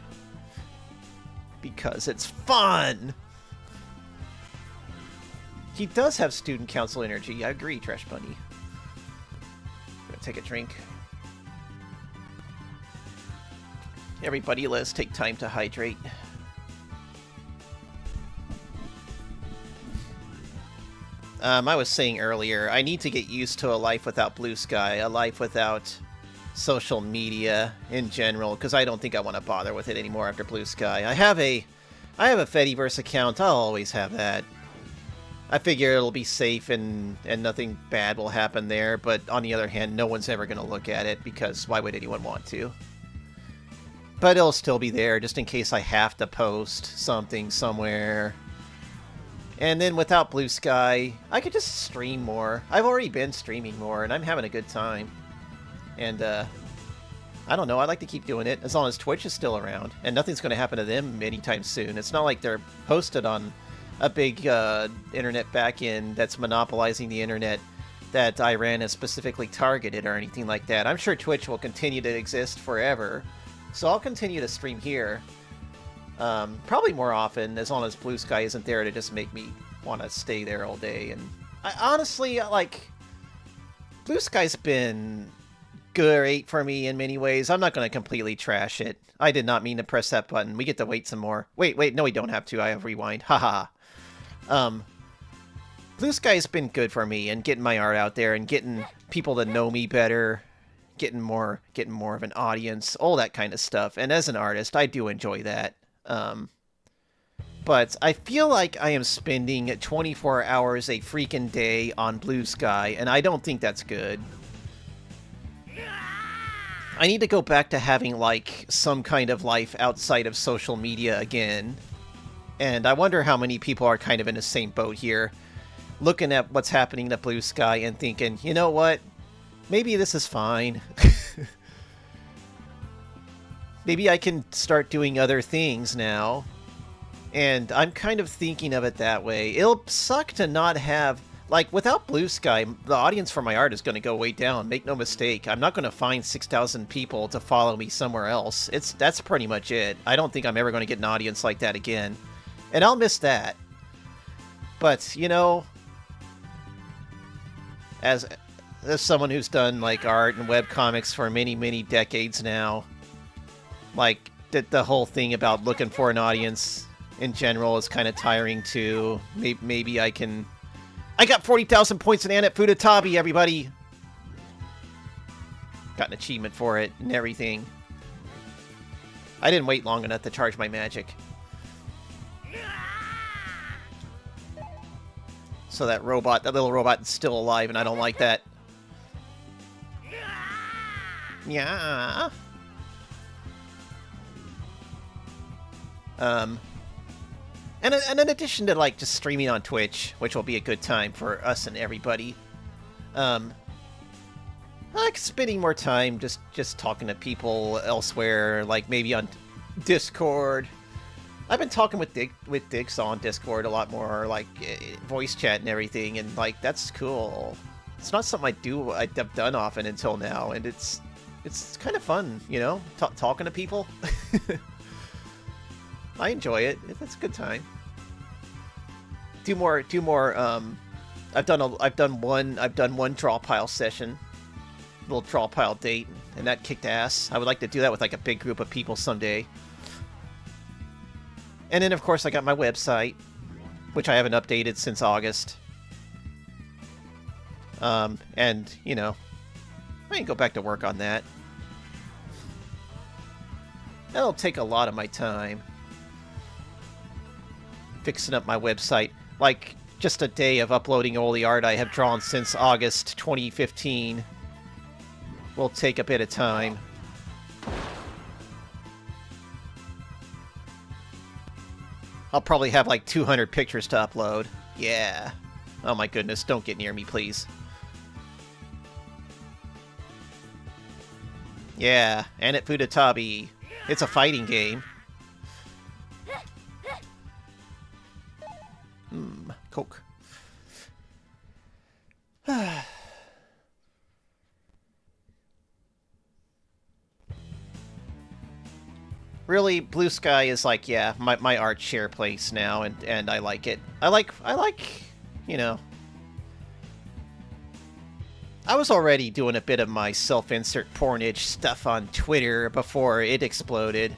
Because it's fun! He does have student council energy. I agree, Trash Bunny. I'm gonna take a drink. Everybody, let's take time to hydrate. I was saying earlier, I need to get used to a life without Blue Sky, a life without social media in general, because I don't think I want to bother with it anymore after Blue Sky. I have a Fediverse account. I'll always have that. I figure it'll be safe and nothing bad will happen there, but on the other hand, no one's ever going to look at it, because why would anyone want to? But it'll still be there, just in case I have to post something somewhere. And then without Blue Sky, I could just stream more. I've already been streaming more, and I'm having a good time. And, I don't know, I like to keep doing it, as long as Twitch is still around. And nothing's going to happen to them anytime soon. It's not like they're hosted on a big, internet backend that's monopolizing the internet that Iran has specifically targeted or anything like that. I'm sure Twitch will continue to exist forever. So I'll continue to stream here. Probably more often, as long as Blue Sky isn't there to just make me want to stay there all day. And I honestly, like, Blue Sky's been great for me in many ways. I'm not going to completely trash it. I did not mean to press that button. We get to wait some more. Wait, no, we don't have to. I have rewind. Haha. Blue Sky's been good for me and getting my art out there and getting people to know me better, getting more of an audience, all that kind of stuff. And as an artist, I do enjoy that. But I feel like I am spending 24 hours a freaking day on Blue Sky, and I don't think that's good. I need to go back to having, like, some kind of life outside of social media again. And I wonder how many people are kind of in the same boat here, looking at what's happening to Blue Sky and thinking, you know what? Maybe this is fine. Maybe I can start doing other things now. And I'm kind of thinking of it that way. It'll suck to not have... Like, without Blue Sky, the audience for my art is going to go way down. Make no mistake. I'm not going to find 6,000 people to follow me somewhere else. That's pretty much it. I don't think I'm ever going to get an audience like that again. And I'll miss that. But, you know... As someone who's done, like, art and webcomics for many, many decades now... Like, the whole thing about looking for an audience in general is kind of tiring too. Maybe I can... I got 40,000 points in Anet Futatabi, everybody! got an achievement for it and everything. I didn't wait long enough to charge my magic. So that little robot is still alive, and I don't like that. Yeah. And in addition to, like, just streaming on Twitch, which will be a good time for us and everybody, I like spending more time just talking to people elsewhere, like maybe on Discord. I've been talking with Dix on Discord a lot more, like voice chat and everything, and like that's cool. It's not something I've done often until now, and it's kind of fun, you know, talking to people. I enjoy it. It's a good time. Do more. I've done one draw pile session, little draw pile date, and that kicked ass. I would like to do that with like a big group of people someday. And then, of course, I got my website, which I haven't updated since August. And, you know, I can go back to work on that. That'll take a lot of my time. Fixing up my website. Like, just a day of uploading all the art I have drawn since August 2015 will take a bit of time. I'll probably have like 200 pictures to upload. Yeah. Oh my goodness, don't get near me, please. Yeah, and at Futatabi. It's a fighting game. Coke. Really, Blue Sky is like, yeah, my art share place now, and I like it. I like, you know. I was already doing a bit of my self-insert pornage stuff on Twitter before it exploded.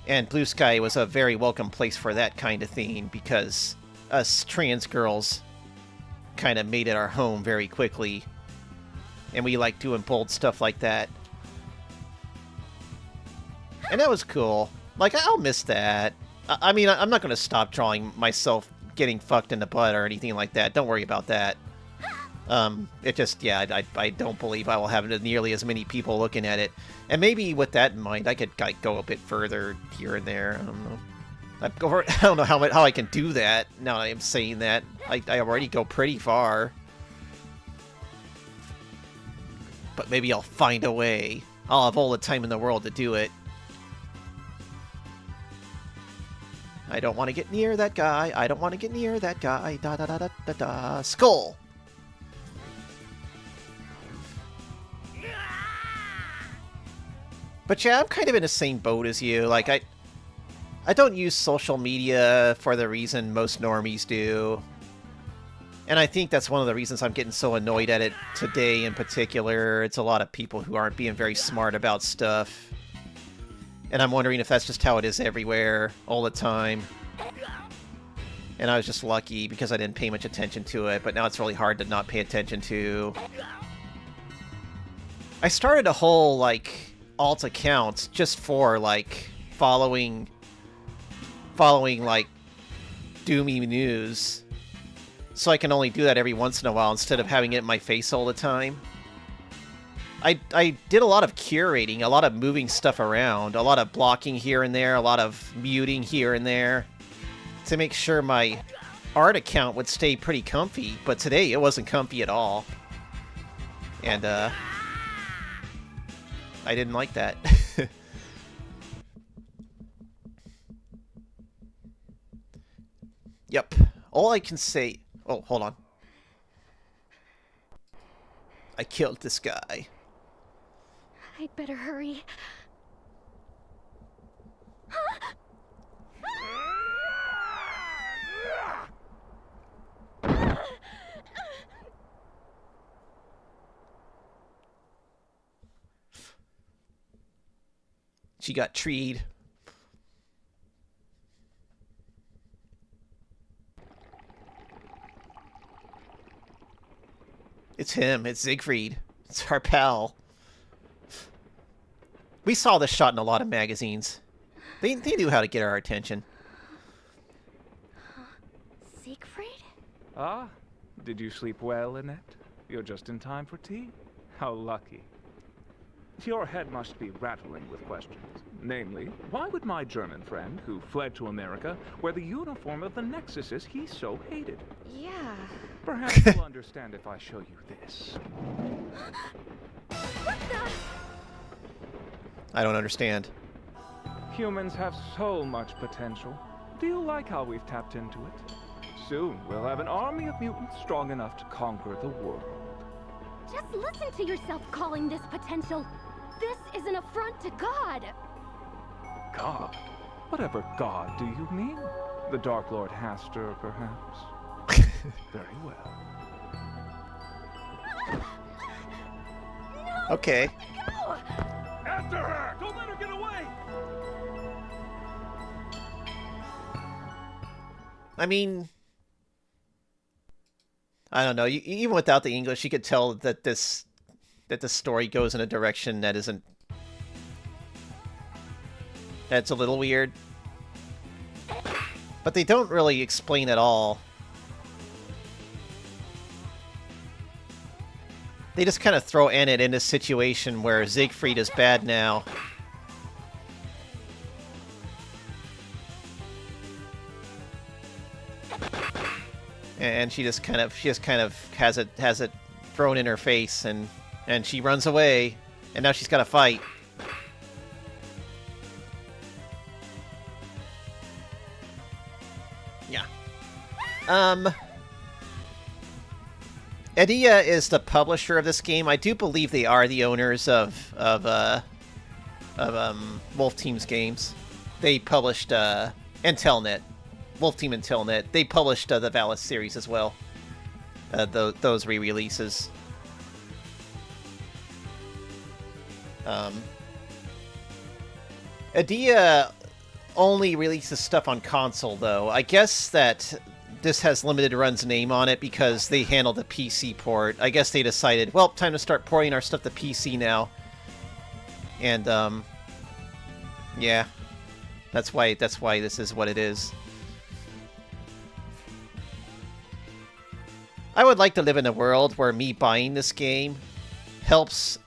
And Blue Sky was a very welcome place for that kind of thing, because us trans girls kind of made it our home very quickly. And we like doing bold stuff like that. And that was cool. Like, I'll miss that. I mean, I'm not going to stop drawing myself getting fucked in the butt or anything like that. Don't worry about that. It just, yeah, I don't believe I will have nearly as many people looking at it. And maybe with that in mind, I could like, go a bit further here and there. I don't know. I don't know how I can do that now that I'm saying that. I already go pretty far. But maybe I'll find a way. I'll have all the time in the world to do it. I don't want to get near that guy. I don't want to get near that guy. Da da da da da da. Skull! But yeah, I'm kind of in the same boat as you. Like, I don't use social media for the reason most normies do. And I think that's one of the reasons I'm getting so annoyed at it today in particular. It's a lot of people who aren't being very smart about stuff. And I'm wondering if that's just how it is everywhere, all the time. And I was just lucky because I didn't pay much attention to it, but now it's really hard to not pay attention to. I started a whole, like, alt account just for, like, following like, doomy news. So I can only do that every once in a while instead of having it in my face all the time. I did a lot of curating, a lot of moving stuff around, a lot of blocking here and there, a lot of muting here and there to make sure my art account would stay pretty comfy, but today it wasn't comfy at all. And, I didn't like that. Yep. All I can say... Oh, hold on. I killed this guy. I'd better hurry. She got treed. It's him. It's Siegfried. It's our pal. We saw this shot in a lot of magazines. They knew how to get our attention. Siegfried? Ah, did you sleep well, Annette? You're just in time for tea? How lucky. Your head must be rattling with questions. Namely, why would my German friend, who fled to America, wear the uniform of the Nexuses he so hated? Yeah. Perhaps you'll understand if I show you this. What the? I don't understand. Humans have so much potential. Do you like how we've tapped into it? Soon we'll have an army of mutants strong enough to conquer the world. Just listen to yourself calling this potential. This is an affront to God. God? Whatever God do you mean? The Dark Lord Hastur, perhaps? Very well. No! Okay. Go! After her! Don't let her get away! I mean, I don't know. Even without the English, you could tell that this story goes in a direction that isn't. That's a little weird. But they don't really explain at all. They just kind of throw Annette in a situation where Siegfried is bad now. And she just kind of has it thrown in her face, and she runs away, and now she's got to fight. Yeah. Idea is the publisher of this game. I do believe they are the owners of Wolf Team's games. They published Intelnet. Wolf Team and Telnet. They published the Valis series as well. Those re-releases. Idea only releases stuff on console, though. I guess that this has limited run's name on it because they handled the PC port. I guess they decided, well, time to start porting our stuff to PC now. And yeah, that's why this is what it is. I would like to live in a world where me buying this game helps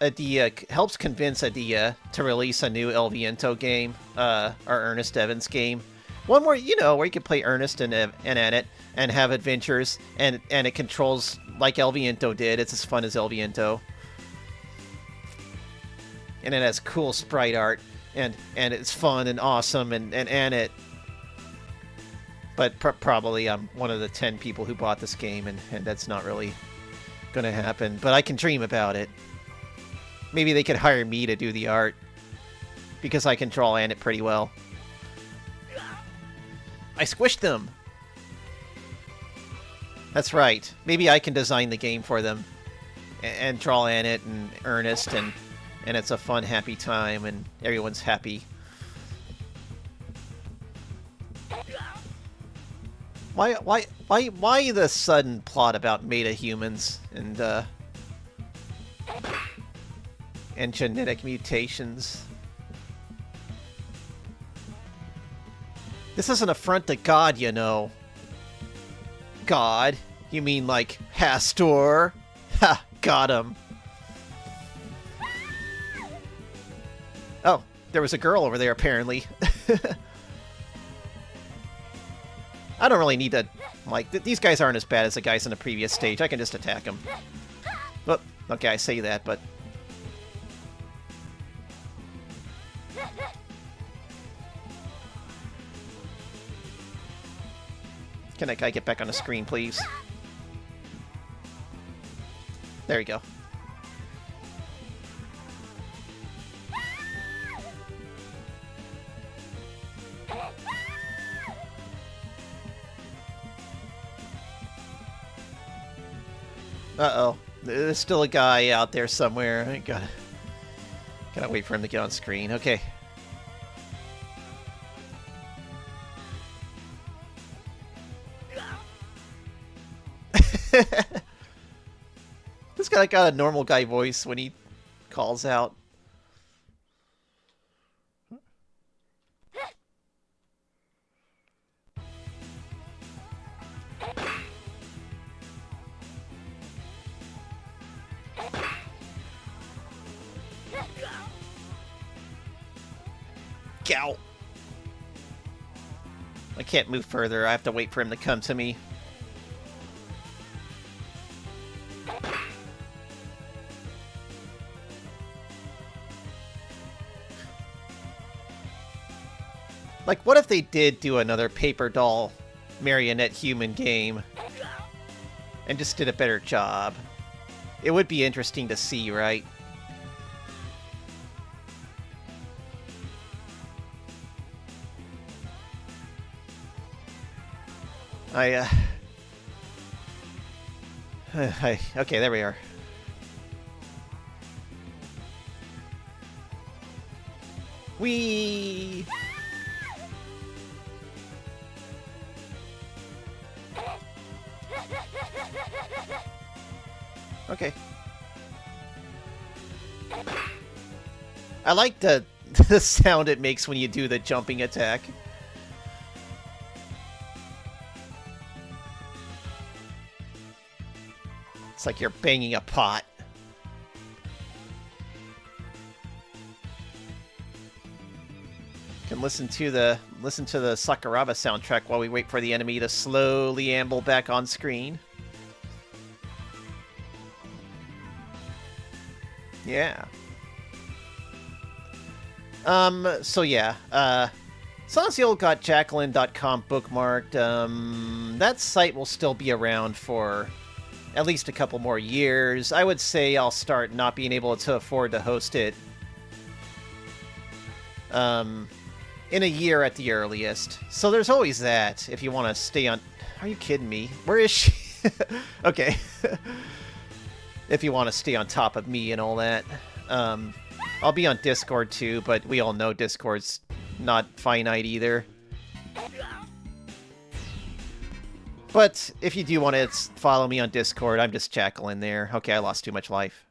convince Idea to release a new El Viento game, our Earnest Evans game. One where, where you can play Ernest and Annette and have adventures, and it controls like El Viento did. It's as fun as El Viento. And it has cool sprite art, and it's fun and awesome, and Annette. But probably I'm one of the 10 people who bought this game, and that's not really going to happen. But I can dream about it. Maybe they could hire me to do the art, because I can draw Annette pretty well. I squished them! That's right. Maybe I can design the game for them, and draw Annette and Ernest, and it's a fun, happy time, and everyone's happy. Why the sudden plot about meta-humans and genetic mutations? This is an affront to God, you know. God? You mean like Hastur? Ha! Got him. Oh, there was a girl over there, apparently. I don't really need to, like, these guys aren't as bad as the guys in the previous stage. I can just attack them. Oh, okay, I say that, but... Can that guy get back on the screen, please? There you go. Uh-oh. There's still a guy out there somewhere. I gotta wait for him to get on screen. Okay. This guy got a normal guy voice when he calls out. Gow. I can't move further. I have to wait for him to come to me. Like, what if they did do another paper doll marionette human game and just did a better job? It would be interesting to see, right? Okay, there we are. Whee! Okay. I like the sound it makes when you do the jumping attack. It's like you're banging a pot. You can listen to the Sakuraba soundtrack while we wait for the enemy to slowly amble back on screen. Yeah. So yeah, as long as you all got Jacqueline.com bookmarked, that site will still be around for at least a couple more years. I would say I'll start not being able to afford to host it in a year at the earliest. So there's always that, if you want to stay on... Are you kidding me? Where is she? Okay. If you want to stay on top of me and all that. I'll be on Discord too, but we all know Discord's not finite either. But if you do want to follow me on Discord, I'm just Jacqueline there. Okay, I lost too much life.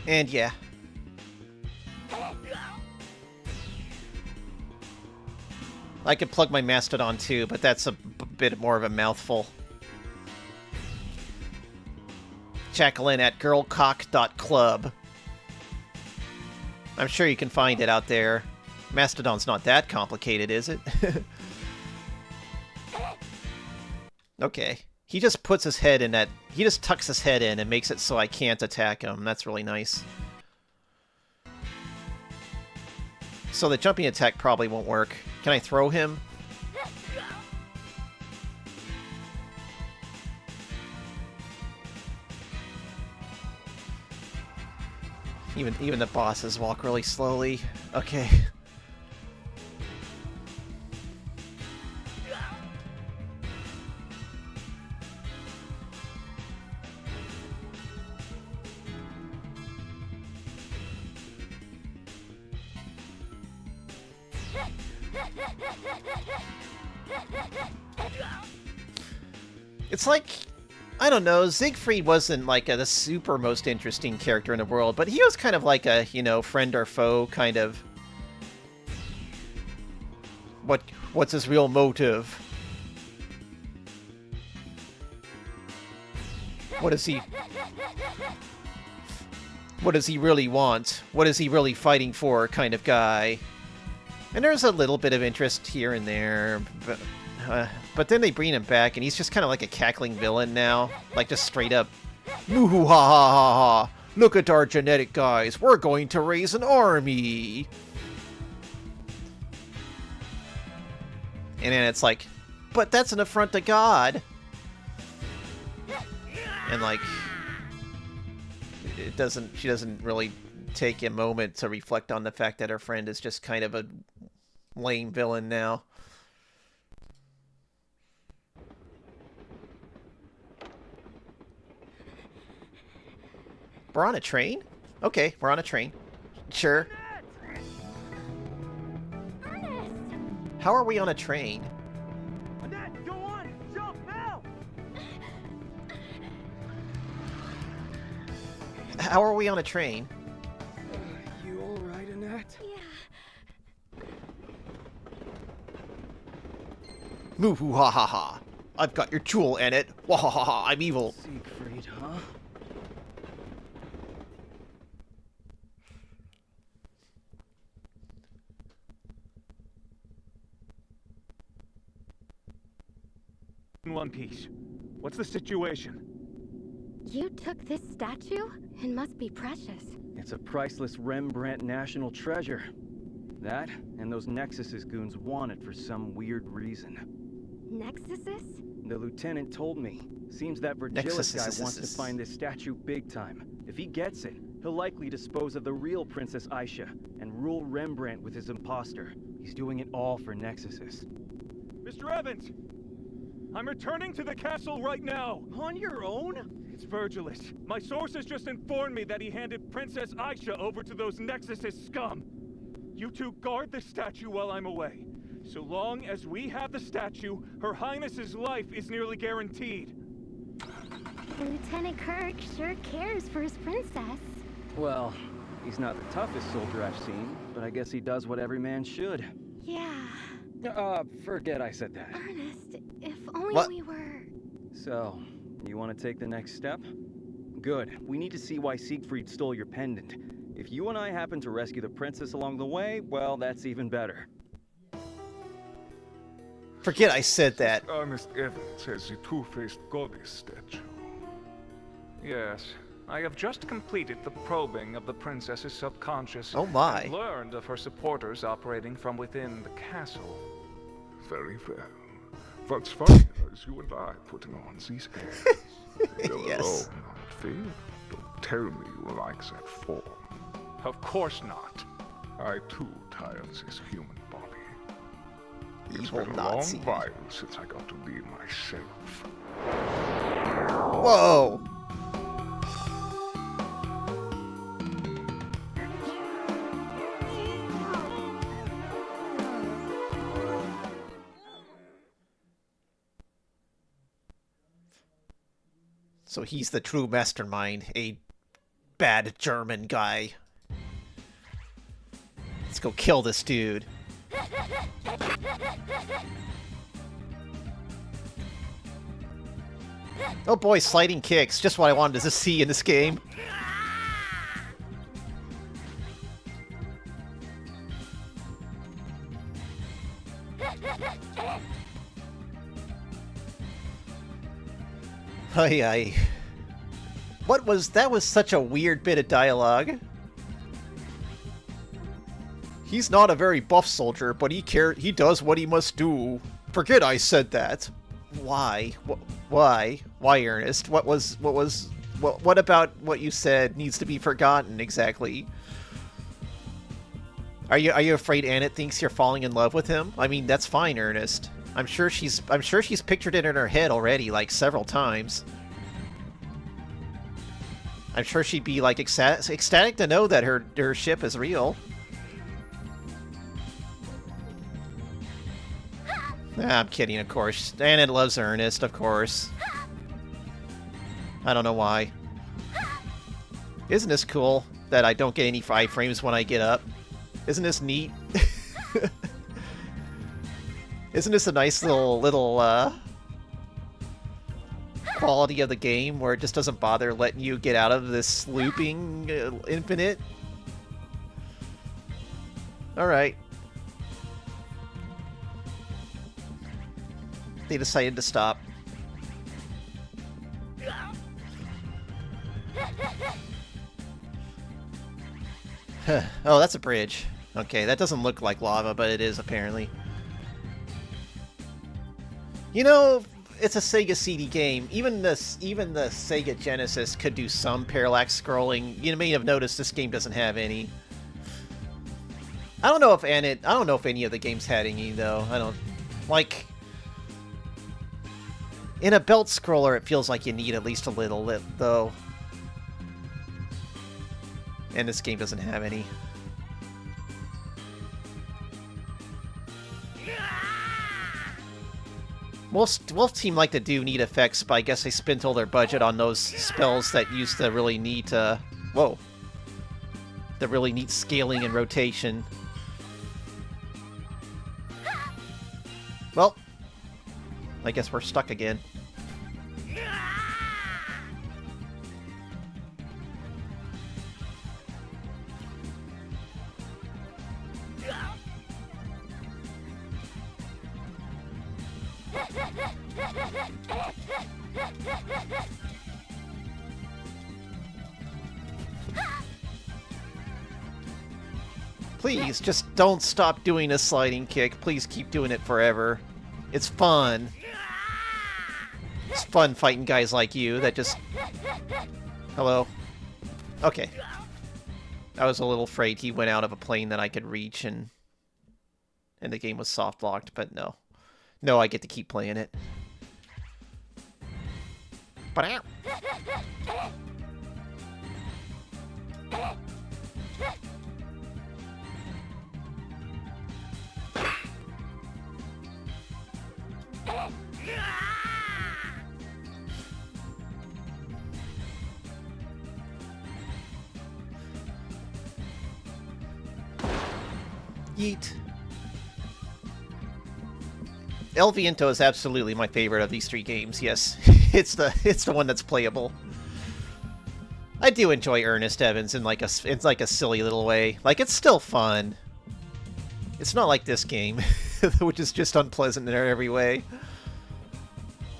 And yeah. I could plug my Mastodon too, but that's a bit more of a mouthful. Jacqueline at girlcock.club. I'm sure you can find it out there. Mastodon's not that complicated, is it? Okay. He just puts his head in that... He just tucks his head in and makes it so I can't attack him. That's really nice. So the jumping attack probably won't work. Can I throw him? Even the bosses walk really slowly. Okay. It's like, I don't know, Siegfried wasn't like the super most interesting character in the world, but he was kind of like a, you know, friend or foe kind of. What's his real motive? What does he really want? What is he really fighting for kind of guy? And there's a little bit of interest here and there, but then they bring him back, and he's just kind of like a cackling villain now. Like, just straight up, "Moo ha ha ha ha! Look at our genetic guys! We're going to raise an army!" And then it's like, but that's an affront to God! And like, she doesn't really take a moment to reflect on the fact that her friend is just kind of a lame villain now. We're on a train? Okay, we're on a train. Sure. Ernest! How are we on a train? Annette, go on! Jump now! How are we on a train? You alright, Annette? Yeah. Moo hoo ha ha ha. I've got your jewel, Annette. Wah ha ha ha. I'm evil. Siegfried, huh? In one piece. What's the situation? You took this statue? It must be precious. It's a priceless Rembrandt national treasure. That, and those Nexus's goons want it for some weird reason. Nexuses? The lieutenant told me. Seems that Virgilis guy wants to find this statue big time. If he gets it, he'll likely dispose of the real Princess Aisha and rule Rembrandt with his imposter. He's doing it all for Nexuses. Mr. Evans! I'm returning to the castle right now! On your own? It's Virgilis. My sources just informed me that he handed Princess Aisha over to those Nexuses scum. You two guard the statue while I'm away. So long as we have the statue, Her Highness's life is nearly guaranteed. Lieutenant Kirk sure cares for his princess. Well, he's not the toughest soldier I've seen, but I guess he does what every man should. Yeah. Forget I said that. Ernest, if only we were... So, you want to take the next step? Good. We need to see why Siegfried stole your pendant. If you and I happen to rescue the princess along the way, well, that's even better. Forget I said that. Earnest Evans has the two-faced goddess statue. Yes. I have just completed the probing of the princess's subconscious. Oh my. And learned of her supporters operating from within the castle. Very well. What's funny is you and I putting on these airs. You're Yes. alone on the field. Don't tell me you like that form. Of course not. I too tire this human body. It's Evil been a Nazi. long while since I got to be myself. Whoa. So he's the true mastermind, a bad German guy. Let's go kill this dude. Oh boy, sliding kicks. Just what I wanted to see in this game. Ay ay. What was that? Was such a weird bit of dialogue. He's not a very buff soldier, but he does what he must do. Forget I said that. Why? Why? Why, Ernest? What about what you said needs to be forgotten exactly? Are you afraid Annette thinks you're falling in love with him? I mean, that's fine, Ernest. I'm sure she's pictured it in her head already, like several times. I'm sure she'd be like ecstatic to know that her ship is real. Nah, I'm kidding, of course. Annette loves Ernest, of course. I don't know why. Isn't this cool that I don't get any iframes when I get up? Isn't this neat? Isn't this a nice little quality of the game where it just doesn't bother letting you get out of this looping infinite? Alright. They decided to stop. Oh, that's a bridge. Okay, that doesn't look like lava, but it is apparently. You know, it's a Sega CD game. Even the Sega Genesis could do some parallax scrolling. You may have noticed this game doesn't have any. I don't know if any of the games had any though. I don't like. In a belt scroller, it feels like you need at least a little lip, though. And this game doesn't have any. Wolf Team like to do neat effects, but I guess they spent all their budget on those spells that use the really neat, whoa. The really neat scaling and rotation. Well, I guess we're stuck again. Please, just don't stop doing a sliding kick. Please keep doing it forever. It's fun. It's fun fighting guys like you that just... Hello? Okay. I was a little afraid he went out of a plane that I could reach and the game was soft-locked, but no. No, I get to keep playing it. Ba-dow. Yeet. El Viento is absolutely my favorite of these three games. Yes, it's the one that's playable. I do enjoy Earnest Evans in like a silly little way. Like, it's still fun. It's not like this game, which is just unpleasant in every way.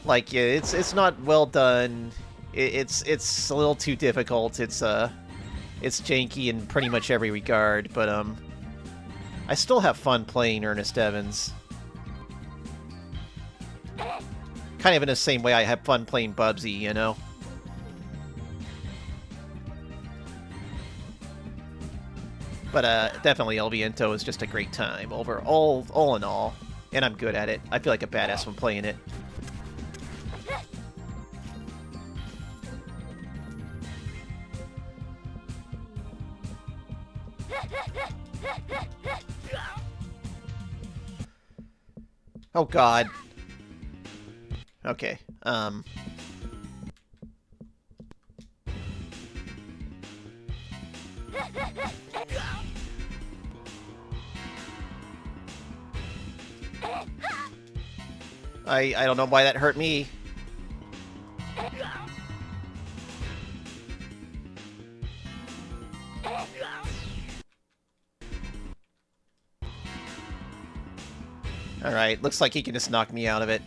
Like, yeah, it's not well done. It's a little too difficult. It's janky in pretty much every regard, but I still have fun playing Earnest Evans. Kind of in the same way I have fun playing Bubsy, you know? But definitely El Viento is just a great time, all in all. And I'm good at it. I feel like a badass when playing it. Oh god. Okay, I don't know why that hurt me. Alright, looks like he can just knock me out of it.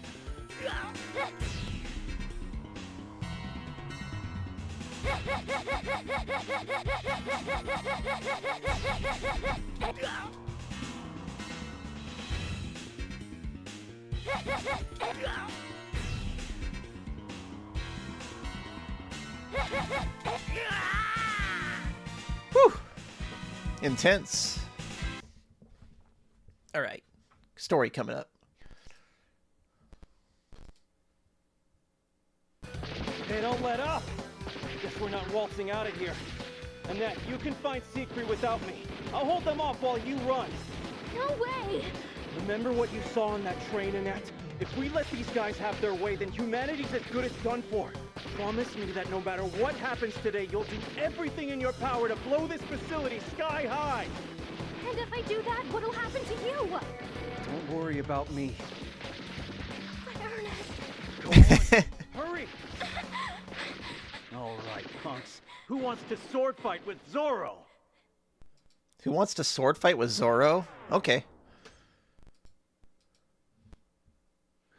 Whew! Intense. Alright. Story coming up. Hey, don't let up! Guess we're not waltzing out of here. Annette, you can find Siegfried without me. I'll hold them off while you run. No way! Remember what you saw on that train, Annette? If we let these guys have their way, then humanity's as good as done for. Promise me that no matter what happens today, you'll do everything in your power to blow this facility sky high! And if I do that, what'll happen to you? Don't worry about me. But Ernest... Go on, hurry! All right, punks. Who wants to sword fight with Zorro? Who wants to sword fight with Zorro? Okay.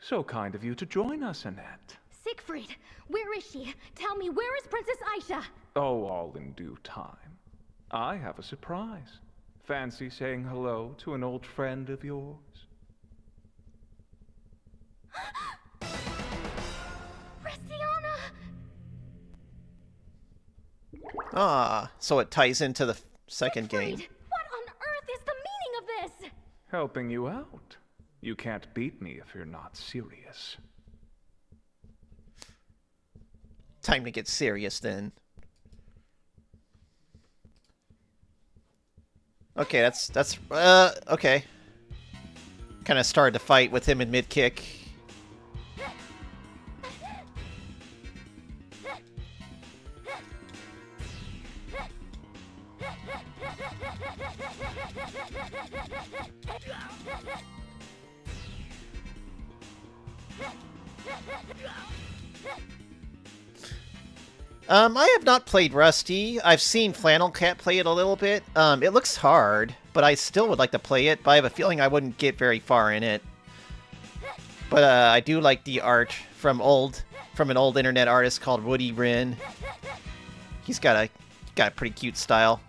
So kind of you to join us, Annette. Siegfried, where is she? Tell me, where is Princess Aisha? Oh, all in due time. I have a surprise. Fancy saying hello to an old friend of yours? Christiana! Ah, so it ties into the second Siegfried, game. what on earth is the meaning of this? Helping you out. You can't beat me if you're not serious. Time to get serious then. Okay, that's okay. Kind of started to fight with him in mid-kick. I have not played Rusty. I've seen Flannel Cat play it a little bit. It looks hard, but I still would like to play it, but I have a feeling I wouldn't get very far in it. But I do like the art from an old internet artist called Woody Wren. He's got a pretty cute style.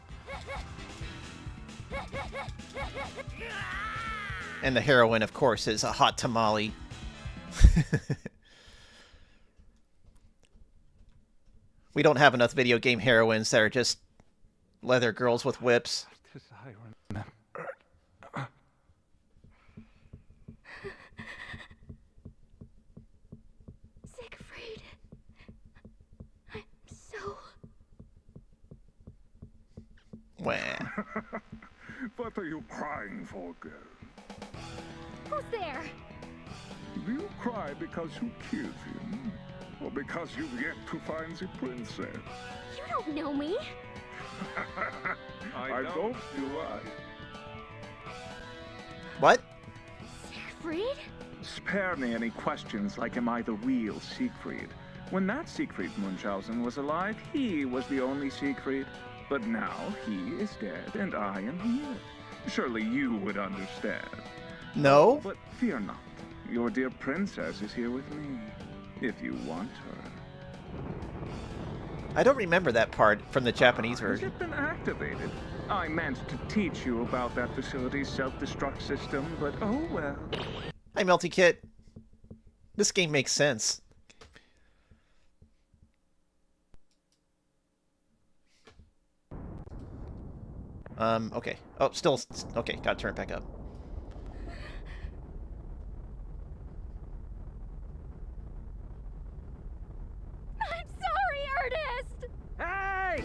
And the heroine, of course, is a hot tamale. We don't have enough video game heroines that are just leather girls with whips. Siegfried. I'm so... Wah. What are you crying for, girl? Who's there? Do you cry because you killed him? Or because you've yet to find the princess? You don't know me. I don't, do I? What? Siegfried? Spare me any questions like am I the real Siegfried? When that Siegfried Munchausen was alive, he was the only Siegfried. But now he is dead and I am here. Surely you would understand. No? But fear not. Your dear princess is here with me. If you want her. I don't remember that part from the Japanese Has version. it been activated? I meant to teach you about that facility's self-destruct system, but oh well. Hi, Melty Kit. This game makes sense. Okay. Oh, still... Okay, gotta turn it back up. I'm sorry, Ernest! Hey!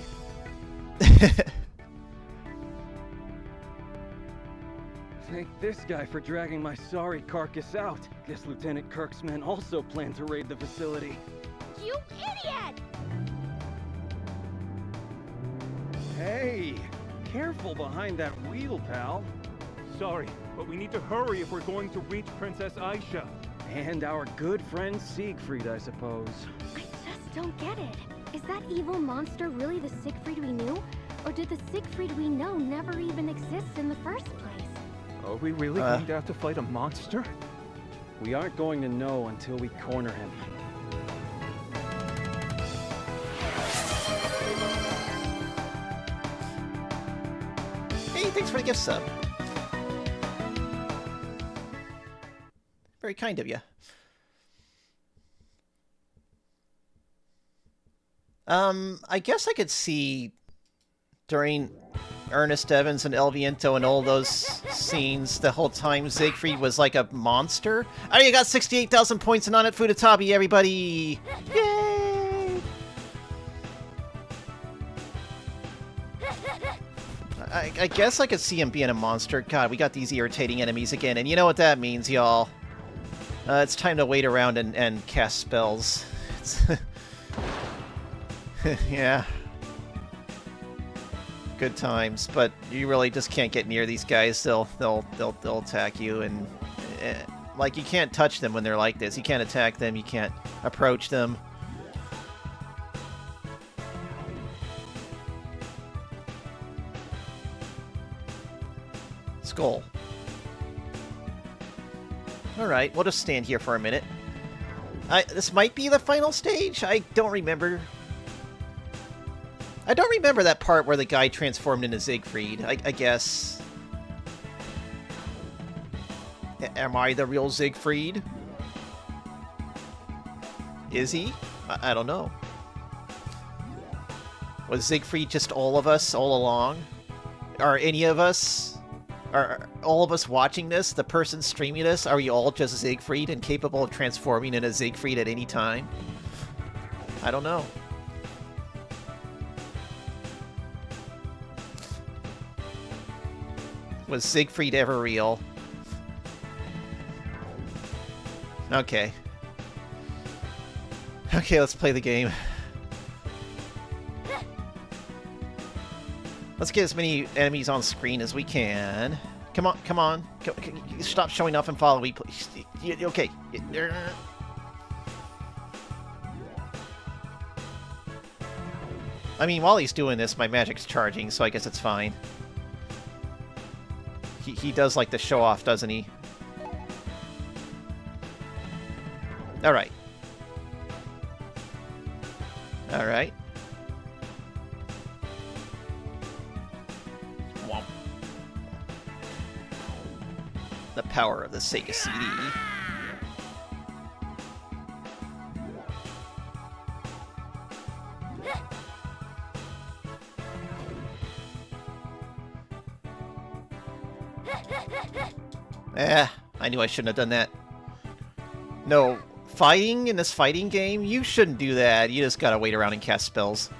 Thank this guy for dragging my sorry carcass out. Guess Lieutenant Kirk's men also plan to raid the facility. You idiot! Hey! Careful behind that wheel, pal. Sorry, but we need to hurry if we're going to reach Princess Aisha. And our good friend Siegfried, I suppose. I just don't get it. Is that evil monster really the Siegfried we knew? Or did the Siegfried we know never even exist in the first place? Are we really going to have to fight a monster? We aren't going to know until we corner him. Hey, thanks for the gift sub. Very kind of you. I guess I could see during Ernest Evans and El Viento and all those scenes the whole time Siegfried was like a monster. Oh, you got 68,000 points in on it, Futatabi, everybody! Yay! I guess I could see him being a monster. God, we got these irritating enemies again, and you know what that means, y'all. It's time to wait around and cast spells. Yeah. Good times, but you really just can't get near these guys. They'll attack you, and like you can't touch them when they're like this. You can't attack them. You can't approach them. Skull. Alright, we'll just stand here for a minute. This might be the final stage? I don't remember. I don't remember that part where the guy transformed into Siegfried, I guess. Am I the real Siegfried? Is he? I don't know. Was Siegfried just all of us all along? Are any of us... Are all of us watching this, the person streaming this, are we all just Siegfried and capable of transforming into Siegfried at any time? I don't know. Was Siegfried ever real? Okay. Okay, let's play the game. Let's get as many enemies on screen as we can. Come on, come on. Stop showing off and follow me, please. Okay. I mean, while he's doing this, my magic's charging, so I guess it's fine. He does like to show off, doesn't he? Alright. Alright. Womp. The power of the Sega CD. I knew I shouldn't have done that. No, fighting in this fighting game, you shouldn't do that. You just gotta wait around and cast spells.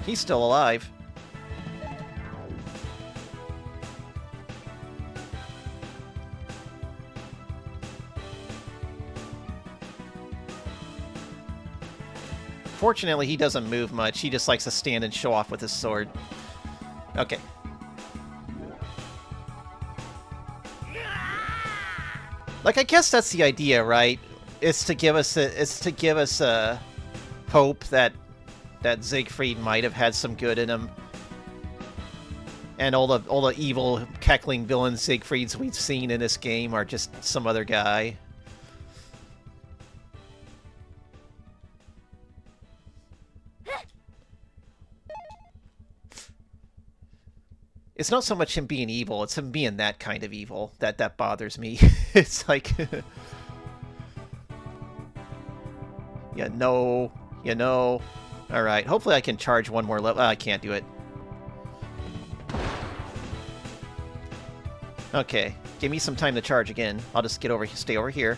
He's still alive. Fortunately, he doesn't move much. He just likes to stand and show off with his sword. Okay. Like, I guess that's the idea, right? It's to give us a hope that Siegfried might have had some good in him. And all the evil cackling villain Siegfrieds we've seen in this game are just some other guy. It's not so much him being evil, it's him being that kind of evil that bothers me. It's like... you know... Alright, hopefully I can charge one more level. I can't do it. Okay, give me some time to charge again. I'll just stay over here.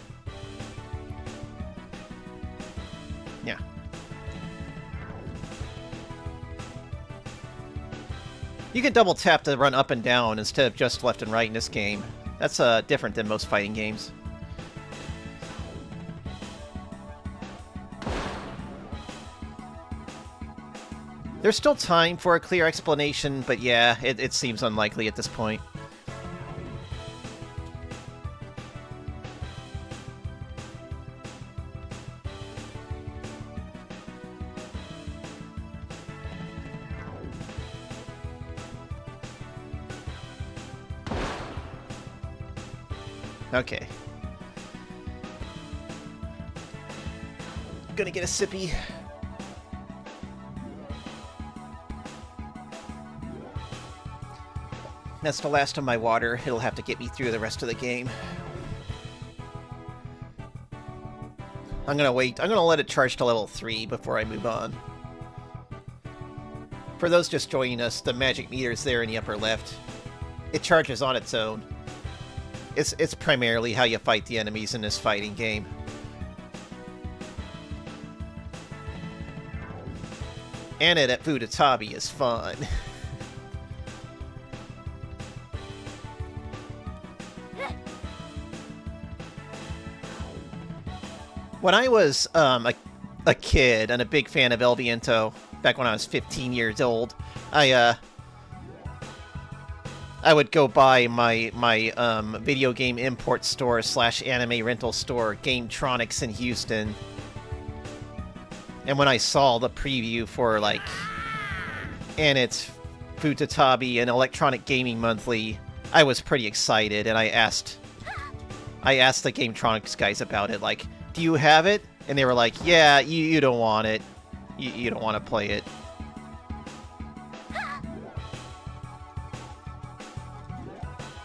Yeah. You can double tap to run up and down instead of just left and right in this game. That's different than most fighting games. There's still time for a clear explanation, but yeah, it seems unlikely at this point. Okay. I'm gonna get a sippy. That's the last of my water. It'll have to get me through the rest of the game. I'm gonna wait. I'm gonna let it charge to level 3 before I move on. For those just joining us, the magic meter's there in the upper left. It charges on its own. It's primarily how you fight the enemies in this fighting game. And it at Futatabi is fun. When I was a kid and a big fan of El Viento, back when I was 15 years old, I would go by my video game import store / anime rental store, Gametronics in Houston. And when I saw the preview for, like, and it's Futatabi and Electronic Gaming Monthly, I was pretty excited, and I asked the Gametronics guys about it, like, do you have it? And they were like, yeah, you don't want it. You don't want to play it.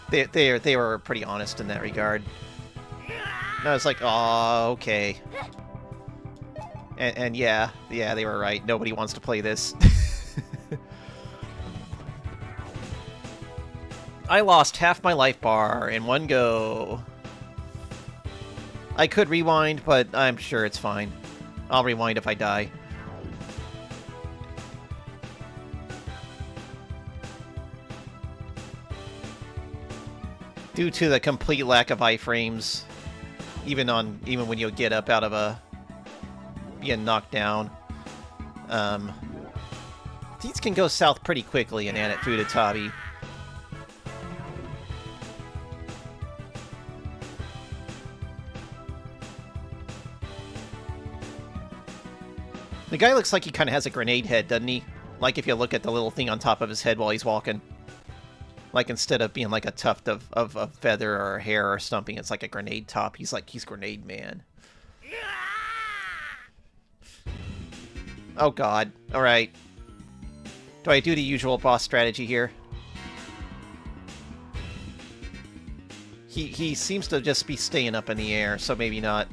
They were pretty honest in that regard. And I was like, oh, okay. And yeah, they were right. Nobody wants to play this. I lost half my life bar in one go. I could rewind, but I'm sure it's fine. I'll rewind if I die. Due to the complete lack of iframes, even when you get up out of being knocked down, these can go south pretty quickly in Anet Futatabi. The guy looks like he kind of has a grenade head, doesn't he? Like if you look at the little thing on top of his head while he's walking. Like instead of being like a tuft of feather or hair or something, it's like a grenade top. He's Grenade Man. Oh god. Alright. Do I do the usual boss strategy here? He seems to just be staying up in the air, so maybe not.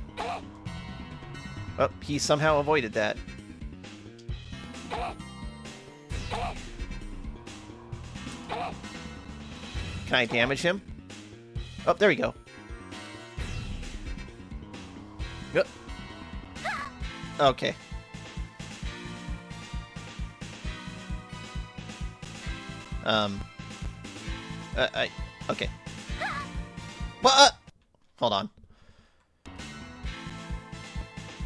Oh, he somehow avoided that. Can I damage him? Oh, there we go. Yep. Okay. Okay. What? Hold on.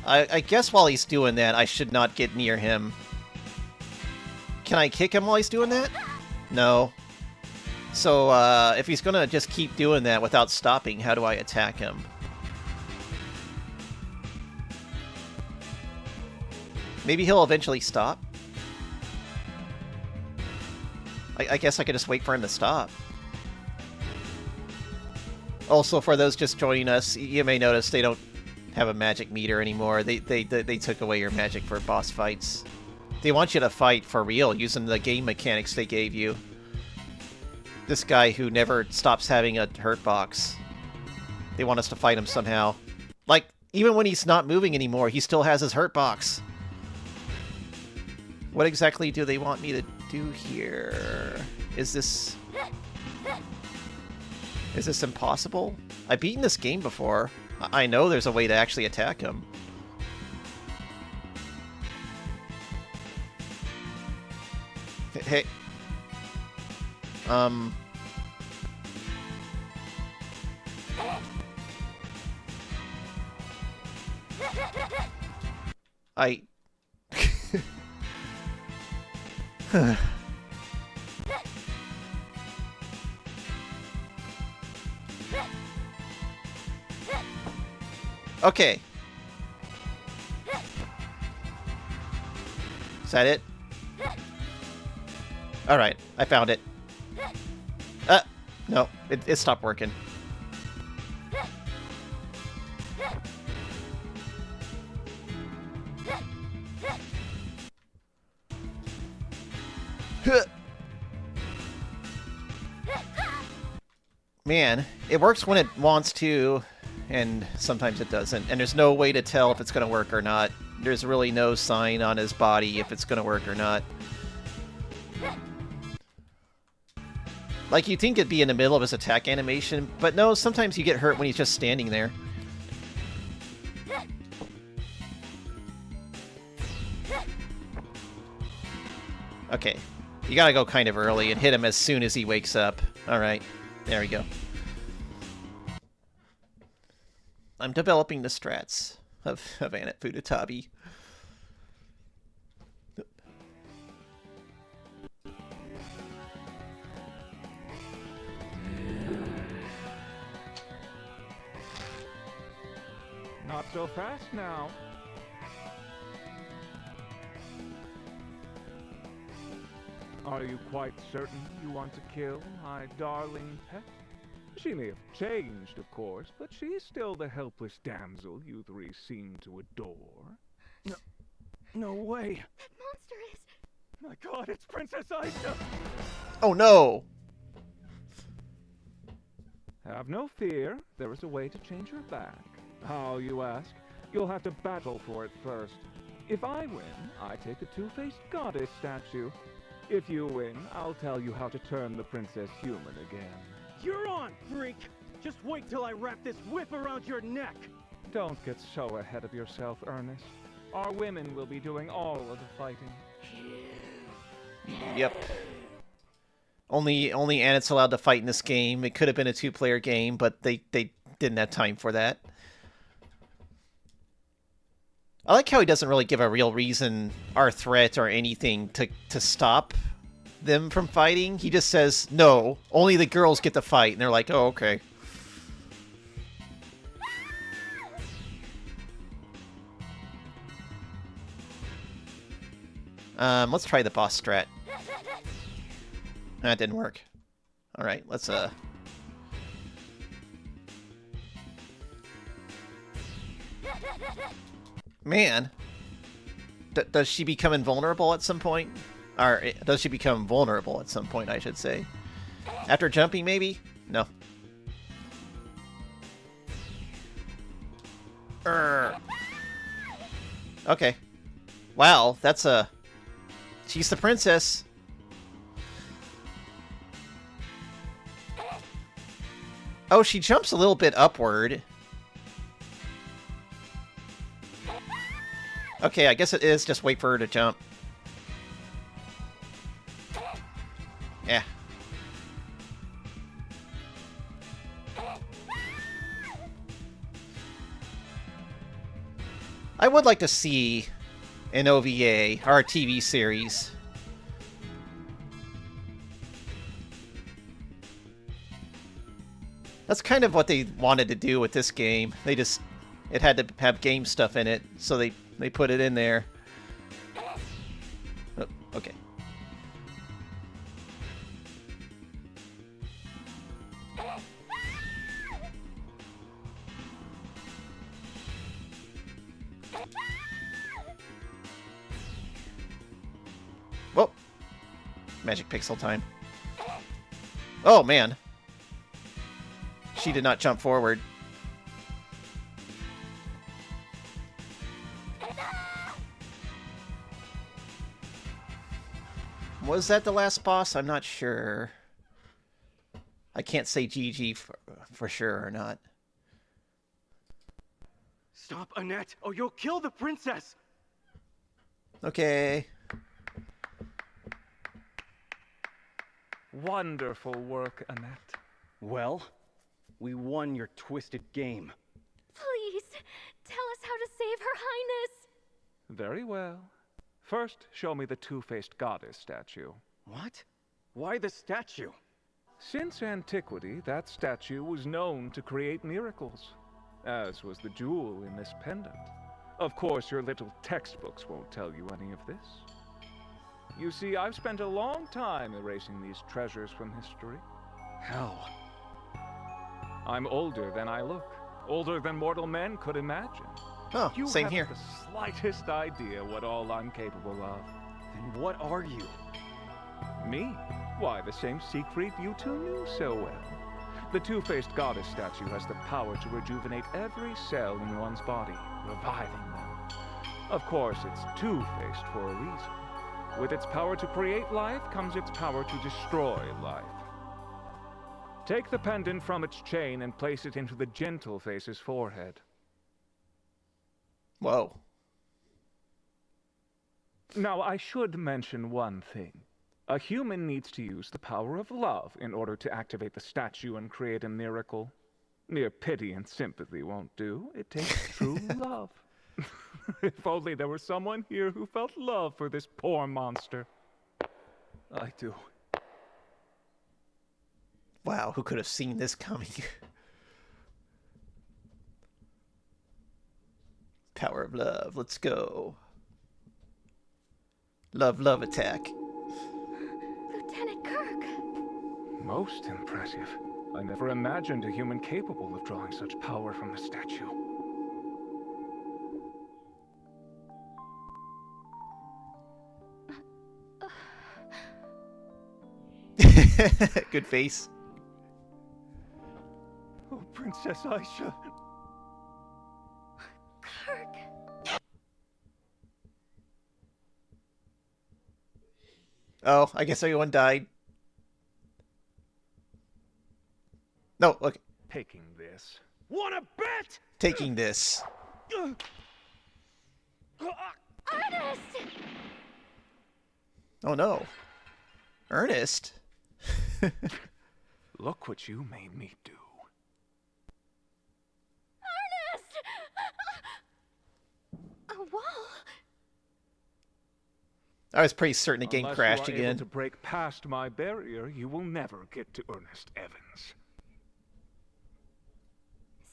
I guess while he's doing that, I should not get near him. Can I kick him while he's doing that? No. So, if he's gonna just keep doing that without stopping, how do I attack him? Maybe he'll eventually stop? I guess I could just wait for him to stop. Also, for those just joining us, you may notice they don't have a magic meter anymore. They took away your magic for boss fights. They want you to fight for real, using the game mechanics they gave you. This guy who never stops having a hurt box. They want us to fight him somehow. Like, even when he's not moving anymore, he still has his hurt box. What exactly do they want me to do here? Is this impossible? I've beaten this game before. I know there's a way to actually attack him. Hey. Okay. Is that it? Alright, I found it. No, it stopped working. Man, it works when it wants to, and sometimes it doesn't. And there's no way to tell if it's going to work or not. There's really no sign on his body if it's going to work or not. Like, you'd think it'd be in the middle of his attack animation, but no, sometimes you get hurt when he's just standing there. Okay. You gotta go kind of early and hit him as soon as he wakes up. Alright. There we go. I'm developing the strats of Anet Futatabi. Not so fast now. Are you quite certain you want to kill my darling pet? She may have changed, of course, but she's still the helpless damsel you three seem to adore. No way. That monster is... My god, it's Princess Aisha! Oh no! Have no fear. There is a way to change her back. How, you ask? You'll have to battle for it first. If I win, I take the two-faced goddess statue. If you win, I'll tell you how to turn the princess human again. You're on, freak! Just wait till I wrap this whip around your neck! Don't get so ahead of yourself, Ernest. Our women will be doing all of the fighting. Yep. Only Anet's allowed to fight in this game. It could have been a two-player game, but they didn't have time for that. I like how he doesn't really give a real reason or threat or anything to stop them from fighting. He just says, no, only the girls get to fight. And they're like, oh, okay. Let's try the boss strat. That didn't work. Alright, let's, Man. Does she become invulnerable at some point? Or, does she become vulnerable at some point, I should say? After jumping, maybe? No. Okay. Wow, that's a... She's the princess. Oh, she jumps a little bit upward. Okay, I guess it is just wait for her to jump. Yeah. I would like to see an OVA or a TV series. That's kind of what they wanted to do with this game. They just... It had to have game stuff in it, so they put it in there. Oh, okay. Whoa. Magic pixel time. Oh, man. She did not jump forward. Was that the last boss? I'm not sure. I can't say GG for sure or not. Stop, Annette, or you'll kill the princess! Okay. Wonderful work, Annette. Well, we won your twisted game. Please, tell us how to save Her Highness. Very well. First, show me the two-faced goddess statue. What? Why the statue? Since antiquity, that statue was known to create miracles, as was the jewel in this pendant. Of course, your little textbooks won't tell you any of this. You see, I've spent a long time erasing these treasures from history. How? I'm older than I look. Older than mortal men could imagine. Oh, You same haven't here. the slightest idea what all I'm capable of. Then what are you? Me? Why, the same Siegfried you two knew so well. The two-faced goddess statue has the power to rejuvenate every cell in one's body, reviving them. Of course, it's two-faced for a reason. With its power to create life comes its power to destroy life. Take the pendant from its chain and place it into the gentle face's forehead. Whoa. Now, I should mention one thing. A human needs to use the power of love in order to activate the statue and create a miracle. Mere pity and sympathy won't do. It takes true love. If only there were someone here who felt love for this poor monster. I do. Wow, who could have seen this coming? Power of love, let's go. Love, love attack. Lieutenant Kirk. Most impressive. I never imagined a human capable of drawing such power from the statue. Good face. Oh, Princess Aisha. Kirk. Oh, I guess everyone died. No, okay. Taking this. Wanna bet? Taking this. Ernest! Oh no. Ernest? Look what you made me do. Ernest! A wall? I was pretty certain the game Unless crashed you are again. able to break past my barrier, you will never get to Earnest Evans.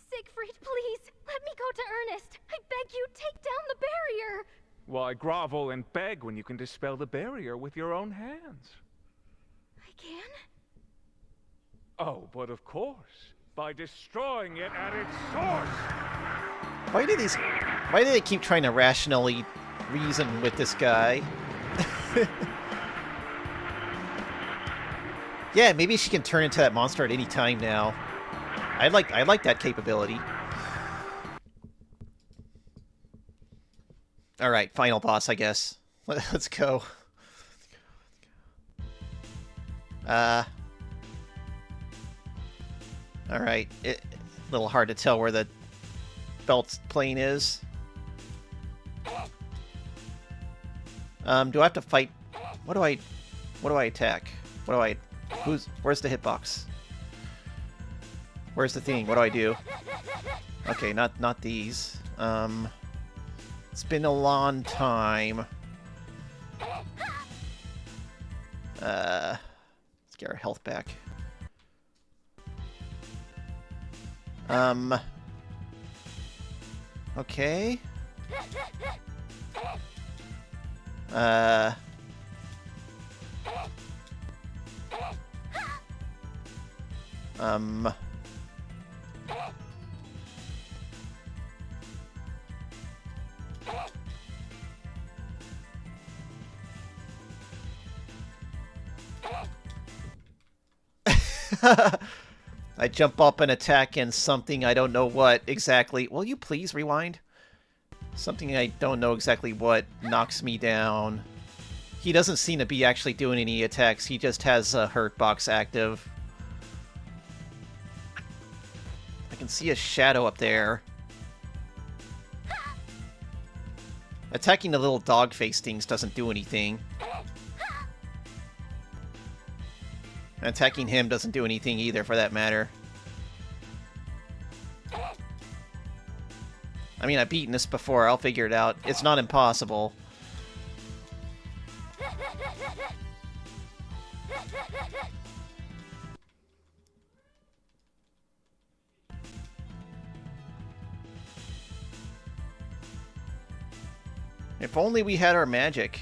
Siegfried, please, let me go to Ernest. I beg you, take down the barrier. Why grovel and beg when you can dispel the barrier with your own hands? I can? Oh, but of course, by destroying it at its source! Why do they keep trying to rationally reason with this guy? Yeah, maybe she can turn into that monster at any time now. I like that capability. All right, final boss, I guess. Let's go. All right. A little hard to tell where the belt plane is. Do I have to fight? What do I attack? Where's the hitbox? Where's the thing? What do I do? Okay, not these. It's been a long time. Let's get our health back. Okay. I jump up and attack and something I don't know what exactly. Will you please rewind? Something I don't know exactly what knocks me down. He doesn't seem to be actually doing any attacks. He just has a hurt box active. I can see a shadow up there. Attacking the little dog face things doesn't do anything. And attacking him doesn't do anything either, for that matter. I mean, I've beaten this before. I'll figure it out. It's not impossible. If only we had our magic.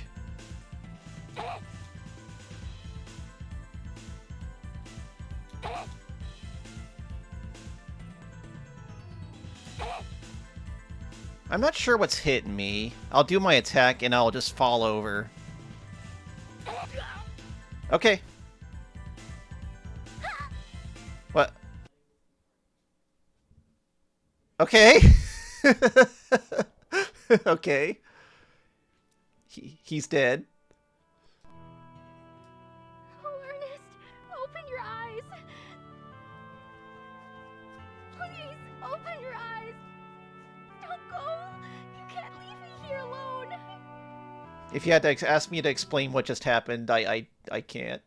I'm not sure what's hitting me. I'll do my attack and I'll just fall over. Okay. What? Okay. Okay. He's dead. Oh, Ernest, open your eyes. Please, open your eyes. Don't go. You can't leave me here alone. If you had to ask me to explain what just happened, I can't.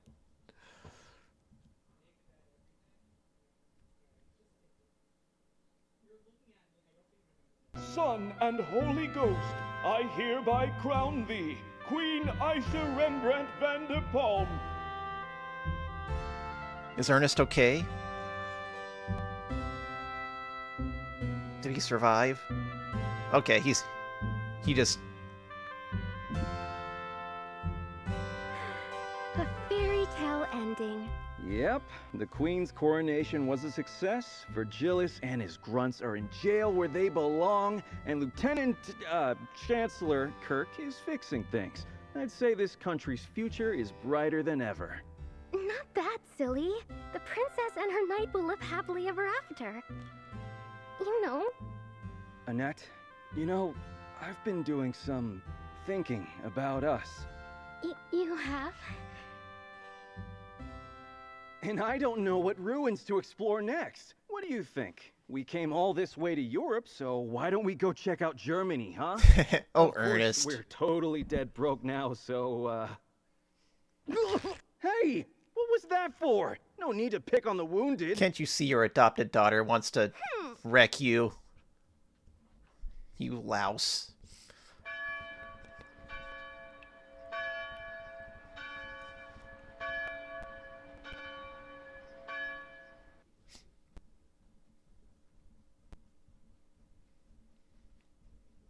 Son and Holy Ghost, I hereby crown thee, Queen Isa Rembrandt van der Palm. Is Ernest okay? Did he survive? Okay, he just... A fairy tale ending. Yep, the Queen's coronation was a success. Virgilius and his grunts are in jail where they belong, and Lieutenant Chancellor Kirk is fixing things. I'd say this country's future is brighter than ever. Not that silly. The princess and her knight will live happily ever after. You know. Annette, you know, I've been doing some thinking about us. You have? And I don't know what ruins to explore next. What do you think? We came all this way to Europe, so why don't we go check out Germany, huh? Oh, of course, Ernest. we're totally dead broke now, so, Hey! What was that for? No need to pick on the wounded. Can't you see your adopted daughter wants to wreck you? You louse.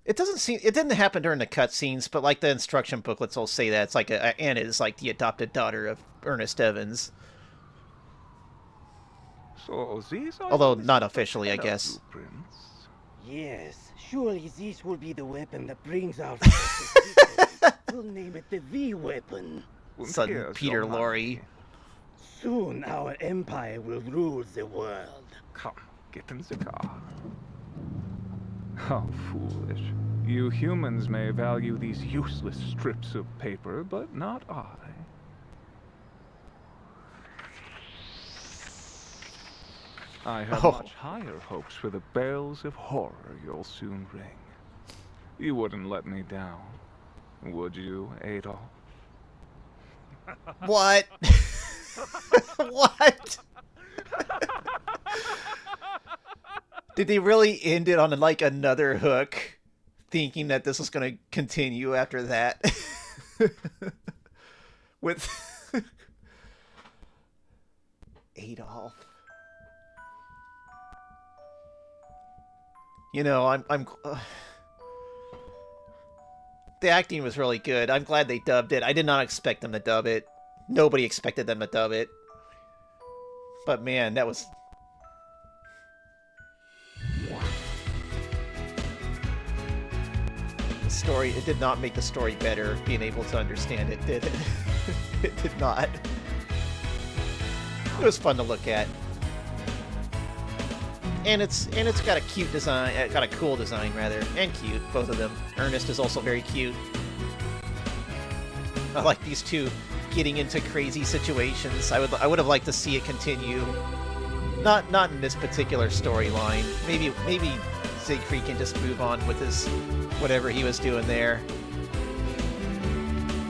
It doesn't seem... It didn't happen during the cutscenes, but like the instruction booklets will say that. It's like Anna is like the adopted daughter of Earnest Evans. So these are Although not officially, I guess. blueprints. Yes, surely this will be the weapon that brings our forces. We'll name it the V weapon. Son Here's Peter your money. Lorre. Soon our empire will rule the world. Come, get in the car. How foolish. You humans may value these useless strips of paper, but not I. I have much higher hopes for the bells of horror you'll soon ring. You wouldn't let me down, would you, Adolf? What? What? Did they really end it on like another hook, thinking that this was going to continue after that? With Adolf. You know, I'm the acting was really good. I'm glad they dubbed it. I did not expect them to dub it. Nobody expected them to dub it. But man, that was... The story, it did not make the story better being able to understand it, did it? It did not. It was fun to look at. And it's got a cute design, got a cool design rather, and cute, both of them. Earnest is also very cute. I like these two getting into crazy situations. I would have liked to see it continue. Not in this particular storyline. Maybe Siegfried can just move on with his whatever he was doing there.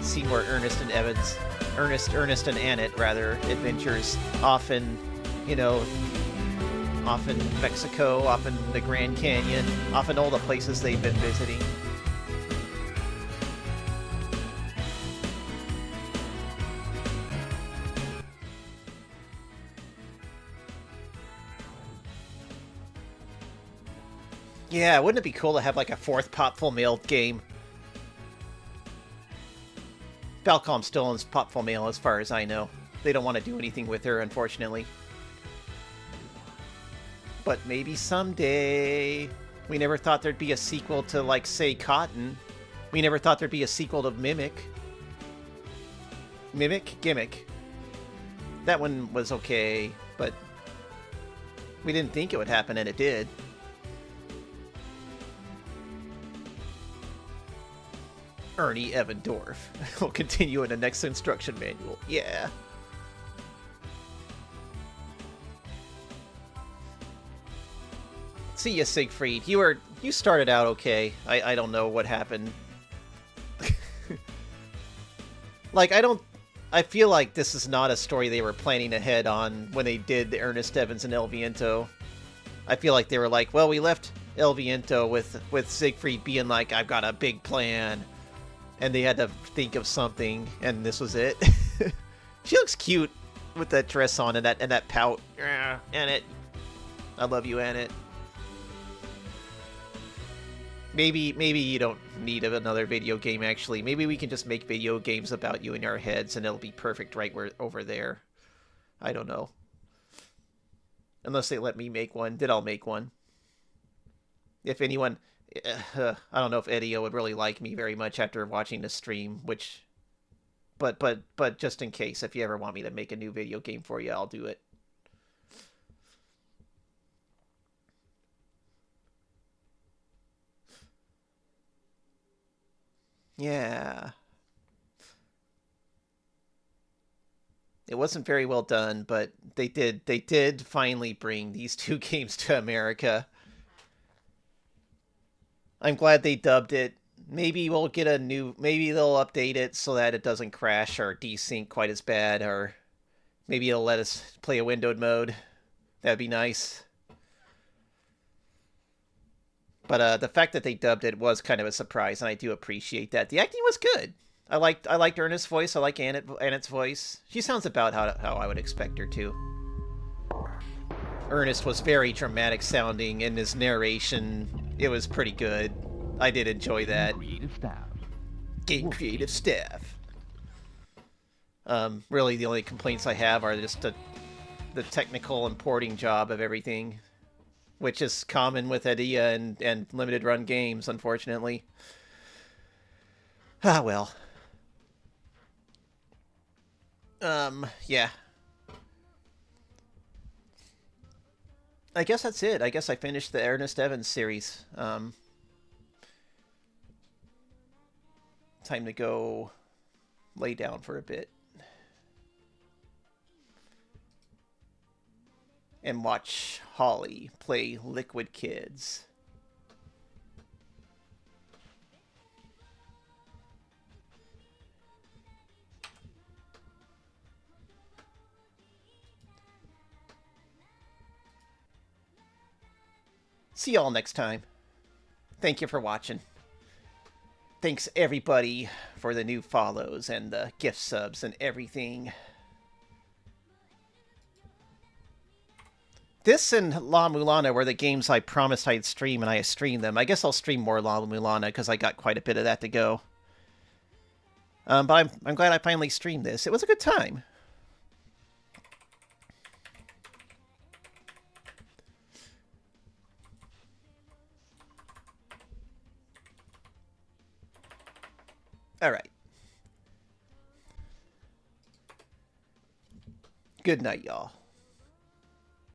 See more Ernest and Annette rather adventures. Often, you know, off in Mexico, off in the Grand Canyon, off in all the places they've been visiting. Yeah, wouldn't it be cool to have like a fourth Popful Mail game? Falcom still owns Popful Mail as far as I know. They don't want to do anything with her, unfortunately. But maybe someday. We never thought there'd be a sequel to, like, say, Cotton. We never thought there'd be a sequel to Mimic. Gimmick. That one was okay, but we didn't think it would happen, and it did. Ernie Evendorf will continue in the next instruction manual. Yeah. See ya, Siegfried. You started out okay. I don't know what happened. Like, I feel like this is not a story they were planning ahead on when they did the Earnest Evans and El Viento. I feel like they were like, well, we left El Viento with Siegfried being like, I've got a big plan. And they had to think of something, and this was it. She looks cute with that dress on and that pout. Annette. I love you, Annette. Maybe you don't need another video game, actually. Maybe we can just make video games about you in our heads, and it'll be perfect right over there. I don't know. Unless they let me make one, then I'll make one. If anyone... I don't know if Eddie would really like me very much after watching the stream, which... But just in case, if you ever want me to make a new video game for you, I'll do it. Yeah. It wasn't very well done, but they did finally bring these two games to America. I'm glad they dubbed it. Maybe we'll get maybe they'll update it so that it doesn't crash or desync quite as bad, or maybe it'll let us play a windowed mode. That'd be nice. But the fact that they dubbed it was kind of a surprise, and I do appreciate that. The acting was good. I liked Ernest's voice. I like Annette's voice. She sounds about how I would expect her to. Ernest was very dramatic sounding in his narration. It was pretty good. I did enjoy that. Creative staff. Game creative staff. Really, the only complaints I have are just the technical and porting job of everything, which is common with Idea and limited run games, unfortunately. Ah, well. Yeah. I guess that's it. I guess I finished the Earnest Evans series. Time to go lay down for a bit. And watch Holly play Liquid Kids. See y'all next time. Thank you for watching. Thanks everybody for the new follows and the gift subs and everything. This and La Mulana were the games I promised I'd stream, and I streamed them. I guess I'll stream more La Mulana because I got quite a bit of that to go. But I'm glad I finally streamed this. It was a good time. All right. Good night, y'all.